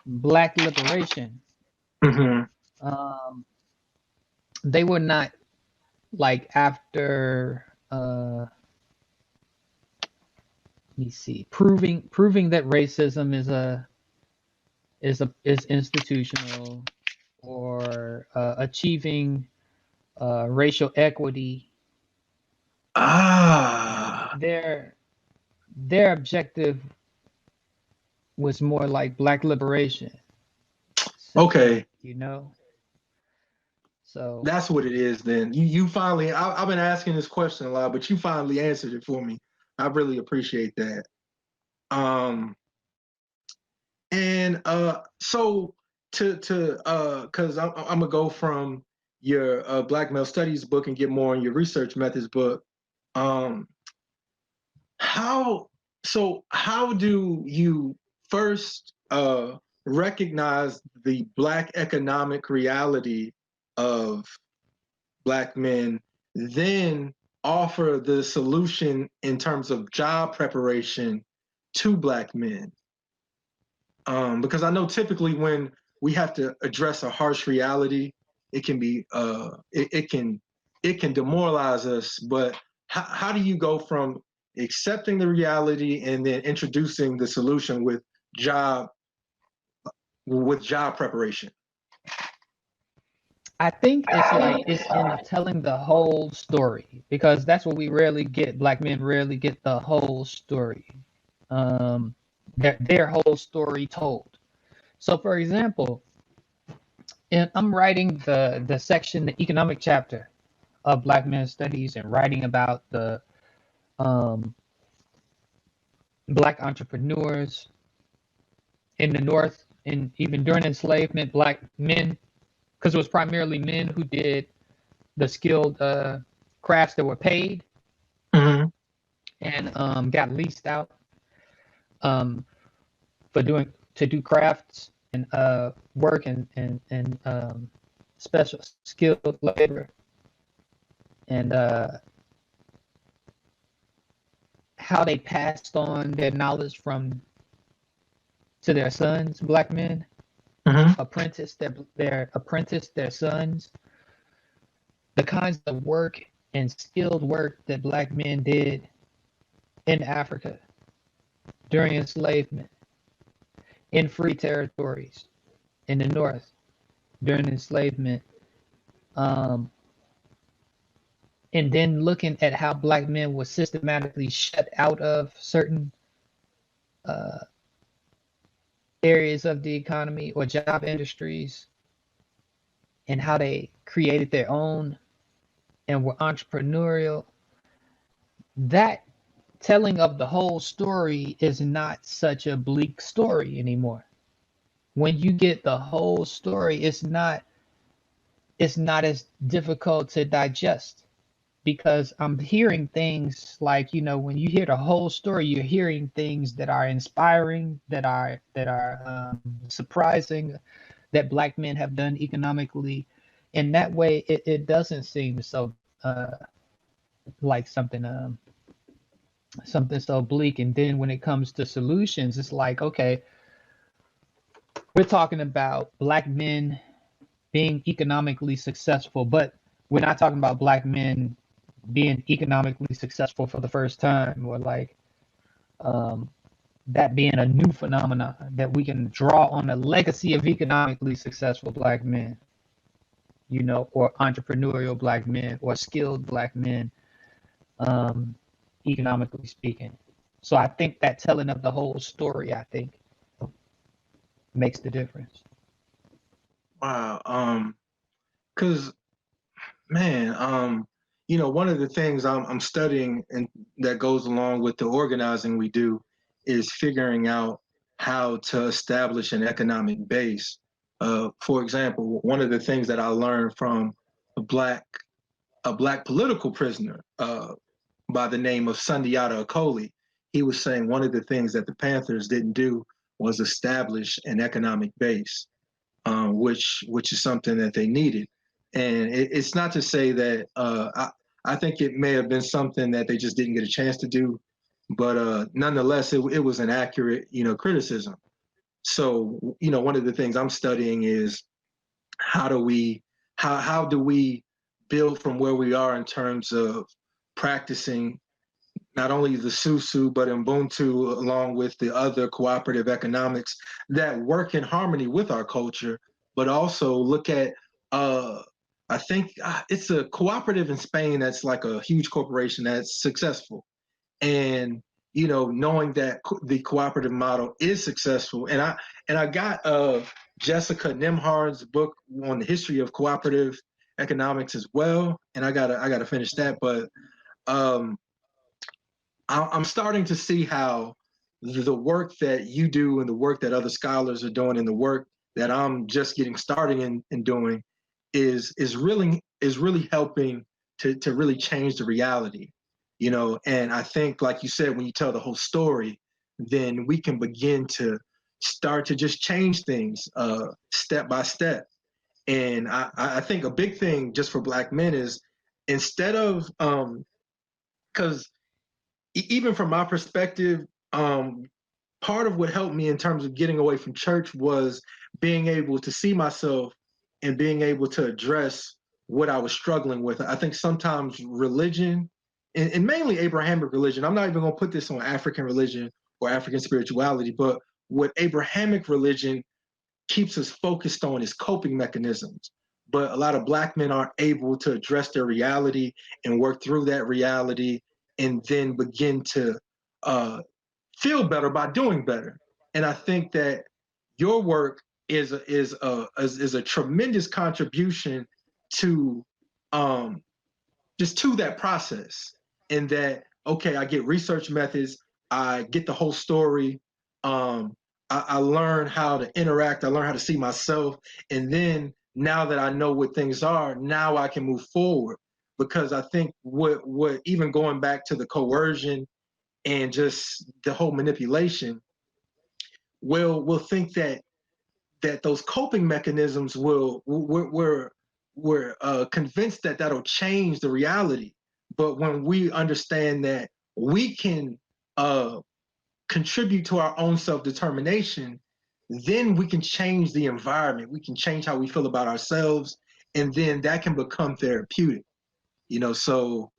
black liberation. Hmm. Um, they were not like after let me see, proving that racism is institutional, or achieving racial equity. Ah, Their objective was more like black liberation, okay. you know. So That's what it is then. You finally, I've been asking this question a lot, but you finally answered it for me. I really appreciate that. Um, and so because I'm gonna go from your Black Male Studies book and get more on your research methods book. Um, how how do you first recognize the Black economic reality of Black men, then offer the solution in terms of job preparation to Black men? Because I know typically when we have to address a harsh reality, it can be it can demoralize us. But how do you go from accepting the reality and then introducing the solution job with job preparation? I think it's in telling the whole story, because that's what we rarely get. Black men rarely get the whole story, um, their whole story told. So, for example, I'm writing the section, the economic chapter of Black Men Studies, and writing about the um, Black entrepreneurs in the North, and even during enslavement, Black men, because it was primarily men who did the skilled crafts that were paid, Hmm. and got leased out, um, for to do crafts and work, and special skilled labor, and how they passed on their knowledge from to their sons. Black men Hmm. apprenticed their sons, the kinds of work and skilled work that Black men did in Africa during enslavement, in free territories in the North during enslavement, um, and then looking at how Black men were systematically shut out of certain uh, areas of the economy or job industries, and how they created their own and were entrepreneurial. That telling of the whole story is not such a bleak story anymore. When you get the whole story, it's not as difficult to digest, because I'm hearing things like, when you hear the whole story, you're hearing things that are inspiring, that are surprising, that Black men have done economically. In that way, it doesn't seem so like something so bleak. And then when it comes to solutions, it's like, okay, we're talking about Black men being economically successful, but we're not talking about Black men being economically successful for the first time, or like um, that being a new phenomenon that we can draw on a legacy of economically successful Black men, or entrepreneurial Black men, or skilled Black men, um, economically speaking. So I think that telling of the whole story, I think, makes the difference. Wow. Because man, one of the things I'm studying and that goes along with the organizing we do is figuring out how to establish an economic base. For example, one of the things that I learned from a black political prisoner by the name of Sundiata Acoli, he was saying one of the things that the Panthers didn't do was establish an economic base, which is something that they needed. And it's not to say that I think it may have been something that they just didn't get a chance to do, but nonetheless, it was an accurate, criticism. So, one of the things I'm studying is how do we build from where we are in terms of practicing not only the Susu, but Ubuntu, along with the other cooperative economics that work in harmony with our culture, but also look at, I think it's a cooperative in Spain that's like a huge corporation that's successful. And, knowing that the cooperative model is successful. And I got Jessica Nimhard's book on the history of cooperative economics as well. And I gotta finish that, but I'm starting to see how the work that you do and the work that other scholars are doing and the work that I'm just getting started in doing is really helping to really change the reality, and I think, like you said, when you tell the whole story, then we can begin to start to just change things step by step. And I think a big thing just for Black men is, instead of because even from my perspective, part of what helped me in terms of getting away from church was being able to see myself and being able to address what I was struggling with. I think sometimes religion, and mainly Abrahamic religion, I'm not even going to put this on African religion or African spirituality, but what Abrahamic religion keeps us focused on is coping mechanisms. But a lot of Black men aren't able to address their reality and work through that reality and then begin to feel better by doing better. And I think that your work is a tremendous contribution to just to that process. And that, okay, I get research methods, I get the whole story, I learn how to interact, I learn how to see myself, and then now that I know what things are, now I can move forward. Because I think what even going back to the coercion and just the whole manipulation, we'll think that those coping mechanisms we're convinced that that'll change the reality. But when we understand that we can contribute to our own self-determination, then we can change the environment. We can change how we feel about ourselves, and then that can become therapeutic. So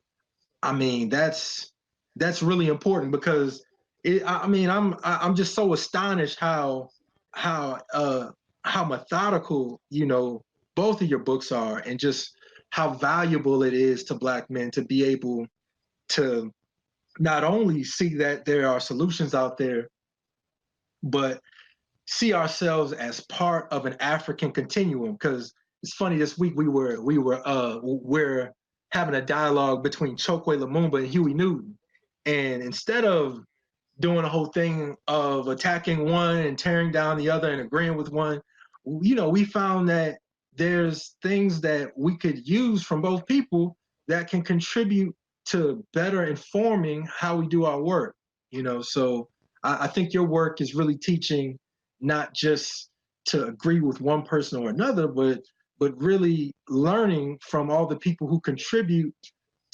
I mean, that's really important, because I'm just so astonished how methodical both of your books are, and just how valuable it is to Black men to be able to not only see that there are solutions out there, but see ourselves as part of an African continuum. Because it's funny, this week we're having a dialogue between Chokwe Lumumba and Huey Newton, and instead of doing a whole thing of attacking one and tearing down the other and agreeing with one, we found that there's things that we could use from both people that can contribute to better informing how we do our work. So I think your work is really teaching not just to agree with one person or another, but really learning from all the people who contribute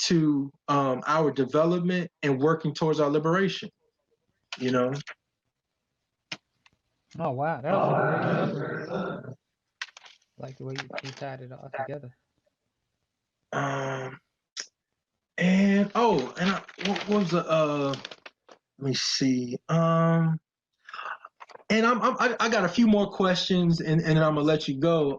to our development and working towards our liberation. Oh wow, that was very good. Like the way you tied it all together. Um, what was the let me see. And I got a few more questions, and I'm gonna let you go.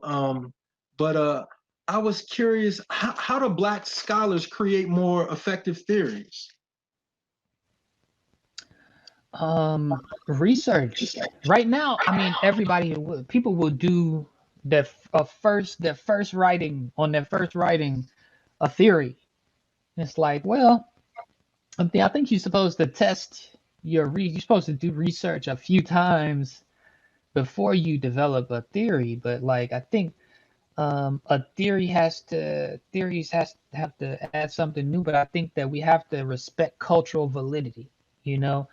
But I was curious, how do Black scholars create more effective theories? Research. Right now, I mean, people will do their first writing on their first writing a theory. It's like, well, I think you're supposed to test you're supposed to do research a few times before you develop a theory. But like I think a theories has have to add something new. But I think that we have to respect cultural validity, you know,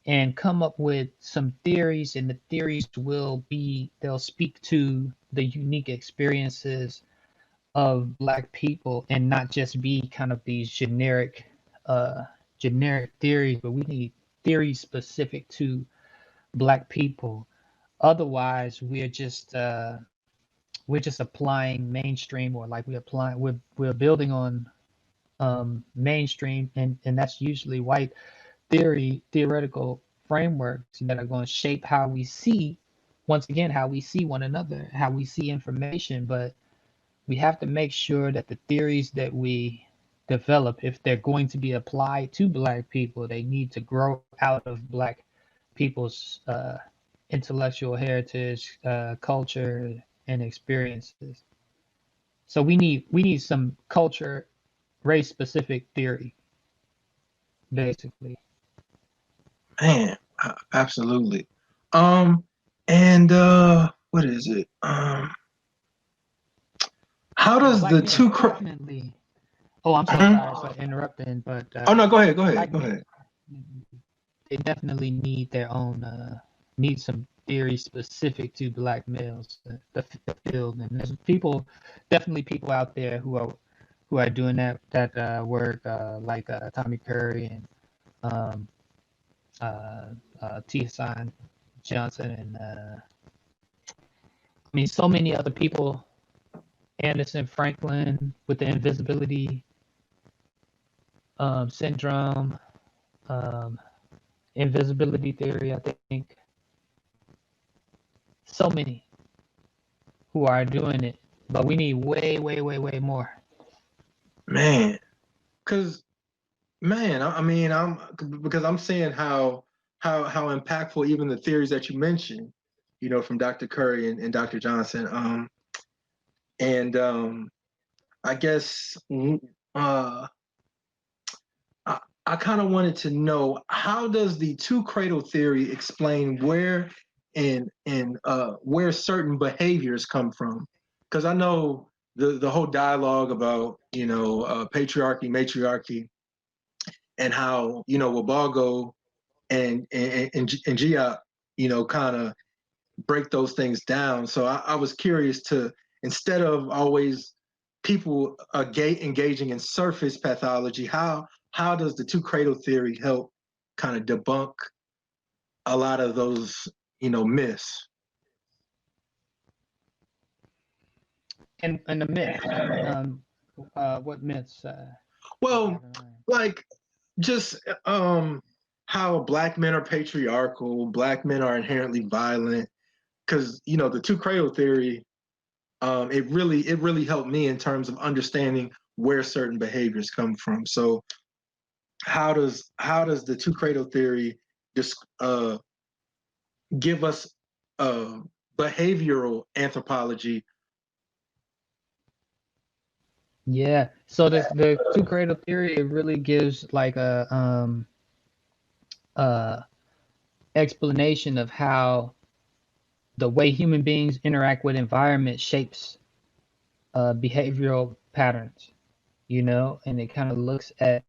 and come up with some theories, and the theories they'll speak to the unique experiences of Black people, and not just be kind of these uh generic theories, but we need theories specific to Black people. Otherwise we're just applying mainstream, or like we're building on mainstream, and that's usually white theoretical frameworks that are going to shape how we see, once again, how we see one another, how we see information. But we have to make sure that the theories that we develop, if they're going to be applied to Black people, they need to grow out of Black people's intellectual heritage, culture, and experiences. So we need some culture, race specific theory, basically. Man, absolutely. Um, and what is it? How does Black the men two? definitely. Oh, I'm so Mhm. sorry for interrupting, but Oh no, go ahead, Black go men, ahead. they definitely need their own need some theory specific to Black males, the field. And there's definitely people out there who are doing that work, like Tommy Curry and um, T. Hassan Johnson, and I mean so many other people. Anderson Franklin with the invisibility syndrome, um, invisibility theory. I think so many who are doing it, but we need way, way, way, way more. Man, because man, I mean, because I'm seeing how impactful even the theories that you mentioned, from Dr. Curry and Dr. Johnson. And I guess uh, I, I kind of wanted to know, how does the two cradle theory explain where certain behaviors come from? Because I know the whole dialogue about patriarchy, matriarchy, and how Wabago and Gia, kind of break those things down. So I was curious to, instead of always people engaging in surface pathology, how does the two cradle theory help kind of debunk a lot of those myths? And the myths, what myths you have Well, in mind? like, just how Black men are patriarchal, Black men are inherently violent, because the two cradle theory, it really helped me in terms of understanding where certain behaviors come from. So how does the two cradle theory just give us uh, behavioral anthropology? Yeah. So the two cradle theory, it really gives like a uh explanation of how the way human beings interact with environment shapes behavioral patterns, and it kind of looks at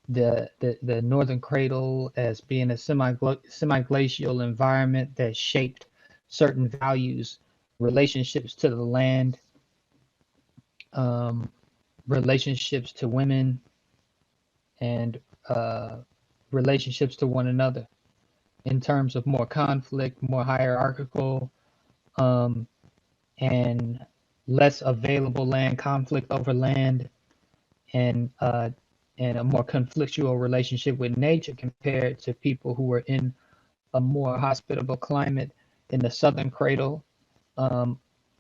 the northern cradle as being a semi-glacial environment that shaped certain values, relationships to the land, um, relationships to women, and uh, relationships to one another in terms of more conflict, more hierarchical, um, and less available land, conflict over land, and a more conflictual relationship with nature compared to people who were in a more hospitable climate in the southern cradle, um,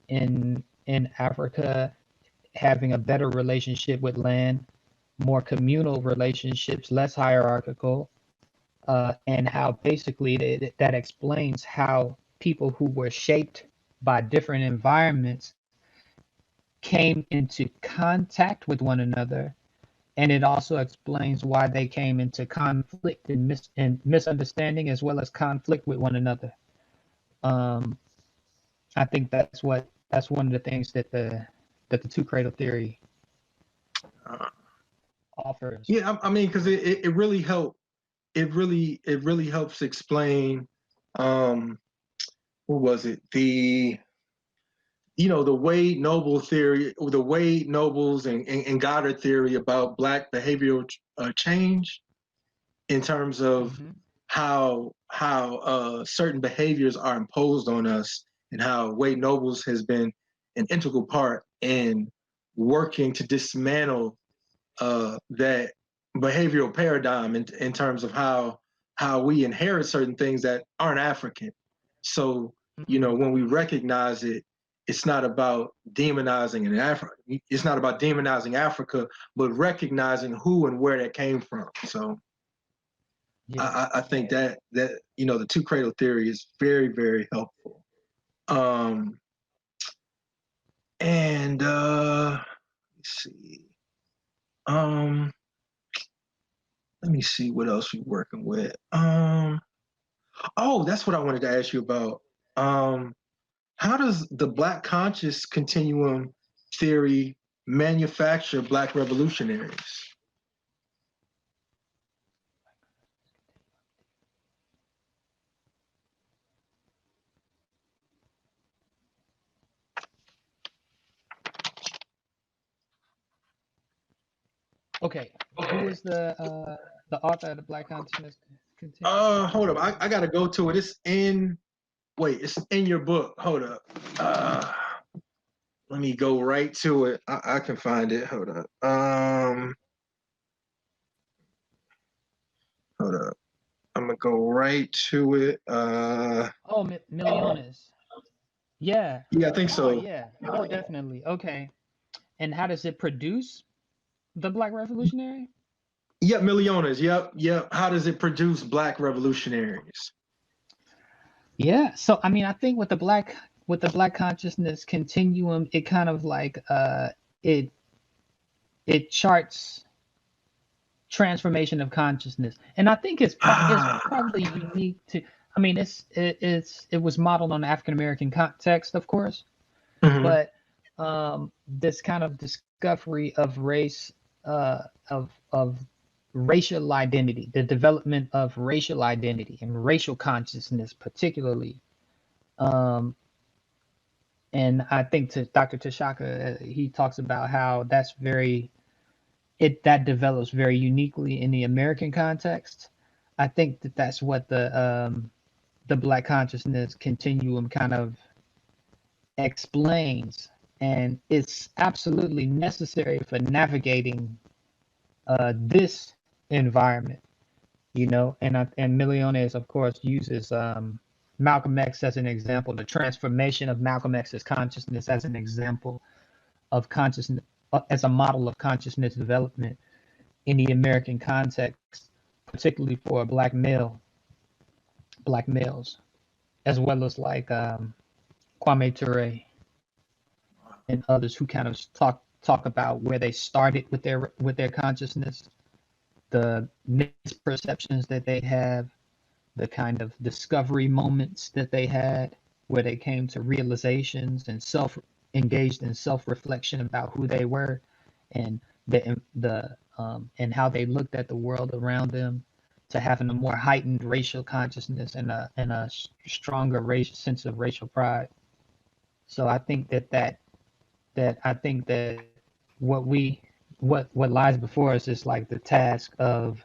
in Africa, having a better relationship with land, more communal relationships, less hierarchical, and how basically that explains how people who were shaped by different environments came into contact with one another and it also explains why they came into conflict and misunderstanding, as well as conflict with one another. Um, I think that's one of the things that the two cradle theory Uh, offers. yeah, I mean, because it really helped. It really helps explain. What was it? The Wade Noble theory, or the Wade Nobles and Goddard theory about Black behavioral change, in terms of Hmm. how certain behaviors are imposed on us, and how Wade Nobles has been an integral part in working to dismantle that behavioral paradigm in terms of how we inherit certain things that aren't African. So, Hmm. when we recognize it, it's not about demonizing an Africa. It's not about demonizing Africa, but recognizing who and where that came from. So Yeah. I think that the two cradle theory is very, very helpful. Um, and let's see. Um, Let me see what else we're working with. Oh, that's what I wanted to ask you about. Um, how does the Black conscious continuum theory manufacture Black revolutionaries? Okay. Who is the author of the Black Consciousness Continuum? Hold up. I gotta go to it. It's in your book. Hold up. Let me go right to it. I can find it. Hold up. Hold up. I'm gonna go right to it. Oh, Milliones. Yeah. Yeah, I think Oh, so. yeah. Oh, definitely. Okay. And how does it produce the Black Revolutionary? Yep, Milliones. Yep. How does it produce Black revolutionaries? Yeah. So I mean, I think with the Black consciousness continuum, it kind of like it it charts transformation of consciousness, and I think it's Ah, probably unique to. I mean, it was modeled on African American context, of course, mhm. but this kind of discovery of race, of racial identity, the development of racial identity and racial consciousness, particularly. Um, and I think to Dr. Tashaka, he talks about how that develops very uniquely in the American context. I think that that's what the Black consciousness continuum kind of explains, and it's absolutely necessary for navigating this environment, and Milliones, of course, uses Malcolm X as an example, the transformation of Malcolm X's consciousness as an example of consciousness, as a model of consciousness development in the American context, particularly for black males, as well as like Kwame Ture and others who kind of talk about where they started with their consciousness, the misperceptions that they have, the kind of discovery moments that they had where they came to realizations and engaged in self-reflection about who they were, and and how they looked at the world around them, to having a more heightened racial consciousness and a stronger racial sense of racial pride. So I think that what we what lies before us is like the task of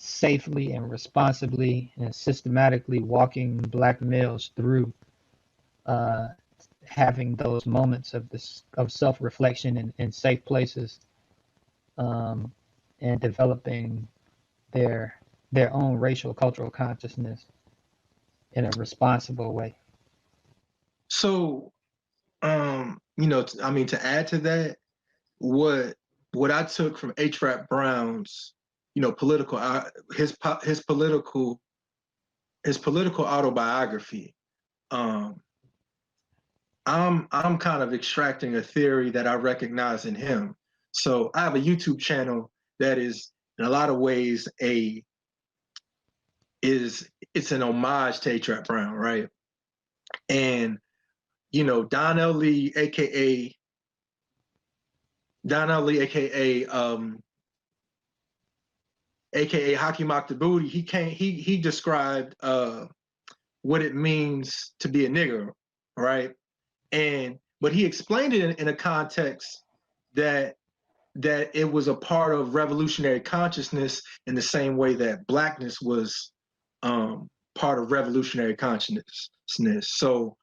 safely and responsibly and systematically walking Black males through uh, having those moments of self-reflection in safe places, um, and developing their their own racial cultural consciousness in a responsible way. So, I mean, to add to that, what what I took from H. Rap Brown's, political his political autobiography, um, I'm kind of extracting a theory that I recognize in him. So I have a YouTube channel that is in a lot of ways it's an homage to A$AP Brown, right? And Don L. Lee, aka Hakeem Makdaboudi, he described what it means to be a nigger, right? But he explained it in a context that it was a part of revolutionary consciousness in the same way that blackness was part of revolutionary consciousness. So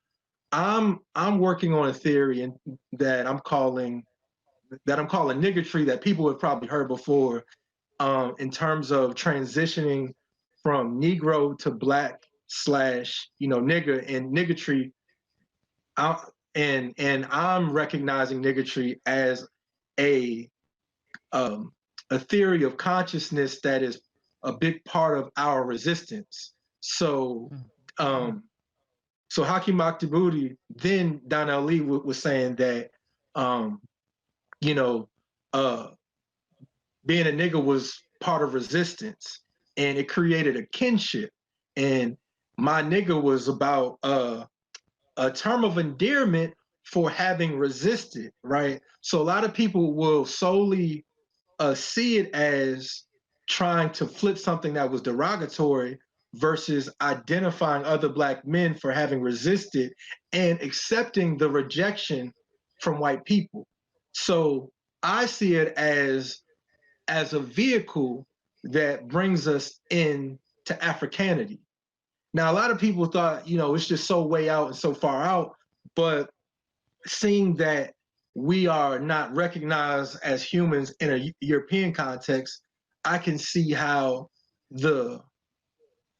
I'm working on a theory that I'm calling niggertry, that people have probably heard before, in terms of transitioning from Negro to Black / nigger and niggertry. And I'm recognizing niggertry as a theory of consciousness that is a big part of our resistance. So so Hakeem Makdaboudi, then Don L. Lee was saying that being a nigger was part of resistance, and it created a kinship. And my nigger was about a term of endearment for having resisted, right? So a lot of people will solely see it as trying to flip something that was derogatory versus identifying other Black men for having resisted and accepting the rejection from white people. So I see it as a vehicle that brings us in to Africanity. Now, a lot of people thought, it's just so way out and so far out, but seeing that we are not recognized as humans in a European context, I can see how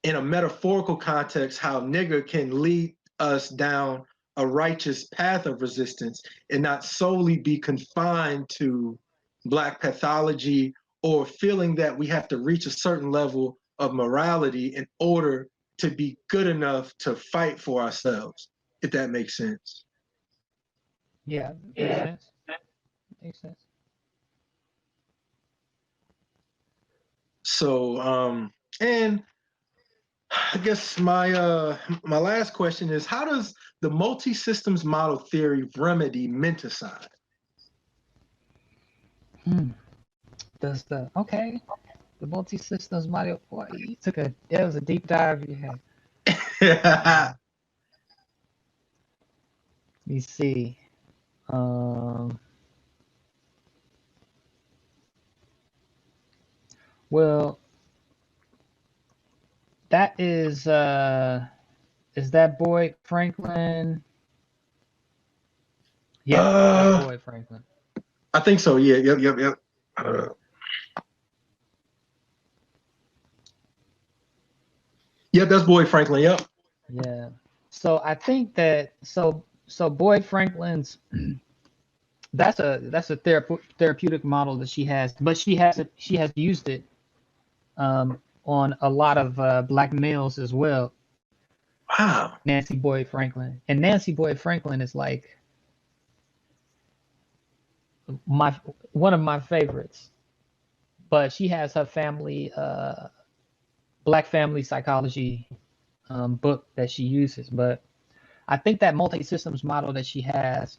in a metaphorical context, how nigger can lead us down a righteous path of resistance and not solely be confined to Black pathology or feeling that we have to reach a certain level of morality in order to be good enough to fight for ourselves, if that makes sense. Yeah, makes sense. Makes sense. So, and I guess my last question is, how does the multi-systems model theory remedy menticide? Does the multi-systems model? Boy, that was a deep dive you had. Let me see. Well, that is that Boyd Franklin? Yeah, that's Boyd Franklin. I think so. Yeah. Yep. Yep, that's Boyd Franklin. Yep. Yeah. So I think that so Boyd Franklin's that's a therapeutic model that she has, but she has used it on a lot of Black males as well. Wow. Nancy Boyd Franklin, and Nancy Boyd Franklin is like one of my favorites. But she has her family Black family psychology book that she uses. But I think that multi-systems model that she has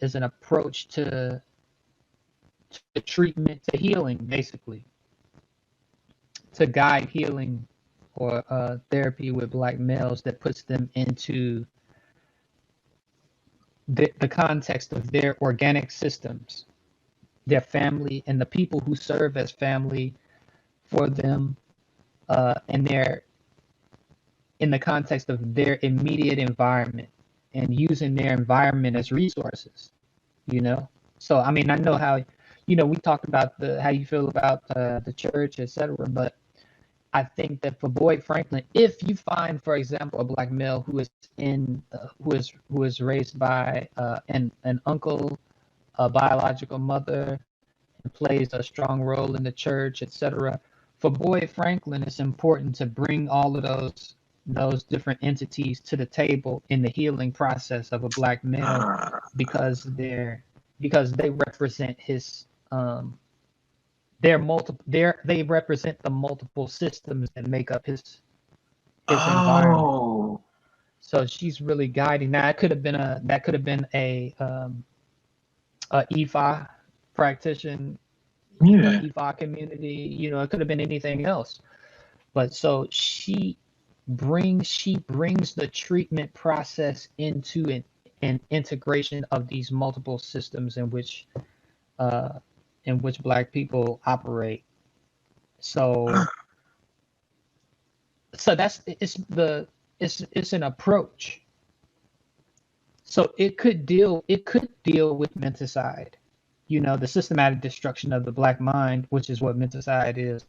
is an approach to treatment, to healing, basically, to guide healing or therapy with Black males that puts them into the context of their organic systems, their family, and the people who serve as family for them, and in the context of their immediate environment, and using their environment as resources. So I mean, I know how we talked about how you feel about the church, etc. But I think that for Boyd Franklin, if you find, for example, a Black male who is raised by an uncle, a biological mother, and plays a strong role in the church, etc. For Boyd Franklin, it's important to bring all of those different entities to the table in the healing process of a Black male, because they represent his they're multiple. They represent the multiple systems that make up his environment. Oh, So she's really guiding. Now it could have been a EFI practitioner, yeah. EFI community. It could have been anything else. But so she brings the treatment process into an integration of these multiple systems uh, in which Black people operate. So it's an approach. So it could deal with menticide, the systematic destruction of the Black mind, which is what menticide is,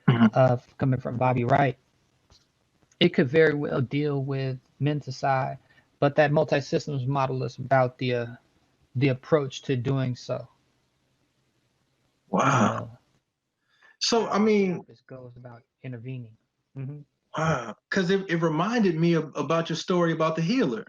Mhm. coming from Bobby Wright. It could very well deal with menticide, but that multi-systems model is about the approach to doing so. You Wow. know So, I how the mean, therapist goes about intervening. Hmm. wow, because it reminded me about your story about the healer.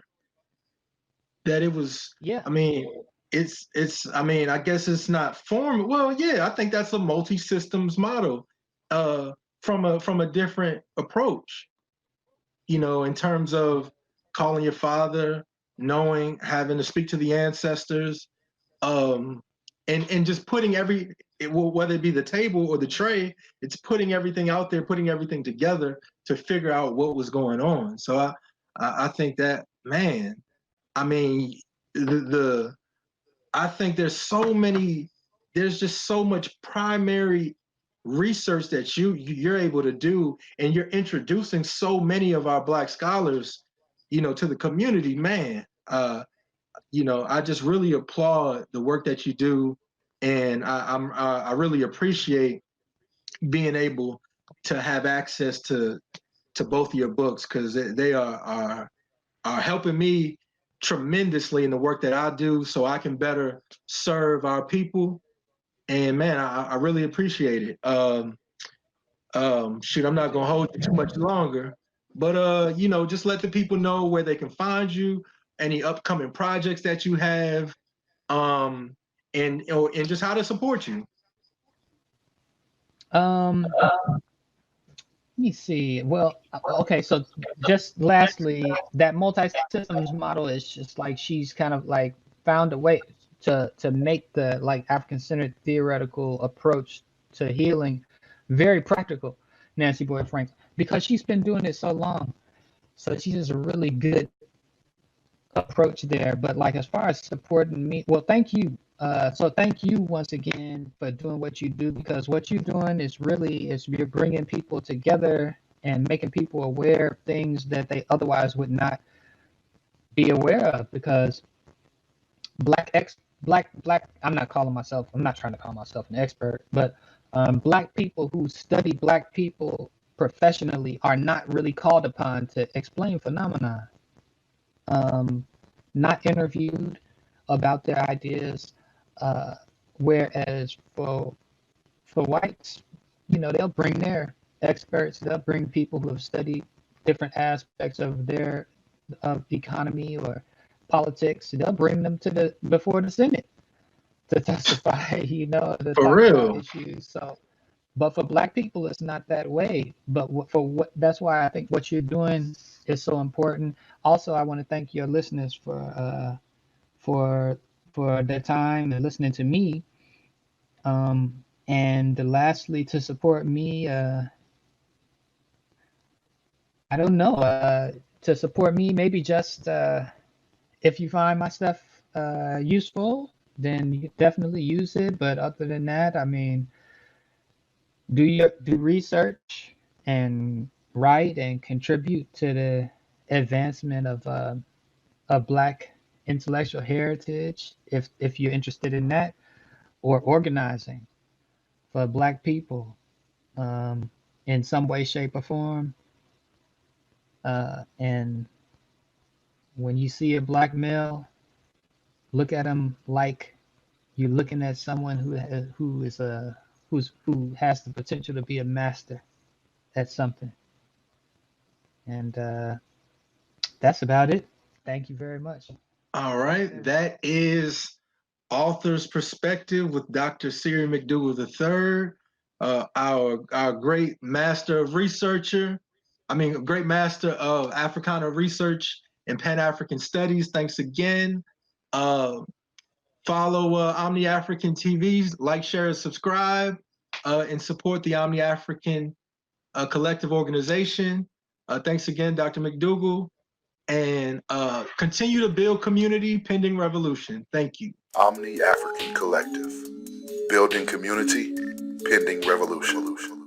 That it was, Yeah. I mean, I mean, I guess it's not form. Well, yeah, I think that's a multi-systems model, uh, from a different approach. In terms of calling your father, knowing, having to speak to the ancestors, um, and just putting whether it be the table or the tray, it's putting everything out there, putting everything together to figure out what was going on. So I think that, man, I mean, the I think there's just so much primary research that you're able to do, and you're introducing so many of our Black scholars, to the community, man. I just really applaud the work that you do, and I really appreciate being able to have access to both of your books, because they are helping me tremendously in the work that I do, so I can better serve our people. And man, I really appreciate it. Shoot, I'm not gonna hold you too much longer, but just let the people know where they can find you, any upcoming projects that you have, um, and just how to support you. Um, Let me see. Well, okay. So just lastly, that multi-systems model is just like she's kind of like found a way to make the like African-centered theoretical approach to healing very practical, Nancy Boyd Franklin, because she's been doing it so long. So she has a really good approach there. But like as far as supporting me, well, thank you. So thank you once again for doing what you do, because what you're doing is you're bringing people together and making people aware of things that they otherwise would not be aware of, because I'm not trying to call myself an expert, but Black people who study Black people professionally are not really called upon to explain phenomena, um, not interviewed about their ideas. Uh, Whereas for whites, they'll bring their experts, they'll bring people who have studied different aspects of their of economy or politics. They'll bring them to the before the Senate to testify, to For talk about real. issues. So, but for Black people, it's not that way. But that's why I think what you're doing is so important. Also, I want to thank your listeners for for their time and listening to me. And lastly, to support me, I don't know, to support me, maybe just if you find my stuff useful, then you definitely use it. But other than that, I mean, do research and write and contribute to the advancement of Black intellectual heritage, if you're interested in that, or organizing for Black people, um, in some way, shape, or form. And when you see a Black male, look at him like you're looking at someone who has the potential to be a master at something. And that's about it. Thank you very much. All right, that is Author's Perspective with Dr. Serie McDougal III, our great master of great master of Africana research and Pan-African studies. Thanks again. Follow Omni African TV, like, share, and subscribe, and support the Omni African collective organization. Thanks again, Dr. McDougal, and continue to build community pending revolution. Thank you. Omni African Collective. Building community, pending revolution.